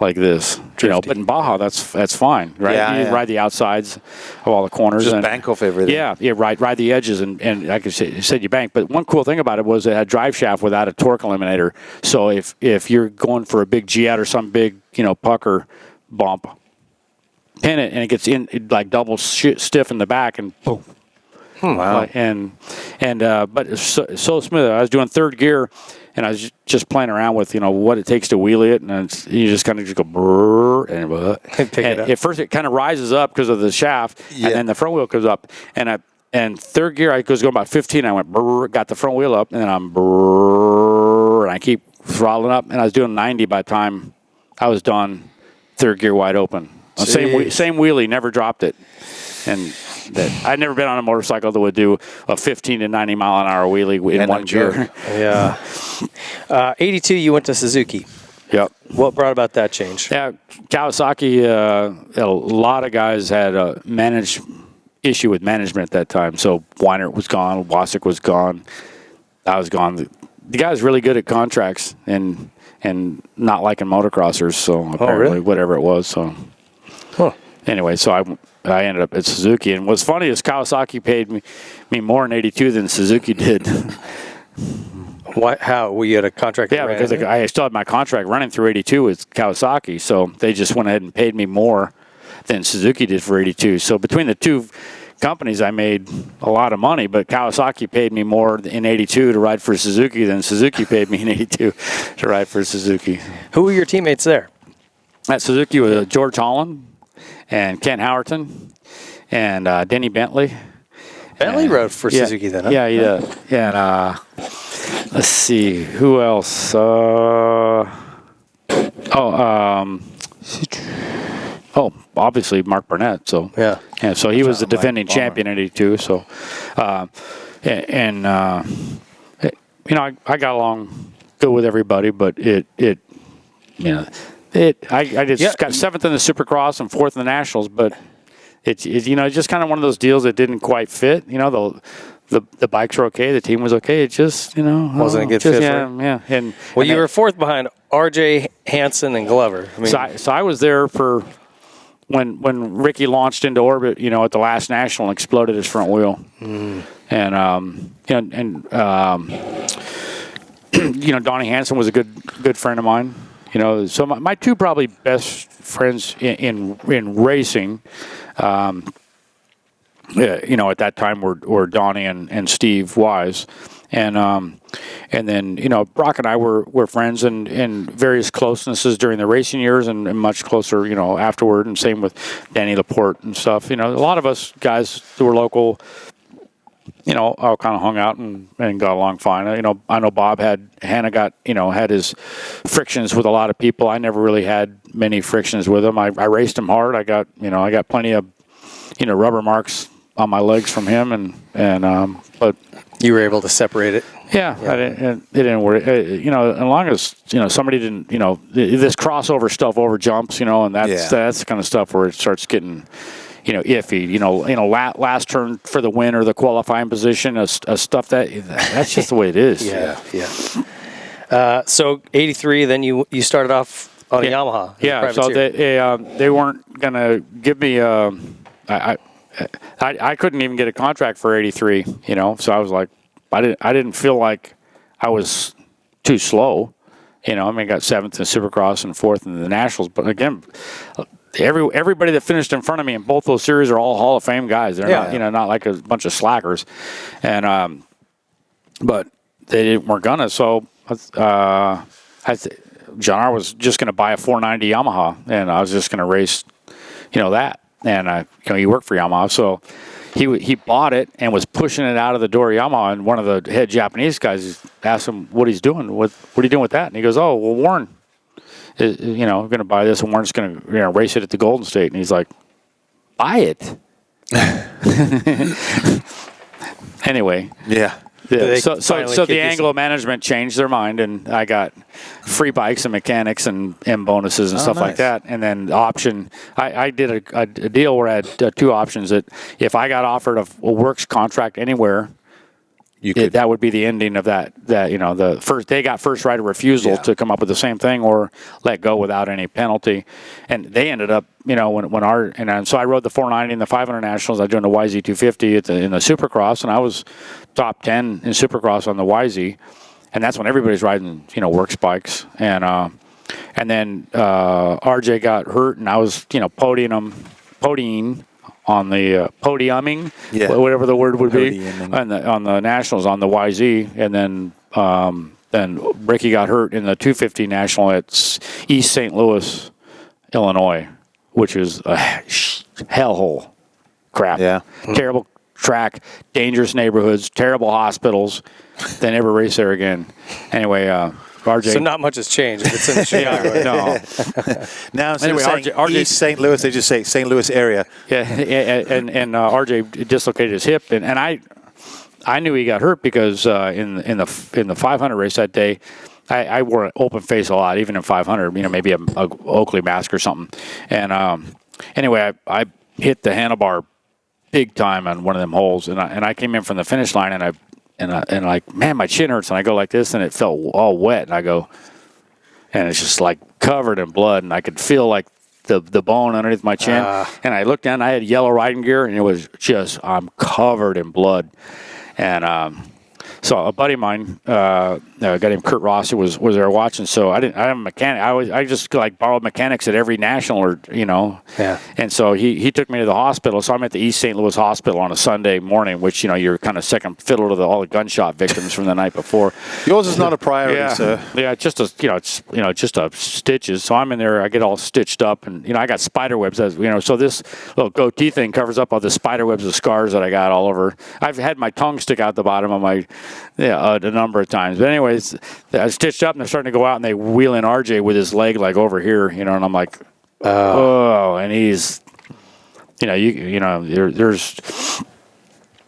like this, but in Baja, that's fine, right? Yeah, you ride the outsides of all the corners. Just bank off everything. Yeah, ride the edges, and like I said, you bank. But one cool thing about it was it had drive shaft without a torque eliminator. So if you're going for a big G-out or some big, pucker bump, pin it, and it gets in like double stiff in the back, and boom. Wow. But it's so smooth. I was doing third gear, and I was just playing around with, what it takes to wheelie it, and you just kind of just go brrr, and pick it up. At first, it kind of rises up because of the shaft, and then the front wheel comes up. And third gear, I was going about 15. I went brrr, got the front wheel up, and then I'm brrr, and I keep throttling up, and I was doing 90 by the time I was done. Third gear wide open. Same wheelie, never dropped it, and. I'd never been on a motorcycle that would do a 15 to 90 mile an hour wheelie in one gear. Yeah. 82, you went to Suzuki. Yep. What brought about that change? Yeah, Kawasaki, a lot of guys had a issue with management at that time. So Weinert was gone, Wasik was gone, I was gone. The guy's really good at contracts and not liking motocrossers, so apparently whatever it was. So anyway, so I ended up at Suzuki, and what's funny is Kawasaki paid me more in '82 than Suzuki did. What? How? Were you had a contract? Yeah, because I still had my contract running through '82 with Kawasaki, so they just went ahead and paid me more than Suzuki did for '82. So between the two companies, I made a lot of money, but Kawasaki paid me more in '82 to ride for Suzuki than Suzuki paid me in '82 to ride for Suzuki. Who were your teammates there? At Suzuki was George Holland and Ken Howerton and Denny Bentley. Bentley rode for Suzuki then, huh? Yeah, he did. And let's see, who else? Obviously Mark Burnett. So so he was the defending champion in '82. So, I got along good with everybody, but I just got 7th in the Supercross and 4th in the Nationals, but it's just kind of one of those deals that didn't quite fit. The bikes were okay, the team was okay. It just Wasn't a good fit. Yeah. And you were fourth behind R.J. Hansen and Glover. I mean, so I was there for when Ricky launched into orbit. At the last national, and exploded his front wheel. And Donnie Hansen was a good friend of mine. So my two probably best friends in racing, at that time were Donnie and Steve Wise, and then Brock and I were friends and various closenesses during the racing years and much closer afterward, and same with Danny Laporte and stuff. A lot of us guys who were local. All kind of hung out and got along fine. I know Bob had his frictions with a lot of people. I never really had many frictions with him. I raced him hard. I got plenty of, rubber marks on my legs from him, but you were able to separate it. Yeah. It didn't work. As long as somebody didn't, this crossover stuff over jumps, and that's the kind of stuff where it starts getting. Iffy. Last turn for the win or the qualifying position, stuff that's just the way it is. Yeah. So 83, then you started off on a Yamaha. Yeah. So they weren't gonna give me I couldn't even get a contract for 83. So I was like, I didn't feel like I was too slow. I got 7th in Supercross and 4th in the Nationals, but again. Everybody that finished in front of me in both those series are all Hall of Fame guys. They're not like a bunch of slackers, and but they weren't gonna. So John R was just gonna buy a 490 Yamaha, and I was just gonna race, that. And he worked for Yamaha, so he bought it and was pushing it out of the door of Yamaha. And one of the head Japanese guys asked him what he's doing. What are you doing with that? And he goes, "Oh, well, Warren." Going to buy this, and Warren's going to race it at the Golden State. And he's like, buy it. Anyway. Yeah. So the Anglo management changed their mind, and I got free bikes and mechanics and bonuses and stuff like that. And then the option, I did a deal where I had two options that if I got offered a works contract anywhere, that would be the ending of that. The first they got first right of refusal to come up with the same thing or let go without any penalty, and they ended up so I rode the 490 in the 500 Nationals. I joined the YZ250 in the Supercross, and I was top 10 in Supercross on the YZ, and that's when everybody's riding works bikes, and then RJ got hurt, and I was podiuming on the podiuming, whatever the word would be, on the Nationals on the YZ, and then Ricky got hurt in the 250 National at East St. Louis, Illinois, which is a hellhole crap. Yeah, terrible track, dangerous neighborhoods, terrible hospitals. They never race there again. Anyway. RJ. So not much has changed if it's in the Chicago. No. Now, anyway, RJ, East St. Louis, they just say St. Louis area. Yeah, and RJ dislocated his hip, and I knew he got hurt because in the 500 race that day, I wore an open face a lot, even in 500. Maybe a Oakley mask or something. And anyway, I hit the handlebar big time on one of them holes, and I came in from the finish line, and like, man, my chin hurts, and I go like this, and it felt all wet, and I go, and it's just like covered in blood, and I could feel like the bone underneath my chin, and I looked down, I had yellow riding gear, and it was just, I'm covered in blood, and so a buddy of mine, a guy named Kurt Ross, who was there watching. So I have a mechanic. I just like borrowed mechanics at every national, Yeah. And so he took me to the hospital. So I'm at the East St. Louis Hospital on a Sunday morning, which you're kind of second fiddle to all the gunshot victims from the night before. Yours is not a priority, sir. Yeah, just a stitches. So I'm in there. I get all stitched up, and I got spider webs. So this little goatee thing covers up all the spider webs of scars that I got all over. I've had my tongue stick out the bottom of my. A number of times. But anyways, I stitched up, and they're starting to go out, and they wheel in RJ with his leg like over here, and I'm like, oh, and he's, there's,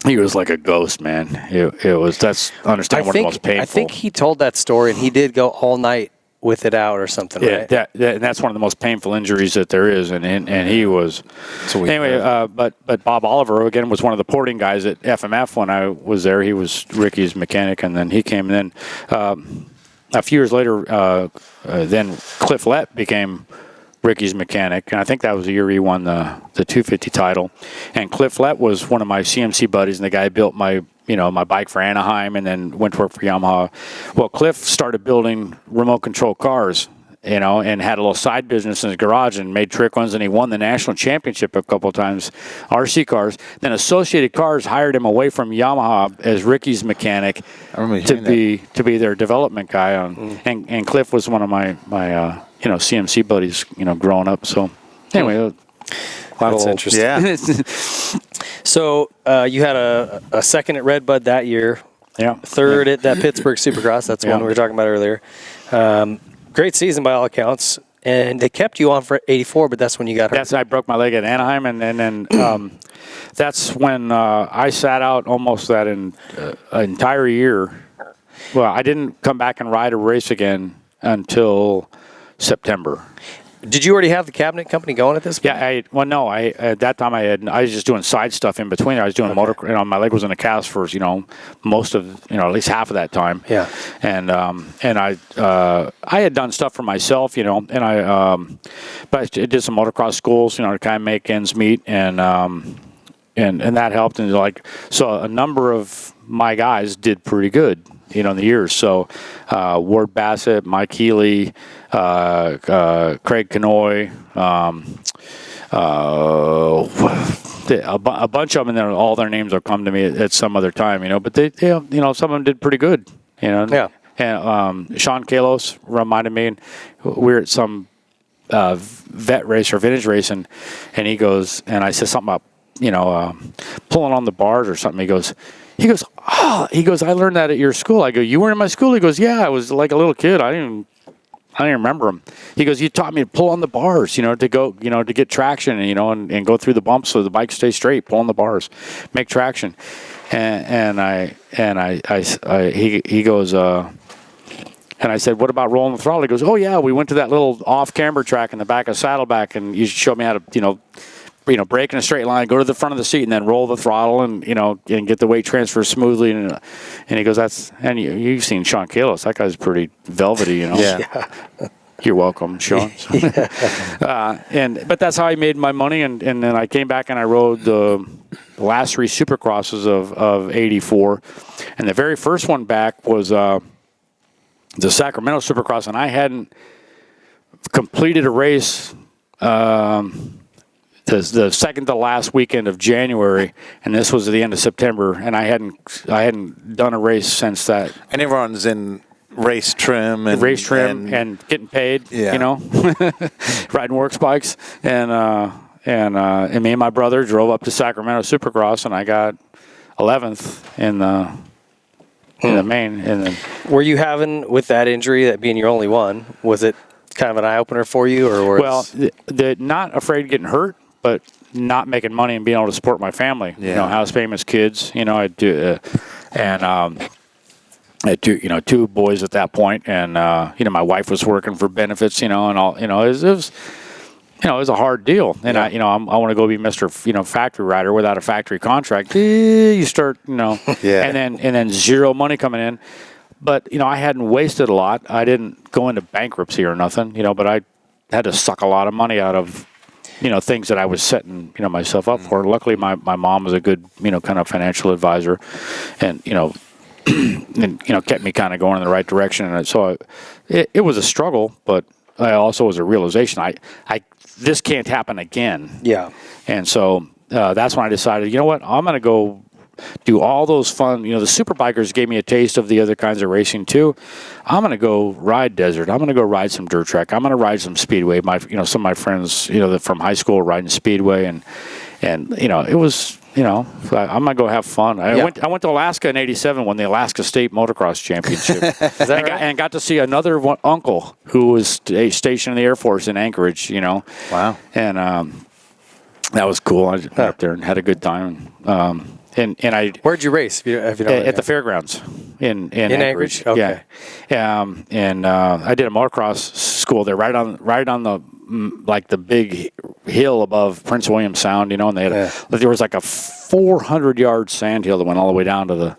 he was like a ghost, man. It was, that's understand one of the most painful. I think he told that story, and he did go all night with it out or something, Yeah, right? and that's one of the most painful injuries that there is, and he was. Anyway, but Bob Oliver again was one of the porting guys at FMF when I was there. He was Ricky's mechanic, and then he came. And then a few years later, then Cliff Lett became Ricky's mechanic, and I think that was the year he won the 250 title. And Cliff Lett was one of my CMC buddies, and the guy built my bike for Anaheim, and then went to work for Yamaha. Well, Cliff started building remote control cars, and had a little side business in his garage and made trick ones, and he won the national championship a couple of times, RC cars. Then Associated Cars hired him away from Yamaha as Ricky's mechanic to be their development guy. And Cliff was one of my CMC buddies, growing up. So anyway, That's interesting. Yeah. So you had a second at Redbud that year. Yeah. Third at that Pittsburgh Supercross. That's one we were talking about earlier. Great season by all accounts. And they kept you on for 84, but that's when you got hurt. I broke my leg at Anaheim, and then that's when I sat out almost that entire year. Well, I didn't come back and ride a race again until September. Did you already have the cabinet company going at this point? Yeah, at that time I was just doing side stuff in between. I was doing motocross. My leg was in a cast for most of at least half of that time. Yeah, and I had done stuff for myself, and but I did some motocross schools, to kind of make ends meet, and that helped. And so a number of my guys did pretty good, in the years. So Ward Bassett, Mike Healy, Craig Canoy, a bunch of them, and all their names will come to me at some other time, But they some of them did pretty good, Yeah. And Sean Kalos reminded me, and we were at some vet race or vintage race, and he goes, and I said something about pulling on the bars or something. He goes, I learned that at your school. I go, you were in my school? He goes, yeah, I was like a little kid. I didn't remember him. He goes, you taught me to pull on the bars, to go, to get traction, and go through the bumps so the bike stays straight, pull on the bars, make traction. He goes, and I said, what about rolling the throttle? He goes, oh yeah, we went to that little off-camber track in the back of Saddleback, and you showed me how to, brake in a straight line, go to the front of the seat, and then roll the throttle, and and get the weight transfer smoothly. And he goes, and you've seen Sean Kalos. That guy's pretty velvety, Yeah. You're welcome, Sean. But that's how I made my money. And then I came back and I rode the last three Supercrosses of '84, and the very first one back was the Sacramento Supercross, and I hadn't completed a race. The second to last weekend of January, and this was at the end of September, and I hadn't done a race since that. And everyone's in race trim and getting paid, riding works bikes, and me and my brother drove up to Sacramento Supercross, and I got 11th in the main. And then, were you having, with that injury, that being your only one, was it kind of an eye opener for you, or the not afraid of getting hurt, but not making money and being able to support my family. Yeah. House famous kids. I do, and I had two boys at that point, and my wife was working for benefits. And all. It was a hard deal. And I want to go be Mr. Factory rider without a factory contract. You start, Yeah. and then zero money coming in. But I hadn't wasted a lot. I didn't go into bankruptcy or nothing. But I had to suck a lot of money out of things that I was setting, myself up for. Luckily, my mom was a good, kind of financial advisor, and kept me kind of going in the right direction. And so it was a struggle, but I also was a realization. This can't happen again. Yeah. And so that's when I decided, what, I'm going to go do all those fun, the Superbikers gave me a taste of the other kinds of racing too. I'm going to go ride desert. I'm going to go ride some dirt track. I'm going to ride some speedway. Some of my friends, from high school were riding speedway, and it was, I'm going to go have fun. I went to Alaska in '87, won the Alaska State Motocross Championship. Is that right? And got to see another uncle who was stationed in the Air Force in Anchorage, Wow. And that was cool. I went up there and had a good time. And I where'd you race? If you don't at the fairgrounds. in Anchorage? Okay. Yeah. And I did a motocross school there, right on the like the big hill above Prince William Sound, and they had there was like a 400-yard sand hill that went all the way down to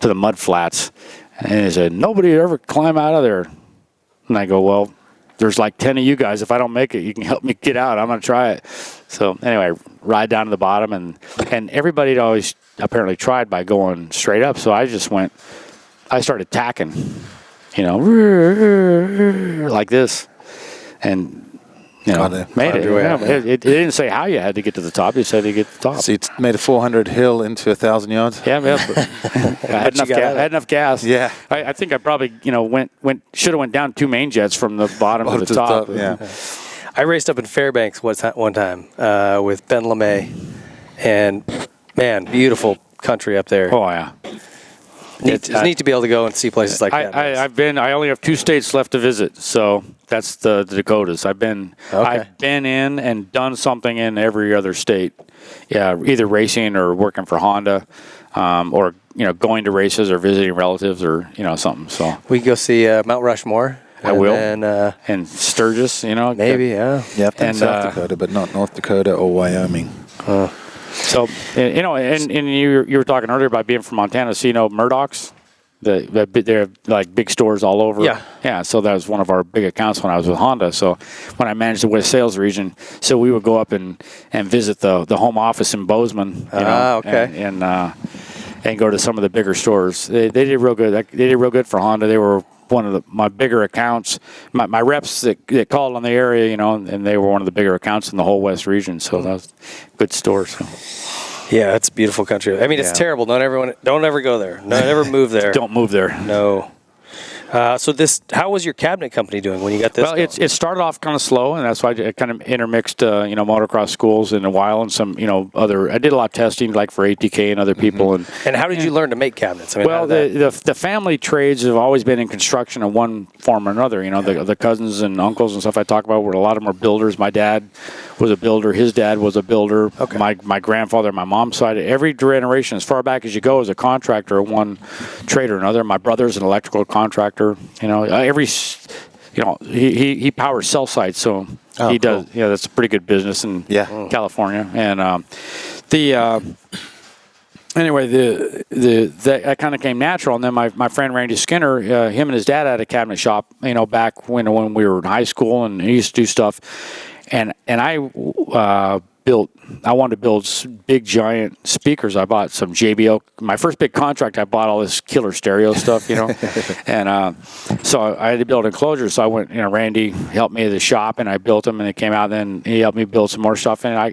the mud flats, and they said nobody would ever climb out of there, and I go, well, there's like 10 of you guys. If I don't make it, you can help me get out. I'm gonna try it. So anyway, ride down to the bottom, and everybody had always apparently tried by going straight up. So I started tacking, like this, and made it. It didn't say how you had to get to the top. It said to get to the top. So you made a 400 hill into 1,000 yards. Yeah, I had enough gas. Yeah, I think I probably should have went down 2 main jets from the bottom to the top. Yeah. I raced up in Fairbanks one time with Ben LeMay, and man, beautiful country up there. Oh yeah. It's neat to be able to go and see places like that. I only have 2 states left to visit, so that's the Dakotas. I've been in and done something in every other state. Yeah, either racing or working for Honda, or going to races or visiting relatives or something. So we go see Mount Rushmore. I will. And Sturgis, maybe, yeah. Yeah, I've done South Dakota, but not North Dakota or Wyoming. So, and you were talking earlier about being from Montana. So, Murdoch's, they're like big stores all over. Yeah. Yeah, so that was one of our big accounts when I was with Honda. So when I managed the West Sales region, so we would go up and visit the home office in Bozeman. And go to some of the bigger stores. They did real good. They did real good for Honda. They were one of my bigger accounts. My reps that called on the area, and they were one of the bigger accounts in the whole West region. So that was a good store. So. Yeah, it's a beautiful country. I mean, it's terrible. Don't ever go there. Don't ever move there. Don't move there. No. So how was your cabinet company doing when you got this? Well, it started off kind of slow, and that's why I kind of intermixed, motocross schools in a while, and some, other. I did a lot of testing, like for ATK and other people. And how did you learn to make cabinets? I mean, well, the family trades have always been in construction in one form or another. The cousins and uncles and stuff I talk about, where a lot of them are builders. My dad was a builder. His dad was a builder. Okay. My grandfather, my mom's side, every generation, as far back as you go, is a contractor, one trade or another. My brother's an electrical contractor. He powers cell sites, so he does. Yeah, that's a pretty good business in California. And anyway, that kind of came natural. And then my friend Randy Skinner, him and his dad had a cabinet shop. Back when we were in high school, and he used to do stuff. And I wanted to build big, giant speakers. I bought some JBL. My first big contract, I bought all this killer stereo stuff, and so I had to build enclosures. So I went, Randy helped me at the shop, and I built them, and it came out. Then he helped me build some more stuff, and I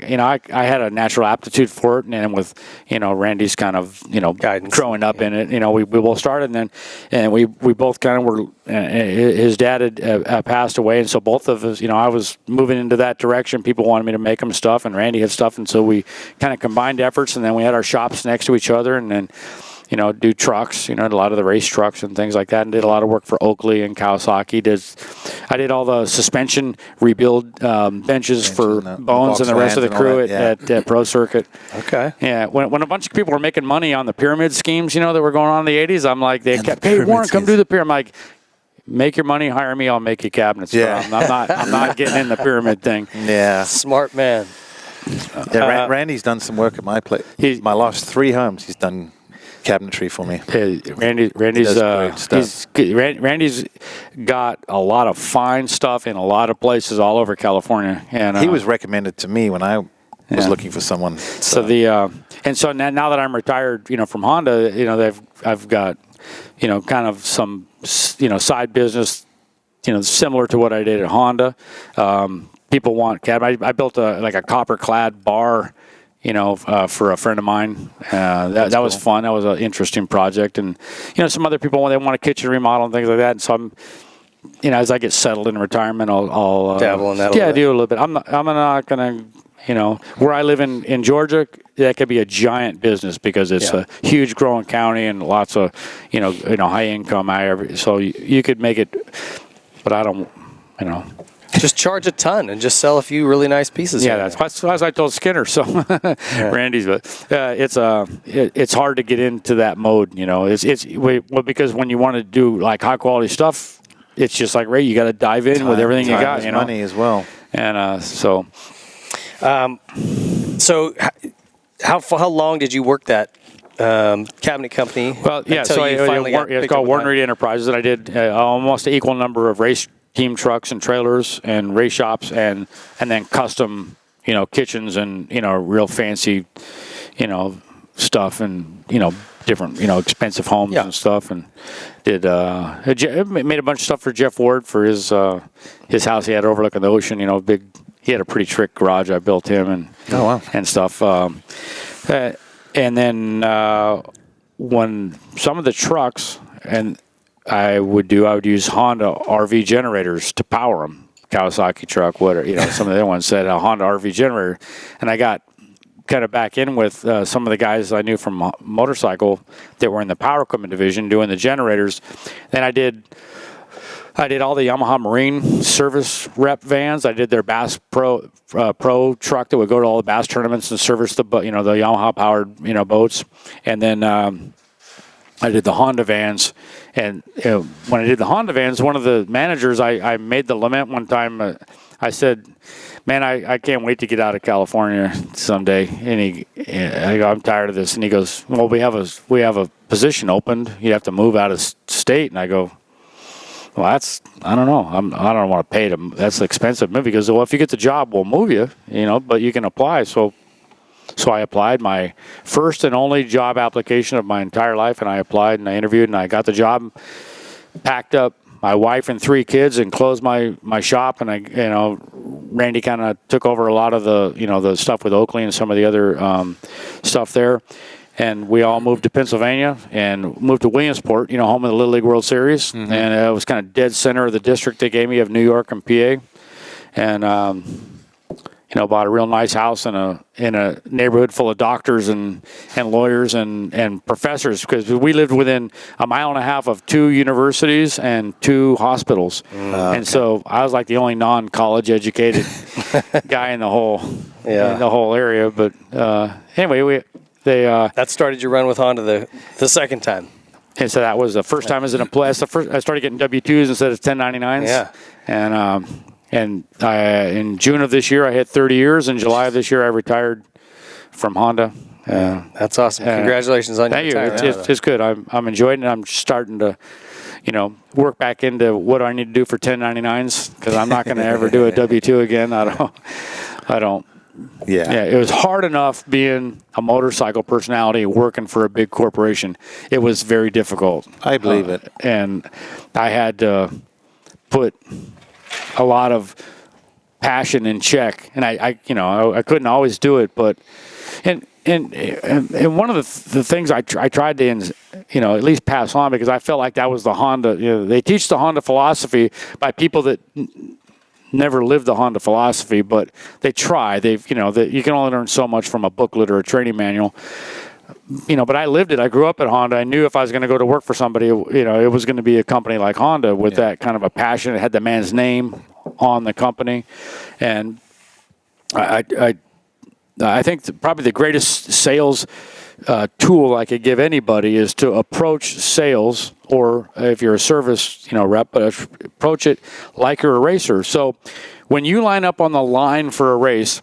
had a natural aptitude for it. And then with, Randy's kind of, guidance, growing up in it, we both started, and we both kind of were. His dad had passed away, and so both of us, I was moving into that direction. People wanted me to make them stuff, and Randy had stuff, and so we kind of combined efforts, and then we had our shops next to each other, and then do trucks, a lot of the race trucks and things like that, and did a lot of work for Oakley and Kawasaki. I did all the suspension rebuild benches for Bones and the rest of the crew at Pro Circuit. Okay. Yeah, when a bunch of people were making money on the pyramid schemes, that were going on in the 80s, I'm like, they kept, hey, Warren, come do the pyramid. I'm like, make your money, hire me, I'll make you cabinets. Yeah. I'm not getting in the pyramid thing. Yeah. Smart man. Yeah, Randy's done some work at my place. My last 3 homes, he's done cabinetry for me. Randy's got a lot of fine stuff in a lot of places all over California, and he was recommended to me when I was looking for someone. So now that I'm retired, from Honda, I've got kind of some side business, similar to what I did at Honda. People want cab. I built a copper clad bar, for a friend of mine. That was fun. That was an interesting project. And, some other people, when they want a kitchen remodel and things like that. And so I'm, as I get settled in retirement, I'll dabble in that. Yeah, I do a little bit. I'm not going to, where I live in Georgia, that could be a giant business because it's a huge growing county and lots of, high income. So you could make it, but I don't, Just charge a ton and just sell a few really nice pieces. Yeah, that's what I told Skinner. So Randy's, but it's hard to get into that mode. You know, because when you want to do like high quality stuff, it's just like Ray, you got to dive in with everything you got. You know, money as well. And so how long did you work that cabinet company? Well, yeah. until So you finally got it's picked called up Warren with Reid Enterprises, and I did almost an equal number of race team trucks and trailers and race shops and then custom, kitchens and, real fancy, stuff and, different, expensive homes and stuff, and did made a bunch of stuff for Jeff Ward for his house he had overlooking the ocean, big. He had a pretty trick garage. I built him and stuff. And then when some of the trucks and I would use Honda RV generators to power them. Kawasaki truck, whatever, some of the other ones said a Honda RV generator. And I got kind of back in with some of the guys I knew from motorcycle that were in the power equipment division doing the generators. Then I did all the Yamaha Marine service rep vans. I did their Bass Pro truck that would go to all the Bass tournaments and service the Yamaha powered boats. And then I did the Honda vans. And when I did the Honda vans, one of the managers, I made the lament one time. I said, "Man, I can't wait to get out of California someday." And I go, "I'm tired of this." And he goes, "Well, we have a position opened. You have to move out of state." And I go, "Well, I don't know. I don't want to pay them. That's expensive." Maybe because, well, if you get the job, we'll move you. But you can apply. So I applied, my first and only job application of my entire life, and I applied and I interviewed and I got the job. Packed up my wife and 3 kids and closed my shop, and Randy kind of took over a lot of the stuff with Oakley and some of the other stuff there. And we all moved to Pennsylvania and moved to Williamsport, home of the Little League World Series. Mm-hmm. And it was kind of dead center of the district they gave me of New York and PA. And, bought a real nice house in a neighborhood full of doctors and lawyers and professors, because we lived within a mile and a half of 2 universities and 2 hospitals. Okay. And so I was like the only non-college educated guy in the whole area. But anyway, that started your run with Honda the second time. And so that was the first time as an employee. I started getting W-2s instead of 1099s. Yeah. And in June of this year, I hit 30 years. In July of this year, I retired from Honda. That's awesome. Congratulations on your retirement. Thank you. It's good. I'm enjoying it. I'm starting to, work back into what I need to do for 1099s, because I'm not going to ever do a W-2 again. I don't. Yeah, it was hard enough being a motorcycle personality working for a big corporation. It was very difficult. I believe it. And I had to put a lot of passion in check, and I couldn't always do it, but and one of the things I tried to at least pass on, because I felt like that was the Honda. They teach the Honda philosophy by people that never lived the Honda philosophy, but they try. You can only learn so much from a booklet or a training manual. But I lived it. I grew up at Honda. I knew if I was going to go to work for somebody, it was going to be a company like Honda with that kind of a passion. It had the man's name on the company. And I think probably the greatest sales tool I could give anybody is to approach sales, or if you're a service, rep, but approach it like you're a racer. So when you line up on the line for a race,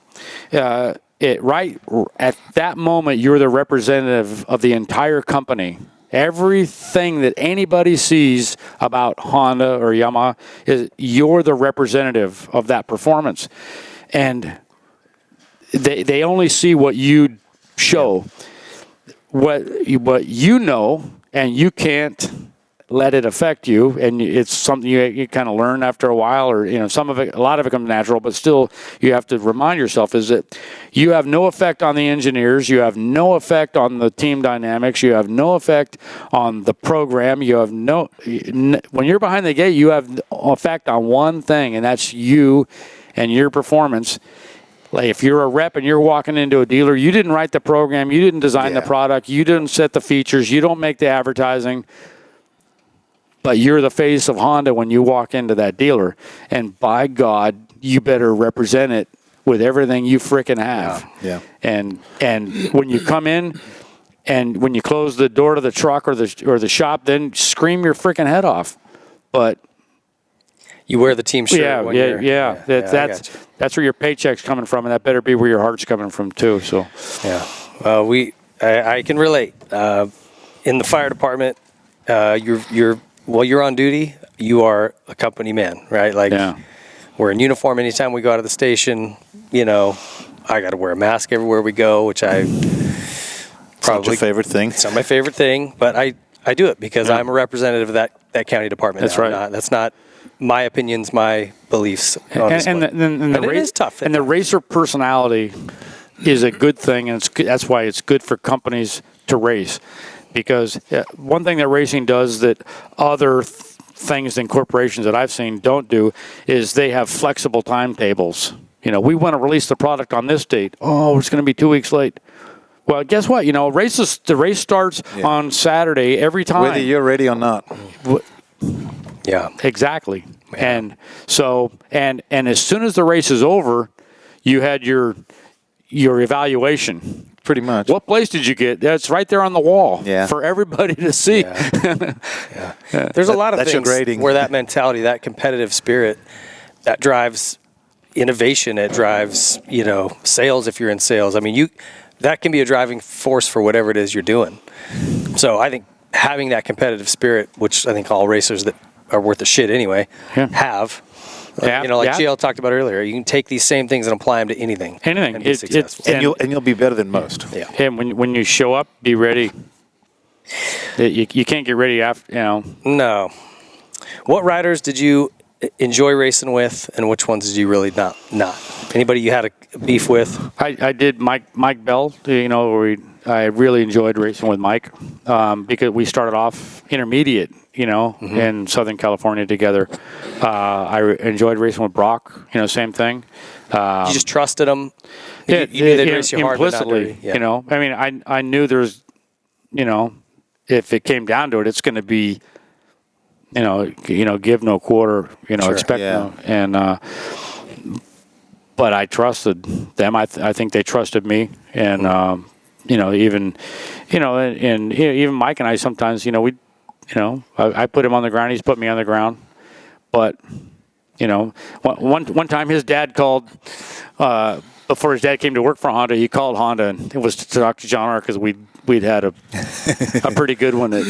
right at that moment, you're the representative of the entire company. Everything that anybody sees about Honda or Yamaha is you're the representative of that performance. And they only see what you show. What you know, and you can't let it affect you, and it's something you kind of learn after a while, or some of it, a lot of it comes natural, but still you have to remind yourself is that you have no effect on the engineers, you have no effect on the team dynamics, you have no effect on the program, you have when you're behind the gate, you have effect on one thing, and that's you and your performance. Like if you're a rep and you're walking into a dealer, you didn't write the program, you didn't design the product, you didn't set the features, you don't make the advertising. but you're the face of Honda when you walk into that dealer, and by God, you better represent it with everything you frickin' have. Yeah. And when you come in, and when you close the door to the truck or the shop, then scream your frickin' head off. But You wear the team shirt. That's where your paycheck's coming from, and that better be where your heart's coming from too. So I can relate. In the fire department, you're on duty. You are a company man, right? Like we're in uniform anytime we go out of the station. You know, I got to wear a mask everywhere we go, which I probably your favorite thing. It's not my favorite thing, but I do it because I'm a representative of that county department. That's right. That's not my opinions, my beliefs. And it is tough. And the racer personality is a good thing, and that's why it's good for companies to race. Because one thing that racing does that other things and corporations that I've seen don't do is they have flexible timetables. You know, we want to release the product on this date. Oh, it's going to be 2 weeks late. Well, guess what? You know, the race starts on Saturday every time. Whether you're ready or not. Yeah, exactly. Yeah. And so, and as soon as the race is over, you had your evaluation. Pretty much. What place did you get? That's right there on the wall for everybody to see. Yeah. There's a lot of things where that mentality, that competitive spirit, that drives innovation. It drives, sales if you're in sales. I mean, that can be a driving force for whatever it is you're doing. So I think having that competitive spirit, which I think all racers that are worth a shit anyway, have. GL talked about earlier, you can take these same things and apply them to anything. And be successful. And you'll be better than most. Yeah. And when you show up, be ready. You can't get ready after, No. What riders did you enjoy racing with, and which ones did you really not? Anybody you had a beef with? I did Mike Bell, I really enjoyed racing with Mike because we started off intermediate, in Southern California together. I enjoyed racing with Brock, same thing. You just trusted him? You knew they'd race you hard, implicitly, but not dirty. I mean, I knew there's, if it came down to it, it's going to be, give no quarter, expect no. And, but I trusted them. I think they trusted me. And, even Mike and I sometimes, I put him on the ground. He's put me on the ground. But, one time his dad called, before his dad came to work for Honda, he called Honda, and it was to talk to John R. because we'd had a pretty good one at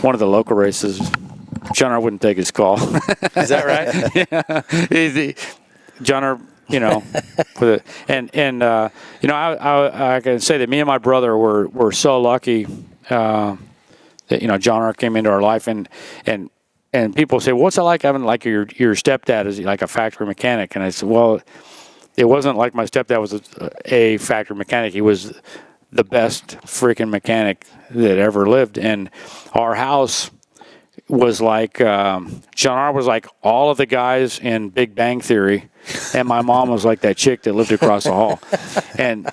one of the local races. John R. wouldn't take his call. Is that right? Yeah. John R., I can say that me and my brother were so lucky that John R. came into our life, and people say, what's it like having like your stepdad is like a factory mechanic? And I said, well, it wasn't like my stepdad was a factory mechanic. He was the best freaking mechanic that ever lived, and our house was like John R. was like all of the guys in Big Bang Theory, and my mom was like that chick that lived across the hall. And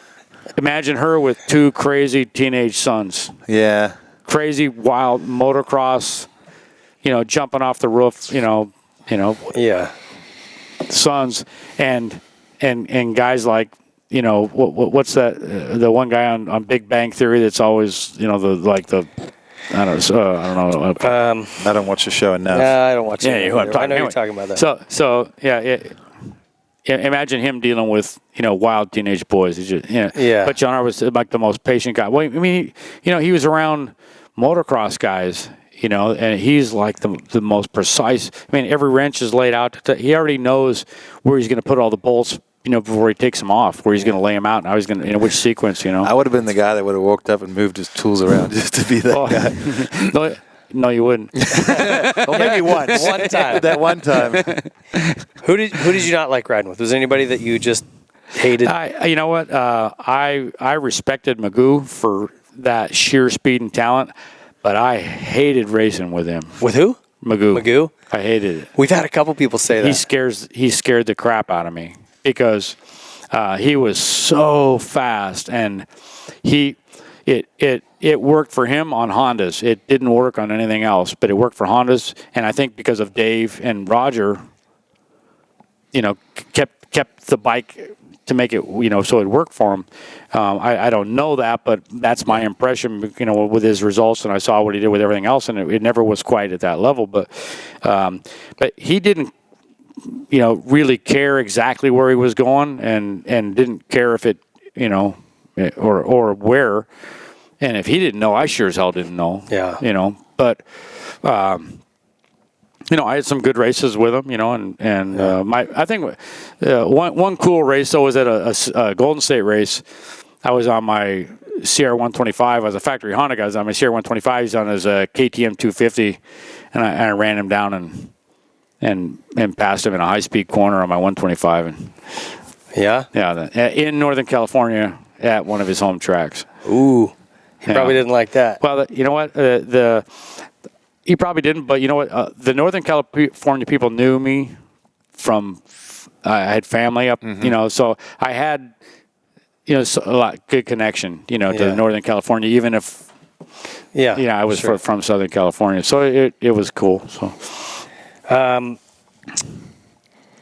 imagine her with two crazy teenage sons. Yeah. Crazy, wild motocross, jumping off the roof, Yeah. Sons and guys like, what's that? The one guy on Big Bang Theory that's always, I don't know. I don't watch the show enough. I don't watch it. I know you're talking about that. Imagine him dealing with wild teenage boys. He's just, But John R. was like the most patient guy. Well, I mean, he was around motocross guys, and he's like the most precise. I mean, every wrench is laid out. He already knows where he's going to put all the bolts. Before he takes them off, where he's going to lay them out, and how he's going to, which sequence, I would have been the guy that would have walked up and moved his tools around just to be that guy. No, you wouldn't. Well, maybe once. One time. That one time. Who did you not like riding with? Was there anybody that you just hated? You know what? I respected Magoo for that sheer speed and talent, but I hated racing with him. With who? Magoo. I hated it. We've had a couple people say that. He scared the crap out of me. Because he was so fast, and he, it worked for him on Hondas. It didn't work on anything else, but it worked for Hondas. And I think because of Dave and Roger, kept the bike to make it, so it worked for him. I don't know that, but that's my impression, with his results, and I saw what he did with everything else, and it never was quite at that level. But he didn't, really care exactly where he was going, and didn't care if it, or where. And if he didn't know, I sure as hell didn't know. Yeah. But. I had some good races with him, I think one cool race though was at a Golden State race. I was on my CR125. I was a factory Honda guy. I was on my CR125. He's on his KTM 250, and I ran him down and passed him in a high-speed corner on my 125. And in Northern California at one of his home tracks. Ooh, he probably didn't like that. Well, you know what? He probably didn't, but you know what? The Northern California people knew me from, I had family up, so I had, a good connection, to Northern California, even if, I was from Southern California. So it was cool. So,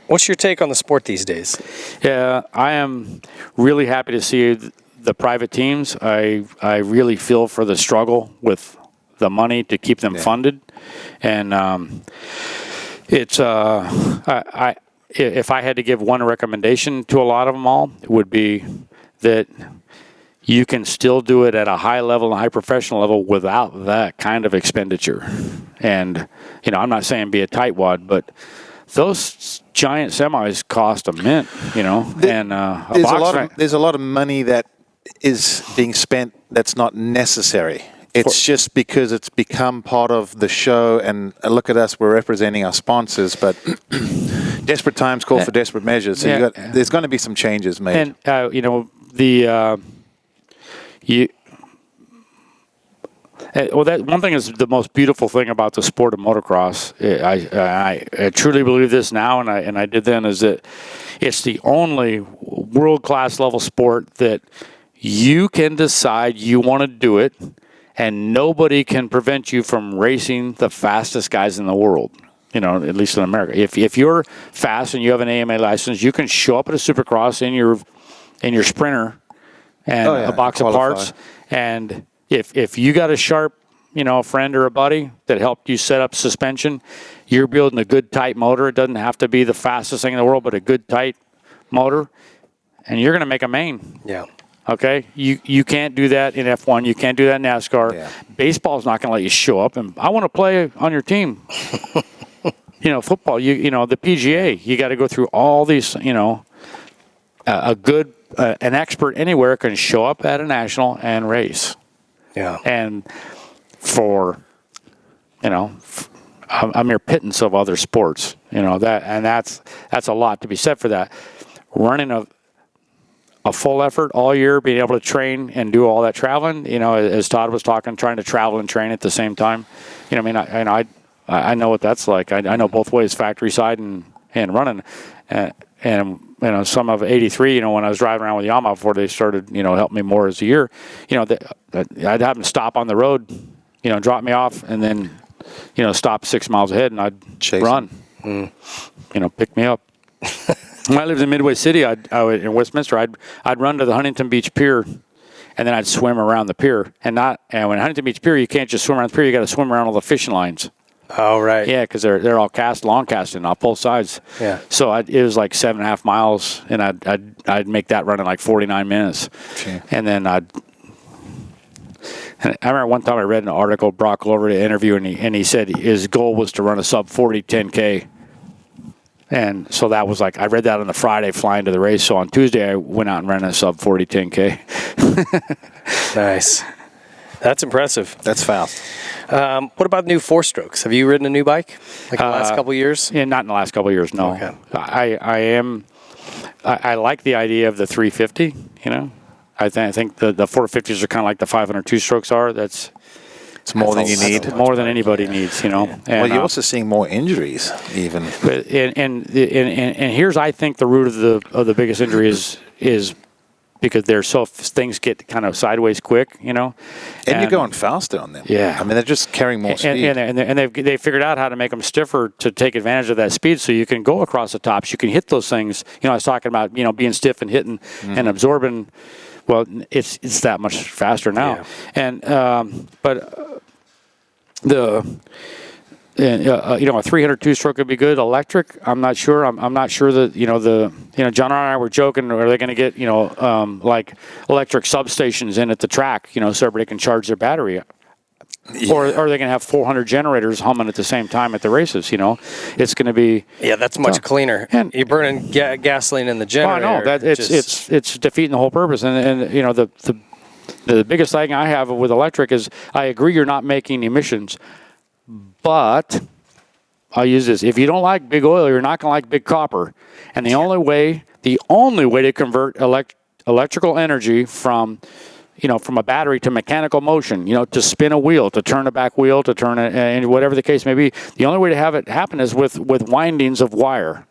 what's your take on the sport these days? Yeah, I am really happy to see the private teams. I really feel for the struggle with the money to keep them funded, and it's if I had to give one recommendation to a lot of them all, it would be that you can still do it at a high level and high professional level without that kind of expenditure. And I'm not saying be a tightwad, but those giant semis cost a mint, and there's a lot of money that is being spent that's not necessary. It's just because it's become part of the show, and look at us, we're representing our sponsors, but desperate times call for desperate measures. So there's going to be some changes made. And, that one thing is the most beautiful thing about the sport of motocross. I truly believe this now, and I did then, is that it's the only world-class level sport that you can decide you want to do it, and nobody can prevent you from racing the fastest guys in the world, at least in America. If you're fast and you have an AMA license, you can show up at a Supercross in your Sprinter and a box of parts. And if you got a sharp, friend or a buddy that helped you set up suspension, you're building a good, tight motor. It doesn't have to be the fastest thing in the world, but a good, tight motor, and you're going to make a main. Yeah. Okay, you can't do that in F1. You can't do that in NASCAR. Yeah. Baseball's not going to let you show up, and I want to play on your team. Football. The PGA. You got to go through all these. A good an expert anywhere can show up at a national and race. Yeah. And for a mere pittance of other sports. That's a lot to be said for that. Running a full effort all year, being able to train and do all that traveling, as Todd was talking, trying to travel and train at the same time. I know what that's like. I know both ways, factory side and running. And some of 83, when I was driving around with Yamaha before they started, helping me more as a year, I'd have them stop on the road, drop me off, and then, stop 6 miles ahead, and I'd run, pick me up. When I lived in Midway City, in Westminster, I'd run to the Huntington Beach Pier, and then I'd swim around the pier. And when Huntington Beach Pier, you can't just swim around the pier; you got to swim around all the fishing lines. Oh, right. Yeah, because they're all long casting on both sides. Yeah. So it was like 7.5 miles, and I'd make that run in like 49 minutes, and then I remember one time I read an article, Brock Glover to interview, and he said his goal was to run a sub 40 10K. And so that was like, I read that on the Friday flying to the race. So on Tuesday, I went out and ran a sub 40 10K. Nice. That's impressive. That's fast. What about new four strokes? Have you ridden a new bike like in the last couple of years? Yeah, not in the last couple of years, no. Okay. I like the idea of the 350, I think the 450s are kind of like the 502 strokes are. It's more than you need. More than anybody needs, And, you're also seeing more injuries, even. And here's, I think, the root of the biggest injury is because things get kind of sideways quick, you know. And you're going faster on them. Yeah. I mean, they're just carrying more speed. And they figured out how to make them stiffer to take advantage of that speed, so you can go across the tops. You can hit those things. You know, I was talking about, you know, being stiff and hitting and absorbing. Well, it's that much faster now. Yeah. And but you know, a 302 stroke would be good. Electric, I'm not sure. I'm not sure that, you know, John and I were joking, are they going to get, you know, like electric substations in at the track, you know, so everybody can charge their battery? Or are they going to have 400 generators humming at the same time at the races, you know? It's going to be... Yeah, that's much cleaner. And you're burning gasoline in the generator. I know. It's defeating the whole purpose. And you know, the biggest thing I have with electric is I agree you're not making emissions, but I'll use this. If you don't like big oil, you're not going to like big copper. And the only way to convert electrical energy from a battery to mechanical motion, you know, to spin a wheel, to turn a back wheel, to turn it, and whatever the case may be, the only way to have it happen is with windings of wire.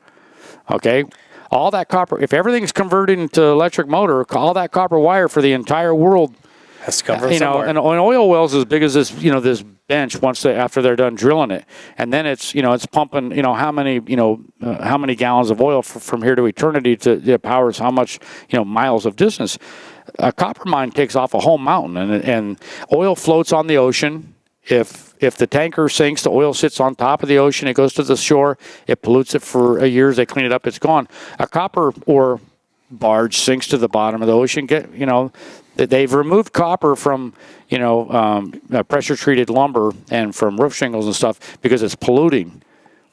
Okay? All that copper, if everything's converted into electric motor, all that copper wire for the entire world, has to come from you know, somewhere. and an oil well's as big as this, you know, this bench after they're done drilling it, and then it's pumping, you know, how many gallons of oil from here to eternity to powers how much, you know, miles of distance. A copper mine takes off a whole mountain, and oil floats on the ocean. If the tanker sinks, the oil sits on top of the ocean. It goes to the shore. It pollutes it for years. They clean it up. It's gone. A copper ore barge sinks to the bottom of the ocean. They've removed copper from, you know, pressure-treated lumber and from roof shingles and stuff because it's polluting.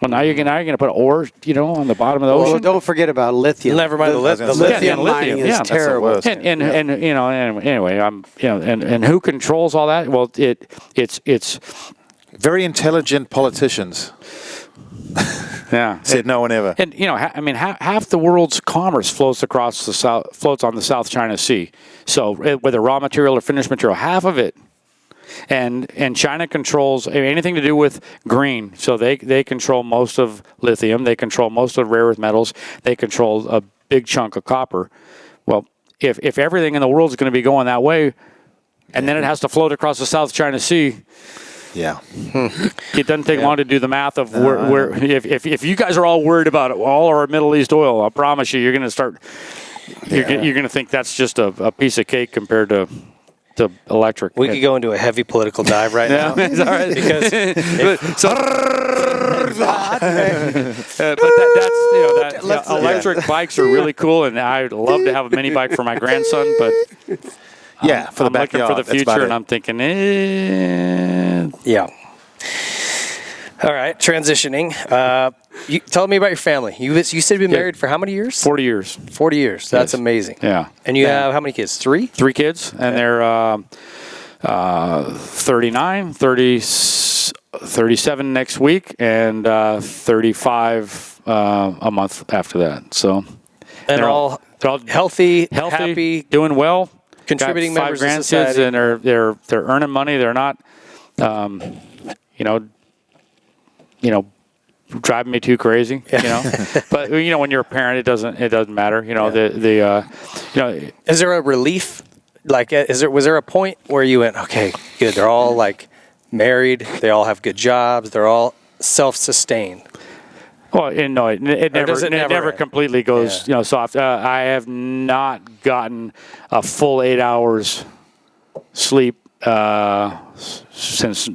Well, now you're going to put ore, you know, on the bottom of the ocean. Well, don't forget about lithium. Never mind the lithium. The lithium mining lithium, is that's the terrible. worst. And you know, anyway, and who controls all that? Well, it's Very intelligent politicians. yeah. Said no one ever. And you know, half the world's commerce floats on the South China Sea. So whether raw material or finished material, half of it. And China controls anything to do with green. So they control most of lithium. They control most of rare earth metals. They control a big chunk of copper. Well, if everything in the world is going to be going that way, and then it has to float across the South China Sea. Yeah. It doesn't take long to do the math of where if you guys are all worried about all our Middle East oil, I promise you, you're going to start. You're going to think that's just a piece of cake compared to electric. We could go into a heavy political dive right now. It's all right. Because but that's electric bikes are really cool, and I'd love to have a mini bike for my grandson, but Yeah, for the I'm looking backyard. for the That's about future, it. and I'm thinking, yeah. All right, transitioning. You tell me about your family. You said you've been married for how many years? 40 years. 40 years. That's Yes. amazing. Yeah. And you have how many kids? 3? 3 kids, and they're 39, 30, 37 next week, and 35 a month after that. So, And they're all all healthy, happy, doing well, contributing got 5 members of grandkids, society. and they're earning money. They're not, driving me too crazy. You know, but you know, when you're a parent, it doesn't matter. You know, Is there a relief? Like, was there a point where you went, okay, good, they're all like married, they all have good jobs, they're all self-sustained? Well, it does it never never end? completely goes soft. I have not gotten a full 8 hours sleep since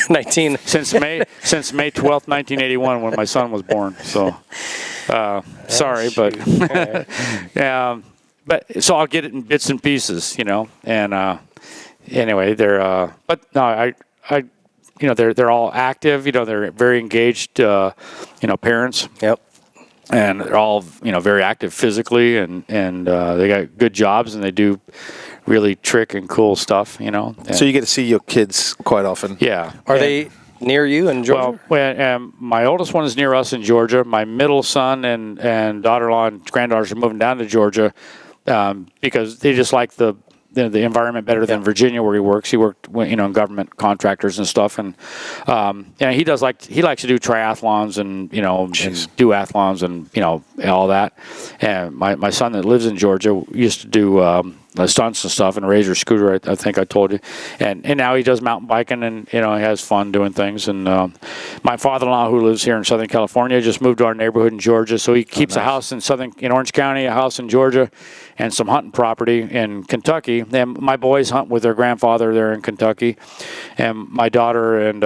19. since May 12th, 1981, when my son was born. So sorry, but but so I'll get it in bits and pieces, you know. And anyway, they're but no, I they're all active. You know, they're very engaged. Parents. Yep. And they're all, very active physically, and they got good jobs, and they do really trick and cool stuff, So you get to see your kids quite often. Yeah. Are they near you in Georgia? Well, my oldest one is near us in Georgia. My middle son and daughter-in-law and granddaughters are moving down to Georgia because they just like the the environment better than Virginia where he works. He worked, in government contractors and stuff, and he likes to do triathlons and and duathlons and all that. And my son that lives in Georgia used to do stunts and stuff and razor scooter. I think I told you, and now he does mountain biking and he has fun doing things. And my father-in-law who lives here in Southern California just moved to our neighborhood in Georgia, so he keeps a house in Orange County, a house in Georgia, and some hunting property in Kentucky. And my boys hunt with their grandfather there in Kentucky, and my daughter and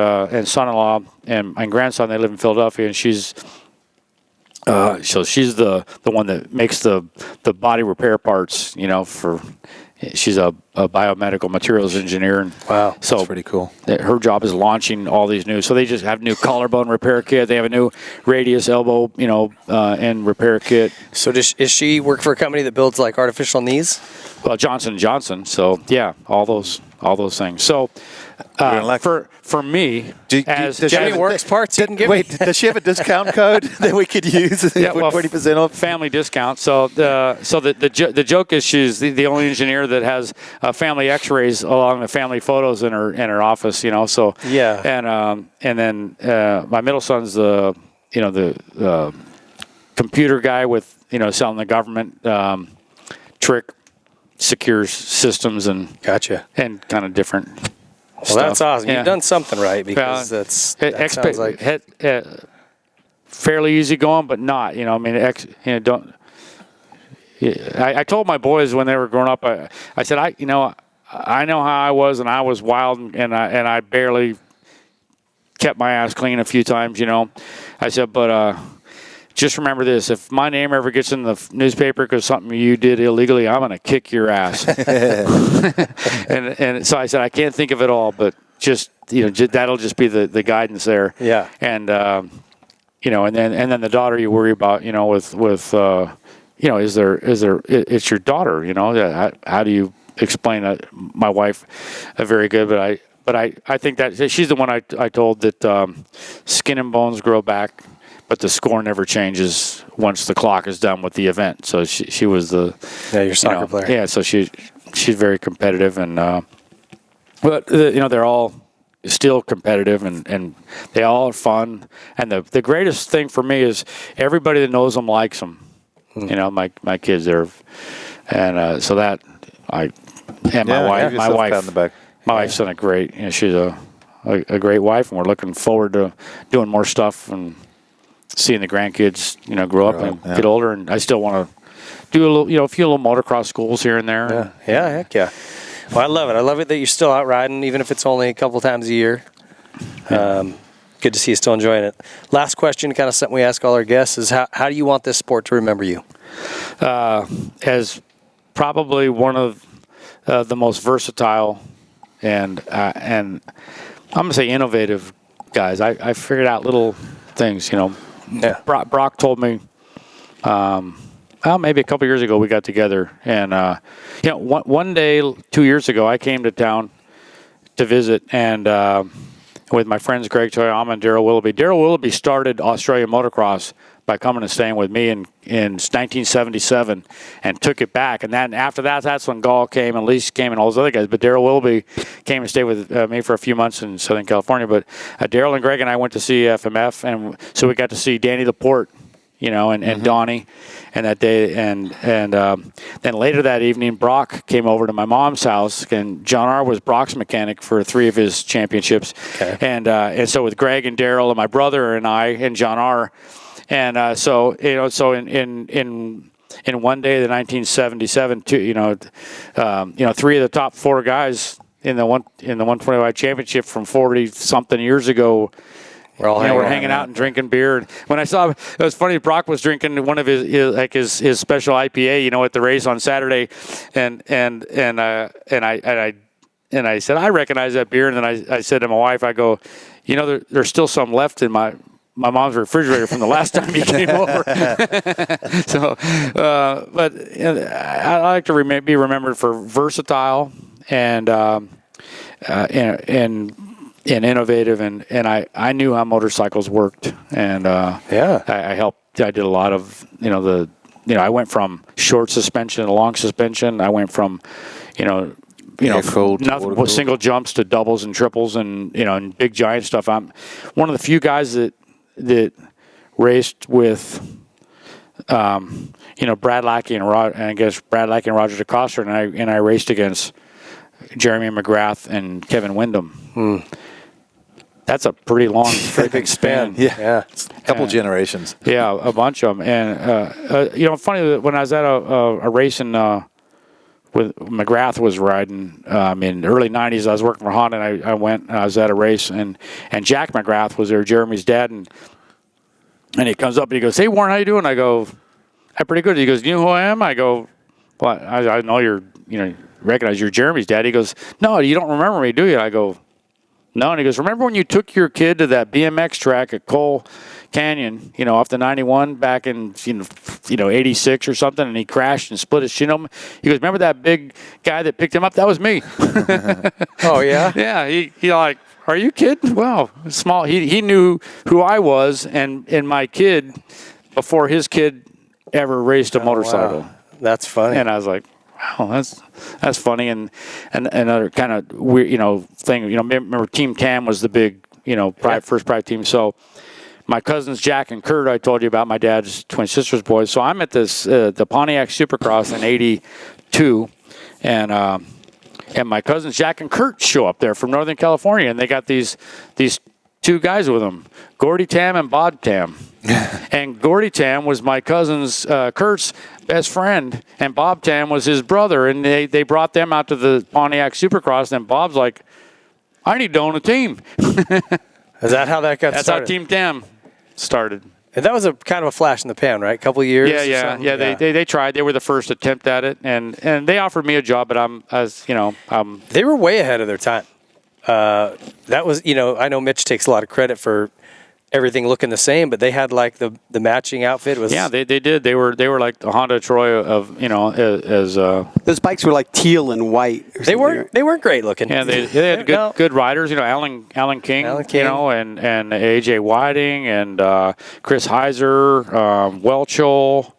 son-in-law and grandson, they live in Philadelphia, and she's the one that makes the body repair parts, she's a biomedical materials engineer. And wow, so that's pretty cool. Her job is launching all these new, so they just have new collarbone repair kit. They have a new radius elbow, and repair kit. So is she work for a company that builds like artificial knees? Well, Johnson & Johnson. So yeah, all those things. So for me, does she Johnny Works parts you can give me. does she have a discount code that we could use for 20% off? Family discount. So the joke is she's the only engineer that has family X-rays along the family photos in her office. So yeah. And then my middle son's the computer guy with selling the government trick secure systems and gotcha and kind of different. Well, stuff. that's awesome. Yeah. You've done something right because that sounds like fairly easy going, but not. Don't. I told my boys when they were growing up. I said I know how I was, and I was wild, and I barely kept my ass clean a few times. I said, but just remember this: if my name ever gets in the newspaper because something you did illegally, I'm going to kick your ass. and so I said, I can't think of it all, but just that'll just be the guidance there. Yeah. And and then the daughter you worry about, with is there it's your daughter, how do you explain that? My wife, very good, but I think that she's the one I told that skin and bones grow back, but the score never changes once the clock is done with the event. So she was your soccer player. Yeah, so she's very competitive, and but they're all still competitive, and they all are fun. And the greatest thing for me is everybody that knows them likes them. My kids are, and so that my wife's done a great. She's a great wife, and we're looking forward to doing more stuff and seeing the grandkids, grow up and get older. And I still want to do a few little motocross schools here and there. Yeah, heck yeah. Well, I love it. I love it that you're still out riding, even if it's only a couple times a year. Good to see you still enjoying it. Last question, kind of something we ask all our guests, is how do you want this sport to remember you? As probably one of the most versatile and I'm going to say innovative guys. I figured out little things, Yeah. Brock told me, maybe a couple years ago we got together, and one day 2 years ago I came to town to visit, and with my friends Greg Toyama and Daryl Willoughby. Daryl Willoughby started Australian motocross by coming and staying with me in 1977 and took it back. And then after that, that's when Gall came and Lease came and all those other guys. But Daryl Willoughby came and stayed with me for a few months in Southern California. But Daryl and Greg and I went to see FMF, and so we got to see Danny Laporte, and Donnie, and that day. And then later that evening, Brock came over to my mom's house, and John R. was Brock's mechanic for 3 of his championships. Okay. And so with Greg and Daryl and my brother and I and John R. And so in one day, the 1977, 3 of the top 4 guys in the 125 championship from 40 something years ago. We're hanging out and drinking beer. When I saw, it was funny. Brock was drinking one of his special IPA, at the race on Saturday, and I said, I recognize that beer. And then I said to my wife, I go, there's still some left in my mom's refrigerator from the last time you came over. So, but I like to be remembered for versatile and innovative, and I knew how motorcycles worked, and I helped. I did a lot of I went from short suspension to long suspension. I went from Air-cooled, water-cooled. single jumps to doubles and triples and and big giant stuff. I'm one of the few guys that raced with Brad Lackey and Brad Lackey and Roger DeCoster, and I raced against Jeremy McGrath and Kevin Windham. That's a pretty long, big span. Yeah. A couple generations. Yeah, a bunch of them. And funny that when I was at a race in with McGrath was riding in the early '90s. I was working for Honda, and I went. And I was at a race, and Jack McGrath was there, Jeremy's dad, and he comes up and he goes, "Hey Warren, how you doing?" I go, "I'm pretty good." He goes, "You know who I am?" I go, "Well, I know you're recognize you're Jeremy's dad." He goes, "No, you don't remember me, do you?" I go, "No." And he goes, "Remember when you took your kid to that BMX track at Cole Canyon, off the 91 back in, 86 or something, and he crashed and split his shin open?" He goes, "Remember that big guy that picked him up? That was me." Oh, yeah? Yeah. He like, "Are you kidding?" Well, small. He knew who I was and my kid before his kid ever raced a motorcycle. Wow. That's funny. And I was like, wow, that's funny. And another kind of weird, thing. Remember Team Tam was the big, first private team. So my cousins Jack and Kurt, I told you about, my dad's twin sister's boys. So I'm at this the Pontiac Supercross in '82, and my cousins Jack and Kurt show up there from Northern California, and they got these two guys with them, Gordy Tam and Bob Tam. And Gordy Tam was my cousin's Kurt's best friend, and Bob Tam was his brother, and they brought them out to the Pontiac Supercross, and Bob's like, "I need to own a team." Is that how that got That's started? how Team Tam started. And that was a kind of a flash in the pan, right? A couple of years. Yeah. They tried. They were the first attempt at it, and they offered me a job, but They were way ahead of their time. That was, I know Mitch takes a lot of credit for everything looking the same, but they had like the matching outfit was. Yeah, they did. They were like the Honda Troy of as. Those bikes were like teal and white. They weren't great looking. Yeah, they had good riders. Alan King, and AJ Whiting and Chris Heiser, Welchel.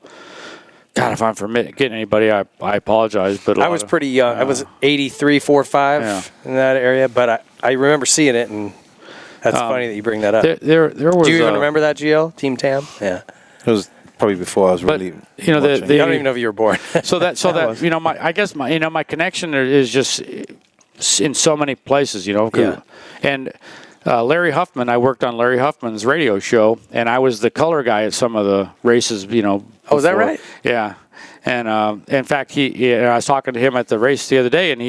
God, if I'm forgetting anybody, I apologize. But I was pretty young. I was 83, 4.5 in that area, but I remember seeing it, and that's funny that you bring that up. There was. Do you even remember that, GL? Team Tam? Yeah. It was probably before I was really. I don't even know if you were born. My connection is just in so many places. And Larry Huffman, I worked on Larry Huffman's radio show, and I was the color guy at some of the races. Oh, is that right? Yeah. And in fact, I was talking to him at the race the other day, and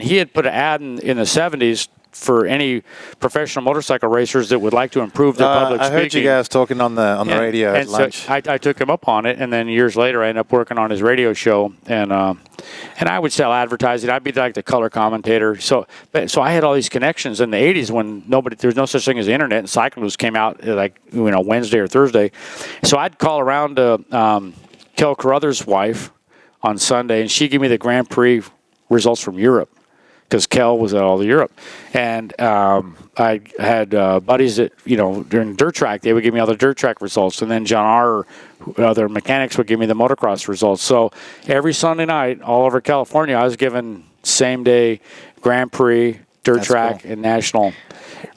he had put an ad in the '70s for any professional motorcycle racers that would like to improve their public speaking. I heard you guys talking on the radio at lunch. So I took him up on it, and then years later, I ended up working on his radio show, and I would sell advertising. I'd be like the color commentator. So I had all these connections in the '80s when there was no such thing as the internet, and cycling came out Wednesday or Thursday. So I'd call around to Kel Carruthers' wife on Sunday, and she'd give me the Grand Prix results from Europe, because Kel was at all the Europe. And I had buddies that, during dirt track, they would give me all the dirt track results. And then John R., other mechanics, would give me the motocross results. So every Sunday night, all over California, I was given same-day Grand Prix, dirt track, and national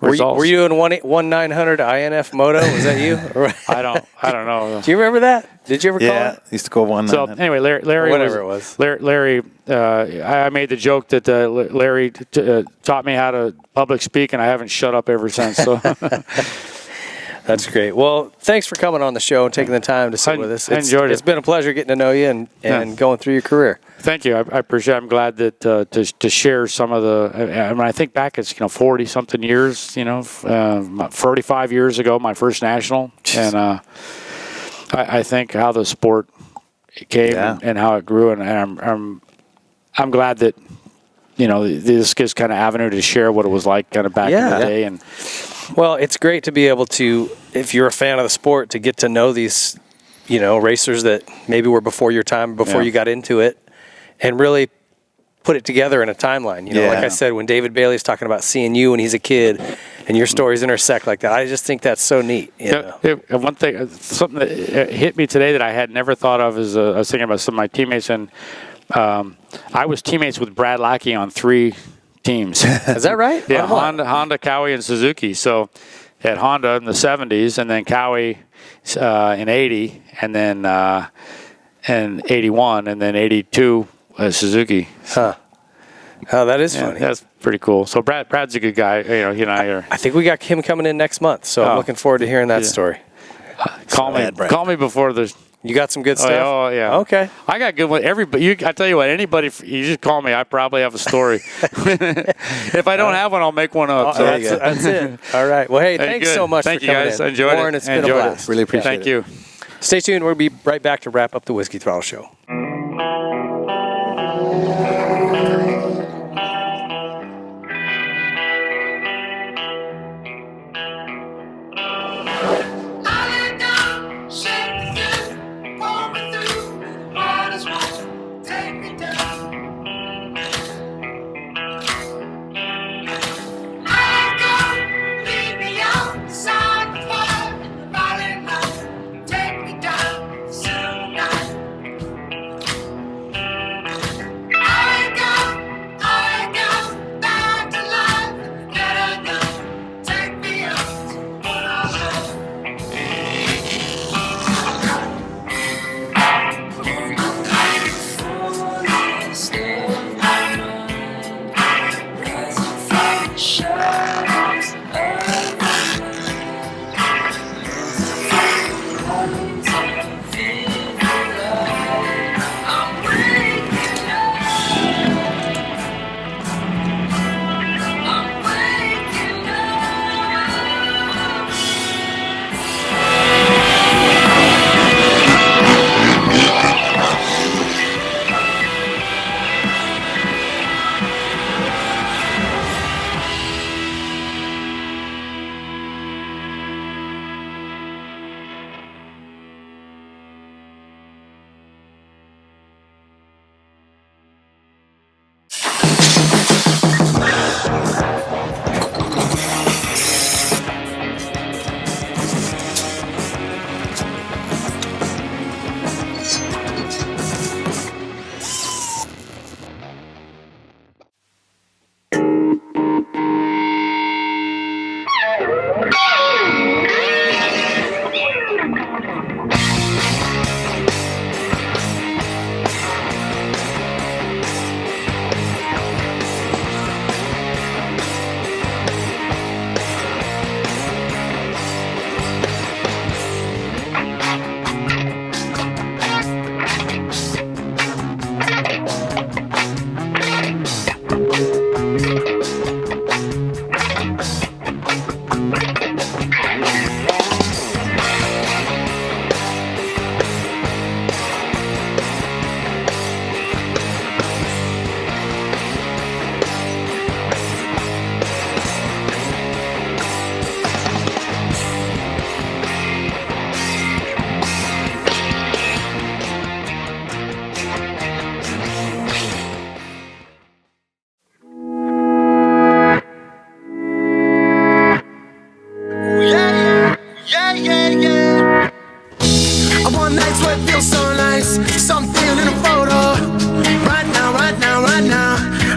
results. Were you in 1-900 INF Moto? Was that you? I don't know. Do you remember that? Did you ever call it? Yeah, used to call 1-900. So anyway, Larry whatever it was. Larry, I made the joke that Larry taught me how to public speak, and I haven't shut up ever since. So that's great. Well, thanks for coming on the show and taking the time to sit with us. I enjoyed it. It's been a pleasure getting to know you and going through your career. Thank you. I appreciate it. I'm glad that to share some of the. When I think back, it's 40 something years. 45 years ago, my first national, and I think how the sport came and how it grew, and I'm glad that this gives kind of avenue to share what it was like kind of back in the day. And well, it's great to be able to, if you're a fan of the sport, to get to know these racers that maybe were before your time, before you got into it, and really put it together in a timeline. Like I said, when David Bailey's talking about seeing you when he's a kid and your stories intersect like that, I just think that's so neat. One thing, something that hit me today that I had never thought of is I was thinking about some of my teammates, and I was teammates with Brad Lackey on 3 teams. Is that right? Yeah, Honda, Cowie, and Suzuki. So at Honda in the 70s, and then Cowie in 80, and then in 81, and then 82 Suzuki. Huh. Oh, that is funny. That's pretty cool. So Brad's a good guy. You know, he and I are. I think we got him coming in next month, so I'm looking forward to hearing that story. Call me before the. You got some good stuff? Oh, yeah. Okay. I got good one. Everybody, I tell you what, anybody, you just call me. I probably have a story. If I don't have one, I'll make one up. So that's it. All right. Well, hey, thanks so much Thank for you coming guys. in. I enjoyed Warren, it. it's been a blast. Really appreciate Thank you. Stay tuned. We'll be right back to wrap up the Whiskey Throttle Show.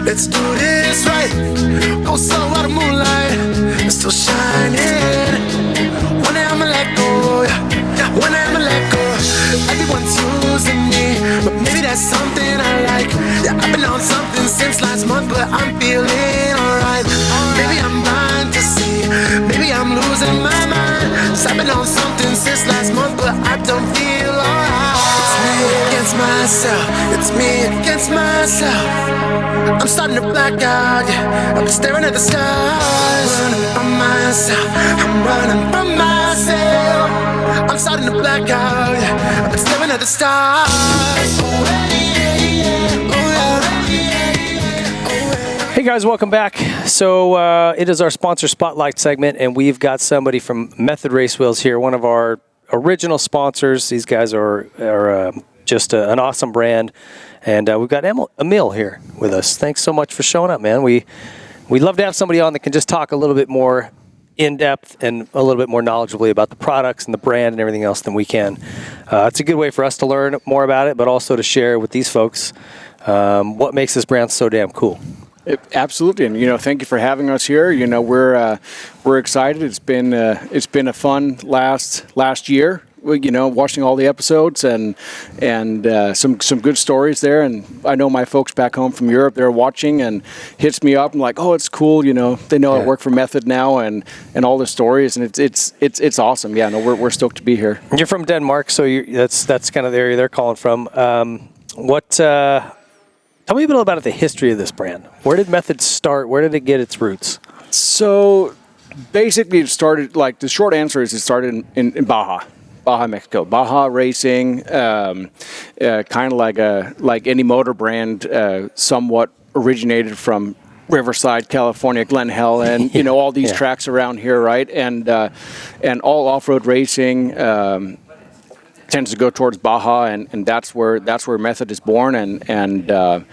Let's do this right. Go so out of moonlight, it's still shining. One day I'ma let go, yeah. One day I'ma let go. Everyone's using me, but maybe that's something I like. Yeah, I've been on something since last month, but I'm feeling alright. Maybe I'm blind to see, maybe I'm losing my mind. 'Cause I've been on something since last month, but I don't feel alright. It's me against myself, it's me against myself. I'm starting to black out, yeah. I'm staring at the stars. Running from myself, I'm running from myself. I'm starting to black out, yeah. I'm staring at the stars. Hey guys, welcome back. So it is our sponsor spotlight segment, and we've got somebody from Method Race Wheels here, one of our original sponsors. These guys are just an awesome brand, and we've got Emil here with us. Thanks so much for showing up, man. We love to have somebody on that can just talk a little bit more in depth and a little bit more knowledgeably about the products and the brand and everything else than we can. It's a good way for us to learn more about it, but also to share with these folks What makes this brand so damn cool? Absolutely, and thank you for having us here. We're excited. It's been a fun last year. Watching all the episodes and some good stories there. And I know my folks back home from Europe, they're watching and hits me up and like, oh, it's cool. They know I work for Method now and all the stories, and it's awesome. Yeah, no, we're stoked to be here. You're from Denmark, so that's kind of the area they're calling from. Tell me a little about the history of this brand. Where did Method start? Where did it get its roots? So basically, it started, the short answer is it started in Baja, Mexico. Baja racing, kind of like any motor brand, somewhat originated from Riverside, California, Glen Helen, all these tracks around here, right? And all off-road racing tends to go towards Baja, and that's where Method is born. And the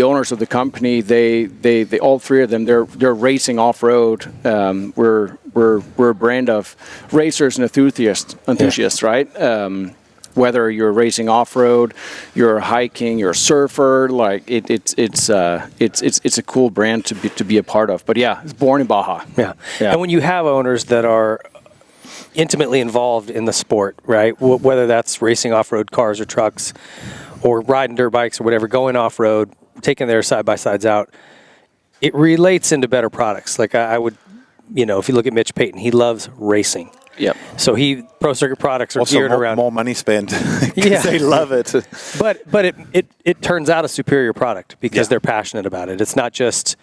owners of the company, they all three of them, they're racing off road. We're a brand of racers and enthusiasts, right? Whether you're racing off road, you're hiking, you're a surfer, it's a cool brand to be a part of. But yeah, it's born in Baja. Yeah. And when you have owners that are intimately involved in the sport, right? Whether that's racing off-road cars or trucks or riding dirt bikes or whatever, going off-road, taking their side-by-sides out, it relates into better products. Like I would, if you look at Mitch Payton, he loves racing. Yep. So Pro Circuit products are geared around more money spent. Yeah, they love it. But it turns out a superior product because they're passionate about it. It's not just,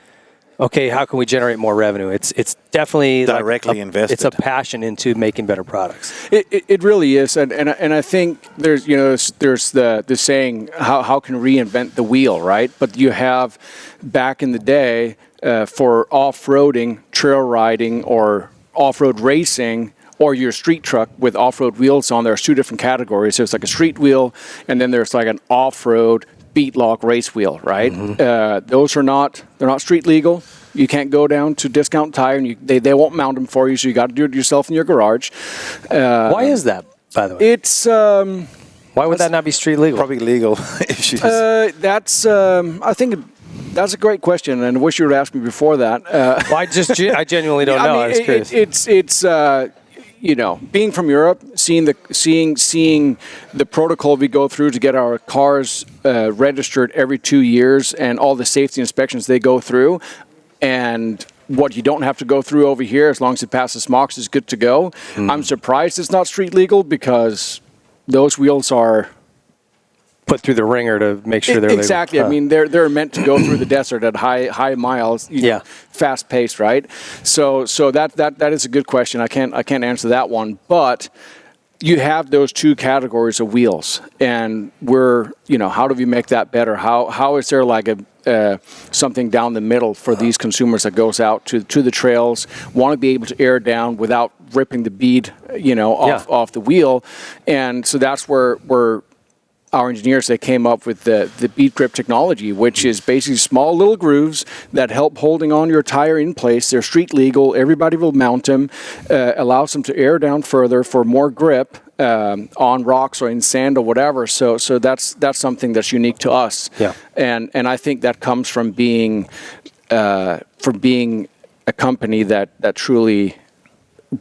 okay, how can we generate more revenue? It's definitely directly invested. It's a passion into making better products. It really is, and I think there's the saying, how can reinvent the wheel, right? But you have back in the day for off-roading, trail riding, or off-road racing, or your street truck with off-road wheels on. There's two different categories. There's like a street wheel, and then there's like an off-road beat lock race wheel, right? Mm-hmm. They're not street legal. You can't go down to Discount Tire and they won't mount them for you, so you got to do it yourself in your garage. Why is that, by the way? It's why would that not be street legal? Probably legal issues. I think that's a great question, and I wish you would ask me before that. Well, I genuinely don't know. I was curious. It's being from Europe, seeing the protocol we go through to get our cars registered every 2 years, and all the safety inspections they go through, and what you don't have to go through over here, as long as it passes smocks, is good to go. I'm surprised it's not street legal because those wheels are put through the ringer to make sure they're exactly. legal. I mean, they're meant to go through the desert at high miles, fast paced, right? So that is a good question. I can't answer that one, but you have those two categories of wheels, and how do we make that better? How is there like a something down the middle for these consumers that goes out to the trails, want to be able to air down without ripping the bead, off the wheel, and so that's where our engineers, they came up with the bead grip technology, which is basically small little grooves that help holding on your tire in place. They're street legal. Everybody will mount them. Allows them to air down further for more grip on rocks or in sand or whatever. So that's something that's unique to us. Yeah. And I think that comes from being a company that truly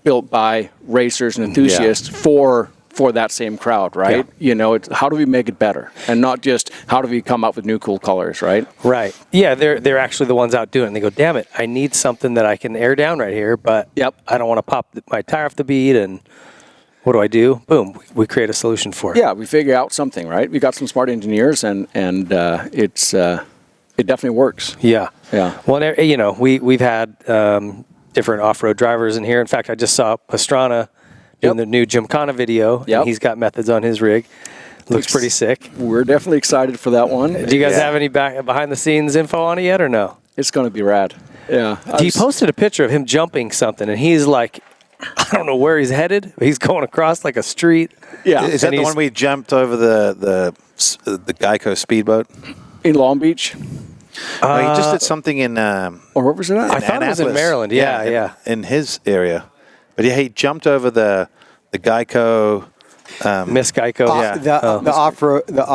built by racers and enthusiasts for that same crowd, right? Yeah. It's how do we make it better, and not just how do we come up with new cool colors, right? Right. Yeah, they're actually the ones out doing it. And they go, damn it, I need something that I can air down right here, but I don't want to pop my tire off the bead, and what do I do? Boom, we create a solution for it. Yeah, we figure out something, right? We got some smart engineers, and it definitely works. Yeah. Yeah. Well, we've had different off-road drivers in here. In fact, I just saw Pastrana doing the new Gymkhana video, and he's got Methods on his rig. Looks pretty sick. We're definitely excited for that one. Do you guys have any behind-the-scenes info on it yet, or no? It's going to be rad. Yeah. He posted a picture of him jumping something, and he's like, I don't know where he's headed. He's going across like a street. Yeah. Is that the one we jumped over the Geico speedboat? In Long Beach? No, he just did something in... or where was it at? I thought it was in Maryland. Yeah. In his area. But yeah, he jumped over the Geico Miss Geico. The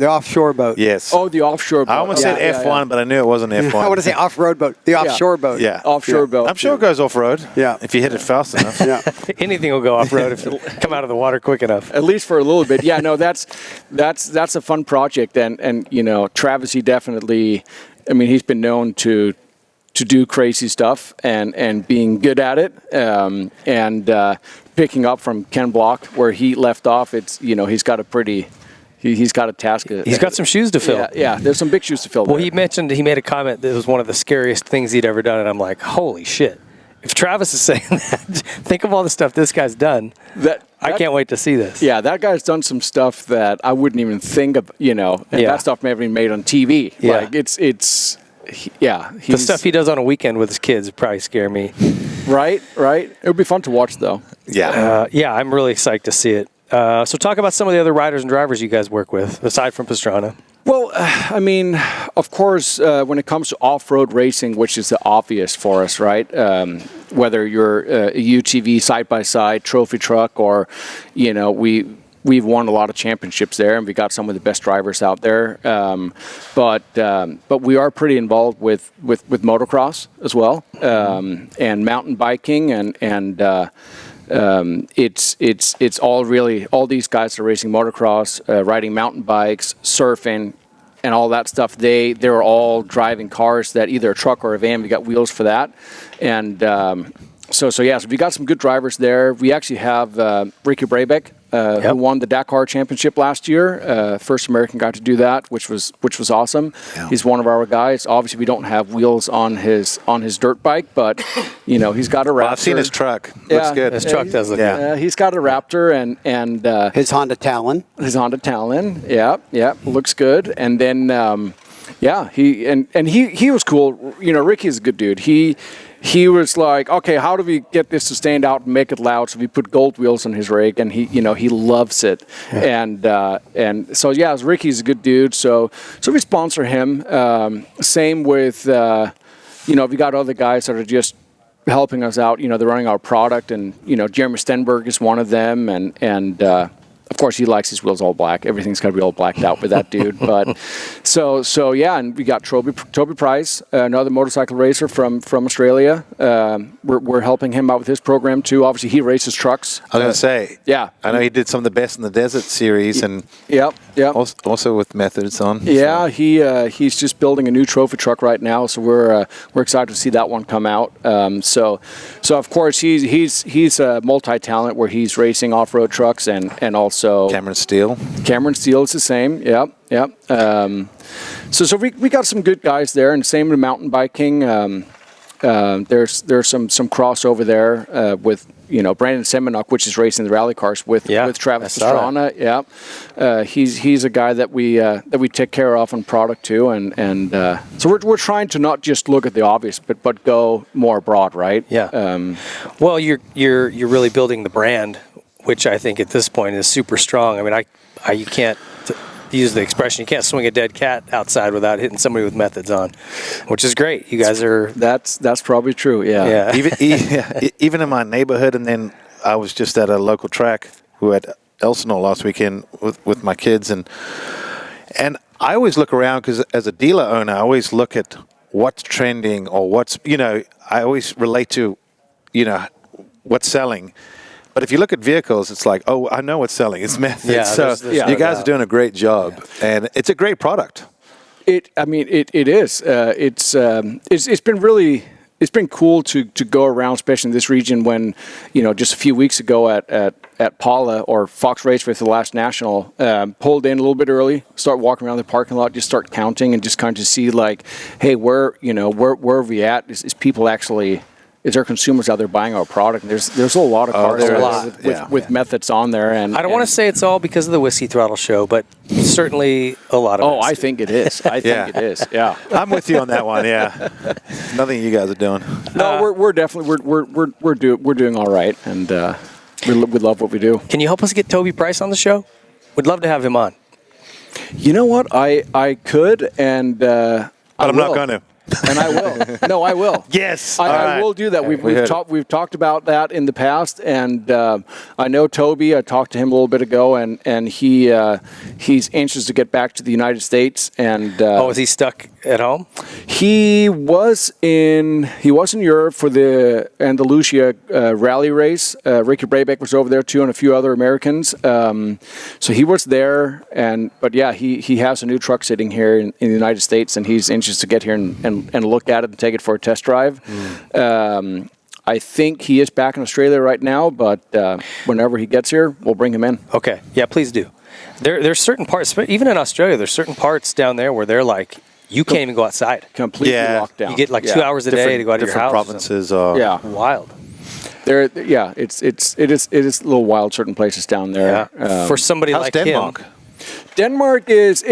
offshore boat. Yes. Oh, the offshore boat. I almost said F1, but I knew it wasn't F1. I want to say off-road boat. The offshore boat. Yeah. Offshore boat. I'm sure it goes off-road. Yeah. If you hit it fast enough. Yeah. Anything will go off-road if it come out of the water quick enough. At least for a little bit. Yeah, no, that's a fun project. And you know, Travis, he definitely, I mean, he's been known to do crazy stuff and being good at it. And picking up from Ken Block where he left off, it's, you know, he's got a task. He's got some shoes to fill. Yeah, there's some big shoes to fill. Well, there. he made a comment that was one of the scariest things he'd ever done, and I'm like, holy shit. If Travis is saying that, think of all the stuff this guy's done. I can't wait to see this. Yeah, that guy's done some stuff that I wouldn't even think of, you know, and that stuff may have been made on TV. Yeah. Like, The stuff he does on a weekend with his kids would probably scare me. Right. It would be fun to watch, though. Yeah. I'm really psyched to see it. So talk about some of the other riders and drivers you guys work with, aside from Pastrana. Well, I mean, of course, when it comes to off-road racing, which is the obvious for us, right? Whether you're a UTV side-by-side trophy truck or, you know, we've won a lot of championships there, and we got some of the best drivers out there. But we are pretty involved with motocross as well, and mountain biking, and it's all these guys are racing motocross, riding mountain bikes, surfing, and all that stuff. They're all driving cars that either a truck or a van. We got wheels for that, and so we got some good drivers there. We actually have Ricky Brabeck, who won the Dakar Championship last year. First American guy to do that, which was awesome. Yeah. He's one of our guys. Obviously, we don't have wheels on his dirt bike, but you know, he's got a Raptor. Well, I've seen his truck. Looks good. His truck does look good. He's got a Raptor and his Honda Talon. Yeah, looks good. And then he was cool. You know, Ricky's a good dude. He was like, okay, how do we get this to stand out and make it loud? So we put gold wheels on his rig, and he loves it. Yeah. And so Ricky's a good dude. So we sponsor him. Same with we got other guys that are just helping us out. You know, they're running our product, and you know, Jeremy Stenberg is one of them, and of course, he likes his wheels all black. Everything's got to be all blacked out with that dude. But so and we got Toby Price, another motorcycle racer from Australia. We're helping him out with his program too. Obviously, he races trucks. I was going to say, yeah, I know he did some of the best in the desert series, and also with methods on. Yeah, so. He's just building a new trophy truck right now, so we're excited to see that one come out. So of course he's a multi-talent where he's racing off-road trucks and also Cameron Steele is the same. Yep. So we got some good guys there, and same with mountain biking. There's some crossover there with Brandon Semenuk, which is racing the rally cars with Travis Pastrana. Yeah, he's a guy that we take care of on product too, and so we're trying to not just look at the obvious, but go more broad, right? Yeah. Well, you're really building the brand, which I think at this point is super strong. I mean, you can't use the expression, you can't swing a dead cat outside without hitting somebody with methods on, which is great. You guys are... That's probably true, yeah. Even in my neighborhood, and then I was just at a local track who had Elsinore last weekend with my kids, and I always look around because as a dealer owner, I always look at what's trending or what's, I always relate to, what's selling. But if you look at vehicles, it's like, oh, I know what's selling. It's methods. Yeah, so you guys are doing a great job, and it's a great product. It is. It's been really. It's been cool to go around, especially in this region when, just a few weeks ago at Paula or Fox Raceway for the last national, pulled in a little bit early, start walking around the parking lot, just start counting and just kind of see like, hey, where are we at? Is people actually... Is there consumers out there buying our product? And there's a lot of cars with methods on there, and I don't want to say it's all because of the Whiskey Throttle show, but certainly a lot of it. I think it is. I think it is. Yeah, I'm with you on that one. Yeah, nothing you guys are doing. No, we're definitely we're doing all right, and we love what we do. Can you help us get Toby Price on the show? We'd love to have him on. You know what? I could, and but I'm not going to. And I will. No, I will. Yes. I will do that. We've talked about that in the past, and I know Toby. I talked to him a little bit ago, and he's anxious to get back to the United States. And is he stuck at home? He was in Europe for the Andalusia rally race. Ricky Brabeck was over there too, and a few other Americans. So he was there, but yeah, he has a new truck sitting here in the United States, and he's anxious to get here and look at it and take it for a test drive. I think he is back in Australia right now, but whenever he gets here, we'll bring him in. Okay, yeah, please do. There's certain parts, even in Australia, there's certain parts down there where they're like, you can't even go outside. Completely locked down. You get like 2 hours a day to go out of your house. Provinces are wild. It is a little wild. Certain places down there. Yeah. For somebody how's like Denmark? him. Denmark is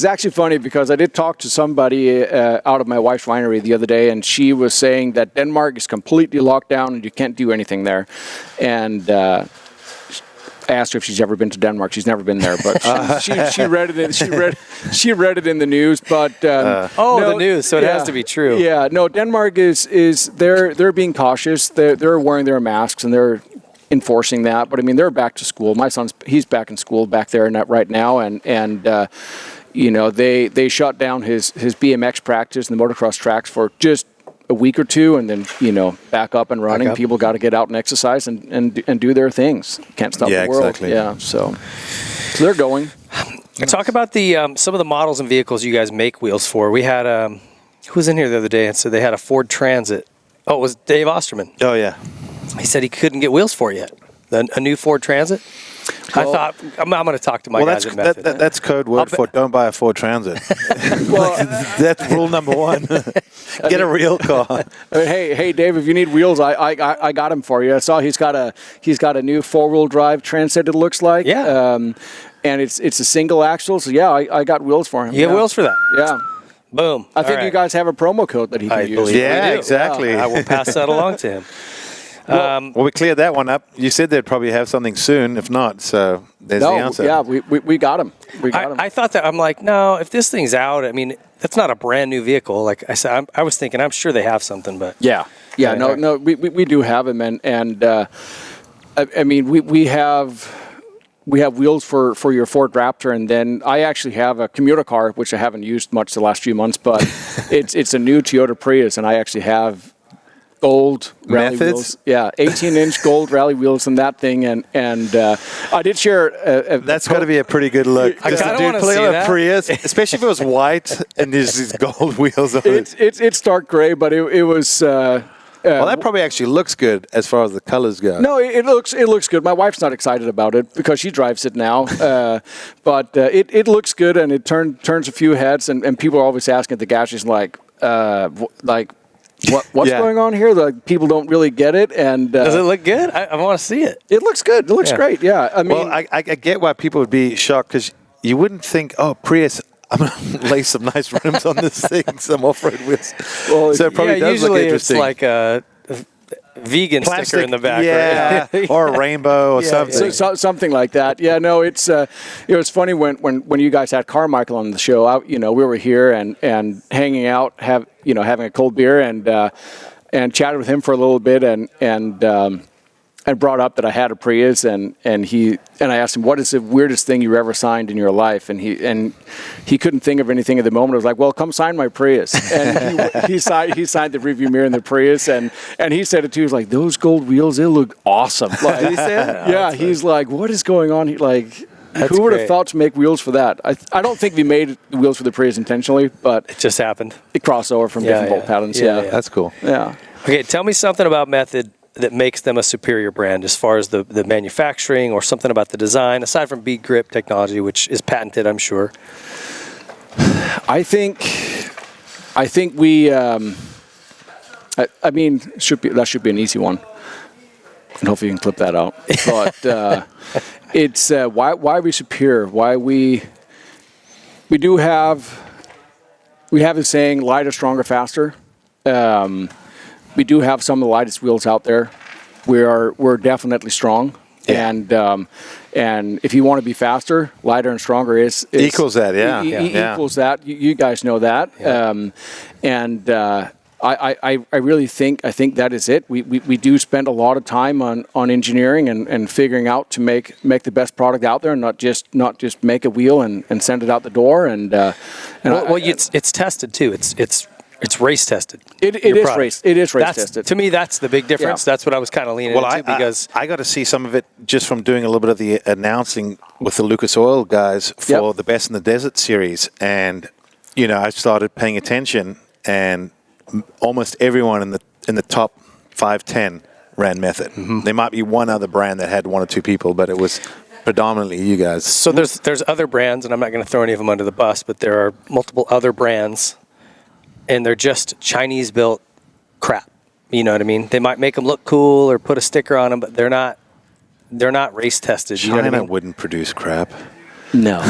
actually funny because I did talk to somebody out of my wife's winery the other day, and she was saying that Denmark is completely locked down and you can't do anything there. And I asked her if she's ever been to Denmark. She's never been there, but she read it. She read it in the news. But the news, so it has to be true. Yeah, no, Denmark is they're being cautious. They're wearing their masks and they're enforcing that. But I mean, they're back to school. My he's back in school back there right now, and they shut down his BMX practice and the motocross tracks for just a week or two, and then back up and running. People got to get out and exercise and do their things. Can't stop the world. Exactly. Yeah, so they're going. Talk about the some of the models and vehicles you guys make wheels for. We had who was in here the other day and said they had a Ford Transit. Oh, it was Dave Osterman. Oh yeah. He said he couldn't get wheels for it yet. A new Ford Transit. I thought I'm going to talk to my guys at Method. That's code word for don't buy a Ford Transit. That's rule number one. Get a real car. Hey, Dave, if you need wheels, I got them for you. I saw he's got a new 4-wheel drive Transit. It looks like. Yeah. And it's a single axle. So yeah, I got wheels for him. You have wheels for that? Yeah. Boom. I think you guys have a promo code that he can use. Yeah, exactly. I will pass that along to him. Well, we cleared that one up. You said they'd probably have something soon. If not, so there's the answer. Yeah, we got him. I thought that. I'm like, no, if this thing's out, I mean, that's not a brand new vehicle. Like I said, I was thinking, I'm sure they have something, but no, we do have them, and I mean, we have wheels for your Ford Raptor, and then I actually have a commuter car which I haven't used much the last few months, but it's a new Toyota Prius, and I actually have gold rally wheels. Yeah, 18-inch gold rally wheels in that thing, and I did share. That's got to be a pretty good look. I kind of want to see that. Prius, especially if it was white and there's these gold wheels on it. It's dark gray, but it was. Well, that probably actually looks good as far as the colors go. No, it looks good. My wife's not excited about it because she drives it now, but it looks good, and it turns a few heads, and people are always asking at the garages what's going on here? Like, people don't really get it. And does it look good? I want to see it. It looks good. It looks great. Yeah. I mean, I get why people would be shocked because you wouldn't think, Prius, I'm going to lay some nice rims on this thing, some off-road wheels. Well, so it probably does look interesting. It's like a vegan plastic sticker in the back, right? Or a rainbow or something. So, something like that. Yeah, no, it's funny when you guys had Carmichael on the show. We were here and hanging out, having a cold beer and chatted with him for a little bit and brought up that I had a Prius and I asked him, what is the weirdest thing you ever signed in your life? And he couldn't think of anything at the moment. I was like, well, come sign my Prius. And he signed the review mirror in the Prius, and he said it too. He was like, those gold wheels, they look awesome. Like, did he say that? Yeah, he's like, what is going on? Who would have thought to make wheels for that? I don't think we made the wheels for the Prius intentionally, but it just happened. It crossed over from different bolt patterns. Yeah, that's cool. Yeah. Okay, tell me something about Method that makes them a superior brand as far as the manufacturing or something about the design, aside from bead grip technology, which is patented, I'm sure. I think we. I mean, that should be an easy one, and hopefully you can clip that out. But it's why are we superior? Why we have the saying lighter, stronger, faster. We do have some of the lightest wheels out there. We're definitely strong. And if you want to be faster, lighter and stronger is Equals that, yeah. Equals that. You guys know that. I really think that is it. We do spend a lot of time on engineering and figuring out to make the best product out there, and not just make a wheel and send it out the door. It's tested too. It's race tested. It is race tested. To me, that's the big difference. Yeah. That's what I was kind of leaning into, because I got to see some of it just from doing a little bit of the announcing with the Lucas Oil guys for the Best in the Desert series, and I started paying attention, and almost everyone in the top 5-10 ran Method. Mm-hmm. There might be one other brand that had one or two people, but it was predominantly you guys. So there's other brands, and I'm not going to throw any of them under the bus, but there are multiple other brands, and they're just Chinese-built crap. You know what I mean? They might make them look cool or put a sticker on them, but they're not race tested. China you know what I mean? wouldn't produce crap. No.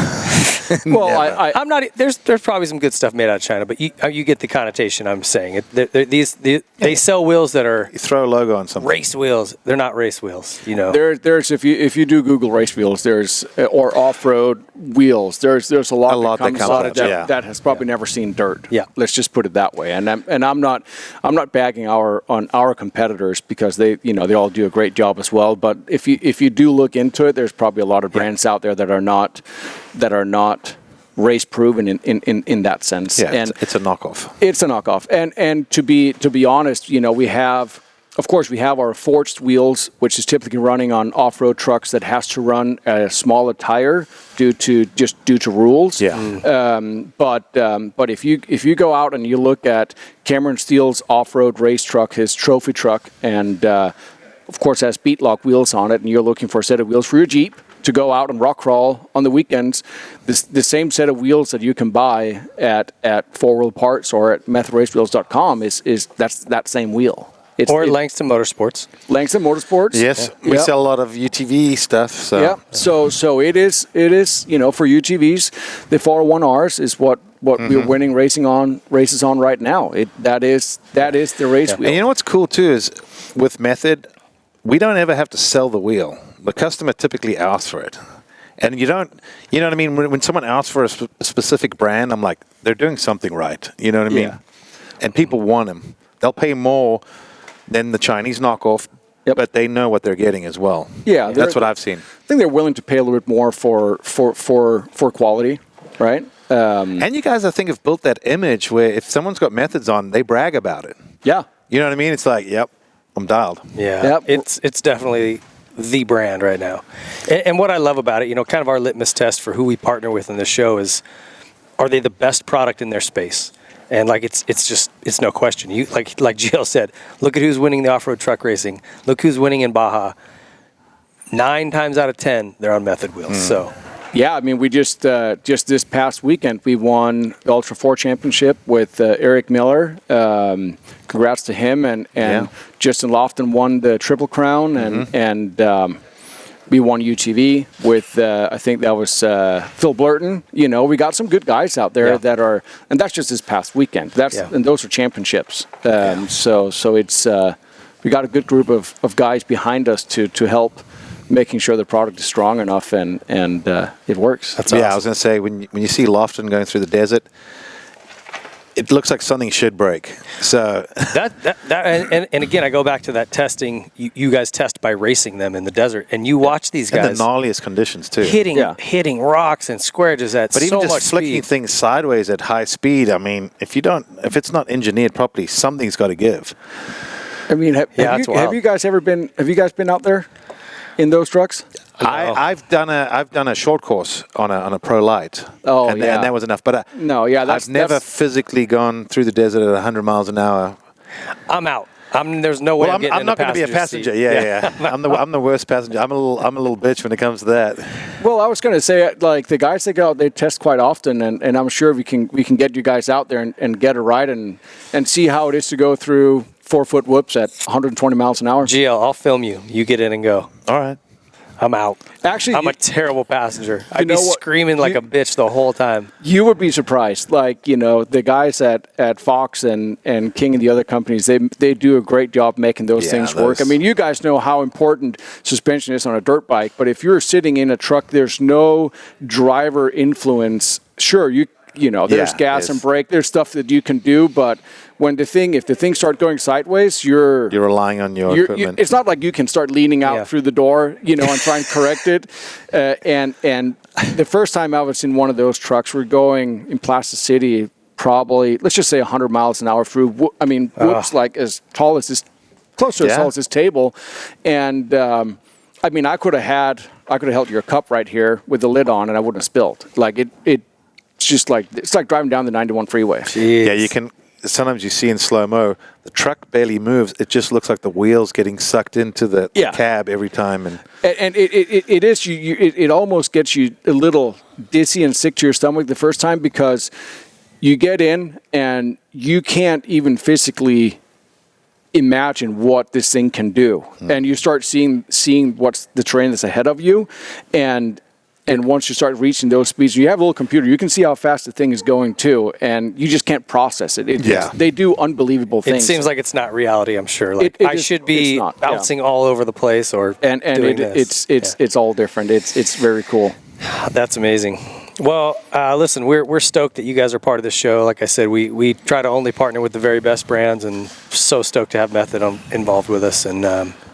Well, I'm not. There's probably some good stuff made out of China, but you get the connotation I'm saying. They sell wheels that are You throw a logo on something. race wheels. They're not race wheels. There's if you do Google race wheels, or off-road wheels, there's a lot that comes out of that that has probably never seen dirt. Yeah. Let's just put it that way. And I'm not bagging on our competitors, because they all do a great job as well. But if you do look into it, there's probably a lot of brands out there that are not race proven in that sense. Yeah, and it's a knockoff. It's a knockoff. And to be honest, we have our forged wheels, which is typically running on off-road trucks that has to run a smaller tire due to rules. Yeah. But if you go out and you look at Cameron Steele's off-road race truck, his trophy truck, and of course has beat-lock wheels on it, and you're looking for a set of wheels for your Jeep to go out and rock crawl on the weekends, the same set of wheels that you can buy at 4-Wheel Parts or at methodracewheels.com is that same wheel. Langston Motorsports. Langston Motorsports. Yes, we sell a lot of UTV stuff. So. Yeah. So it is for UTVs, the 401Rs is what we're winning races on right now. That is the race wheel. And you know what's cool too is with Method, we don't ever have to sell the wheel. The customer typically asks for it. And you know what I mean? When someone asks for a specific brand, I'm like, they're doing something right. You know what I mean? Yeah. And people want them. They'll pay more than the Chinese knockoff, but they know what they're getting as well. Yeah. That's what I've seen. I think they're willing to pay a little bit more for quality, right? And you guys, I think, have built that image where if someone's got Methods on, they brag about it. Yeah. You know what I mean? It's like, yep, I'm dialed. Yeah. Yep. It's definitely the brand right now. And what I love about it, kind of our litmus test for who we partner with in this show is, are they the best product in their space? And it's no question. You like GL said, look at who's winning the off-road truck racing. Look who's winning in Baja. 9 times out of 10, they're on Method wheels. So. Yeah, I mean, we just this past weekend, we won the Ultra 4 Championship with Eric Miller. Congrats to him. And Justin Lofton won the Triple Crown. And we won UTV with, I think that was Phil Blurton. We got some good guys out there that are, and that's just this past weekend. And those are championships. So it's, we got a good group of guys behind us to help making sure the product is strong enough and it works. That's awesome. I was going to say, when you see Lofton going through the desert, it looks like something should break. So and again, I go back to that testing. You guys test by racing them in the desert, and you watch these guys in the gnarliest conditions too, hitting rocks and square edges at but so even much just flicking speed. things sideways at high speed. I mean, if it's not engineered properly, something's got to give. I mean, have you guys been out there in those trucks? I've done a short course on a Pro Light. And that was enough. But I've never physically gone through the desert at 100 miles an hour. I'm out. There's no way I'm not going to be a passenger. Yeah. I'm the worst passenger. I'm a little bitch when it comes to that. Well, I was going to say, like, the guys that go out, they test quite often, and I'm sure we can get you guys out there and get a ride and see how it is to go through 4-foot whoops at 120 miles an hour. GL, I'll film you. You get in and go. All right. I'm out. Actually, I'm a terrible passenger. I'd be know what? screaming like a bitch the whole time. You would be surprised. Like, the guys at Fox and King and the other companies, they do a great job making those things work. I mean, you guys know how important suspension is on a dirt bike, but if you're sitting in a truck, there's no driver influence. Sure, there's gas and brake, there's stuff that you can do, but if the thing starts going sideways, you're relying on your equipment. It's not like you can start leaning out through the door, and try and correct it. And the first time I was in one of those trucks, we're going in Plaza City, probably, let's just say 100 miles an hour through, whoops, like as tall as this, close to as tall as this table. And, I could have held your cup right here with the lid on and I wouldn't have spilled. Like it's just like, it's like driving down the 91 freeway. Jeez. Yeah, you can. Sometimes you see in slow-mo, the truck barely moves. It just looks like the wheels getting sucked into the cab every time. And it is it almost gets you a little dizzy and sick to your stomach the first time, because you get in and you can't even physically imagine what this thing can do. And you start seeing what's the terrain that's ahead of you, and once you start reaching those speeds, you have a little computer, you can see how fast the thing is going too, and you just can't process it. They do unbelievable things. It seems like it's not reality, I'm sure. Like I should be bouncing all over the place or doing this. It's all different. It's very cool. That's amazing. Well, listen, we're stoked that you guys are part of this show. Like I said, we try to only partner with the very best brands, and so stoked to have Method involved with us. And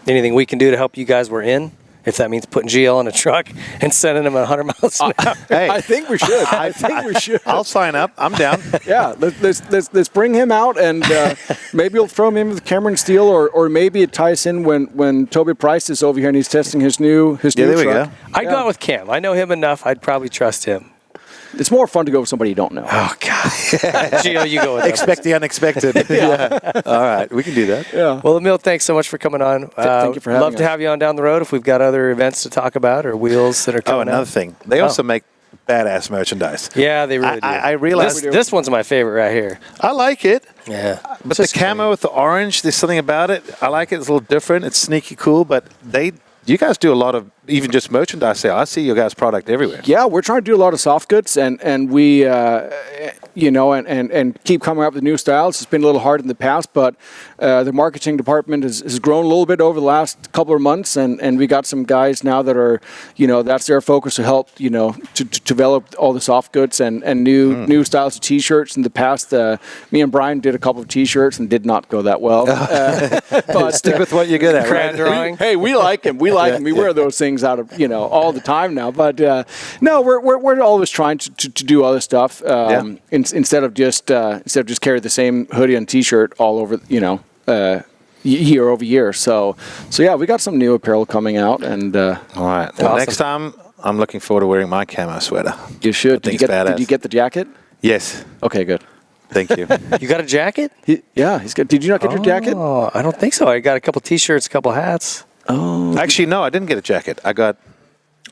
anything we can do to help you guys, we're in. If that means putting GL in a truck and sending him at 100 miles an hour. Hey, I think we should. I'll sign up. I'm down. Yeah, let's bring him out, and maybe we'll throw him in with Cameron Steele, or maybe it ties in when Toby Price is over here and he's testing his new truck. There we go. I'd go out with Cam. I know him enough. I'd probably trust him. It's more fun to go with somebody you don't know. Oh, God. Gio, you go with that. Expect the unexpected. All right, we can do that. Yeah. Well, Emil, thanks so much for coming on. Thank you for having us. Love to have you on down the road if we've got other events to talk about or wheels that are coming another out. thing. They also make badass merchandise. Yeah, they really do. I realize this one's my favorite right here. I like it. Yeah. But the camo with the orange, there's something about it. I like it. It's a little different. It's sneaky cool, but you guys do a lot of even just merchandise sale. I see your guys' product everywhere. Yeah, we're trying to do a lot of soft goods, and we, and keep coming up with new styles. It's been a little hard in the past, but the marketing department has grown a little bit over the last couple of months, and we got some guys now that are, that's their focus to help, to develop all the soft goods and new styles of T-shirts. In the past, me and Brian did a couple of T-shirts and did not go that well. But stick with what you're good at, right? Drawing. Hey, we like them. We like them. We wear those things out of all the time now. But no, we're always trying to do other stuff instead of just carry the same hoodie and T-shirt all over year over year. So yeah, we got some new apparel coming out, and all right. Well, next time I'm looking forward to wearing my camo sweater. You should. Did you get the jacket? Yes. Okay, good. Thank you. You got a jacket? Yeah, he's got. Did you not get your jacket? Oh, I don't think so. I got a couple T-shirts, a couple hats. Oh. Actually, no, I didn't get a jacket. I got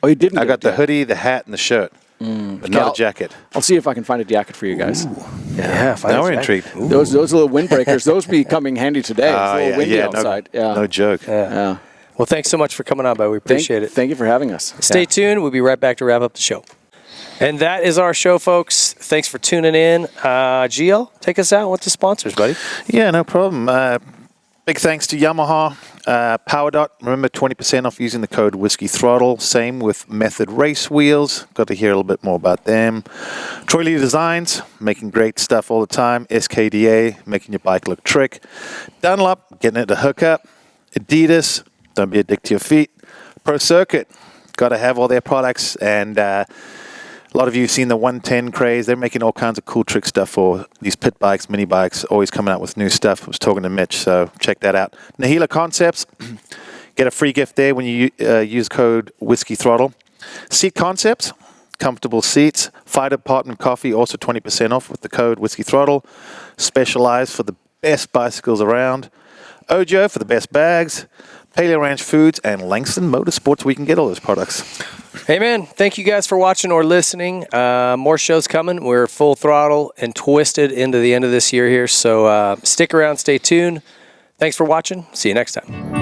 you didn't. I got the hoodie, the hat, and the shirt, but not a jacket. I'll see if I can find a jacket for you guys. Yeah, now we're intrigued. Those little windbreakers, those be coming handy today. It's a little windy outside. No joke. Yeah. Well, thanks so much for coming on, bud. We appreciate it. Thank you for having us. Stay tuned. We'll be right back to wrap up the show. And that is our show, folks. Thanks for tuning in. GL, take us out with the sponsors, buddy. Yeah, no problem. Big thanks to Yamaha, PowerDot. Remember, 20% off using the code Whiskey Throttle. Same with Method Race Wheels. Got to hear a little bit more about them. Troy Lee Designs, making great stuff all the time. SKDA, making your bike look trick. Dunlop, getting it to hook up. Adidas, don't be a dick to your feet. Pro Circuit, got to have all their products. And a lot of you have seen the 110 craze. They're making all kinds of cool trick stuff for these pit bikes, mini bikes, always coming out with new stuff. I was talking to Mitch, so check that out. Nihilo Concepts, get a free gift there when you use code Whiskey Throttle. Seat Concepts, comfortable seats. Fire Department Coffee, also 20% off with the code Whiskey Throttle. Specialized for the best bicycles around. Ojo for the best bags. Paleo Ranch Foods, and Langston Motorsports, we can get all those products. Hey, man, thank you guys for watching or listening. More shows coming. We're full throttle and twisted into the end of this year here, so stick around, stay tuned. Thanks for watching. See you next time.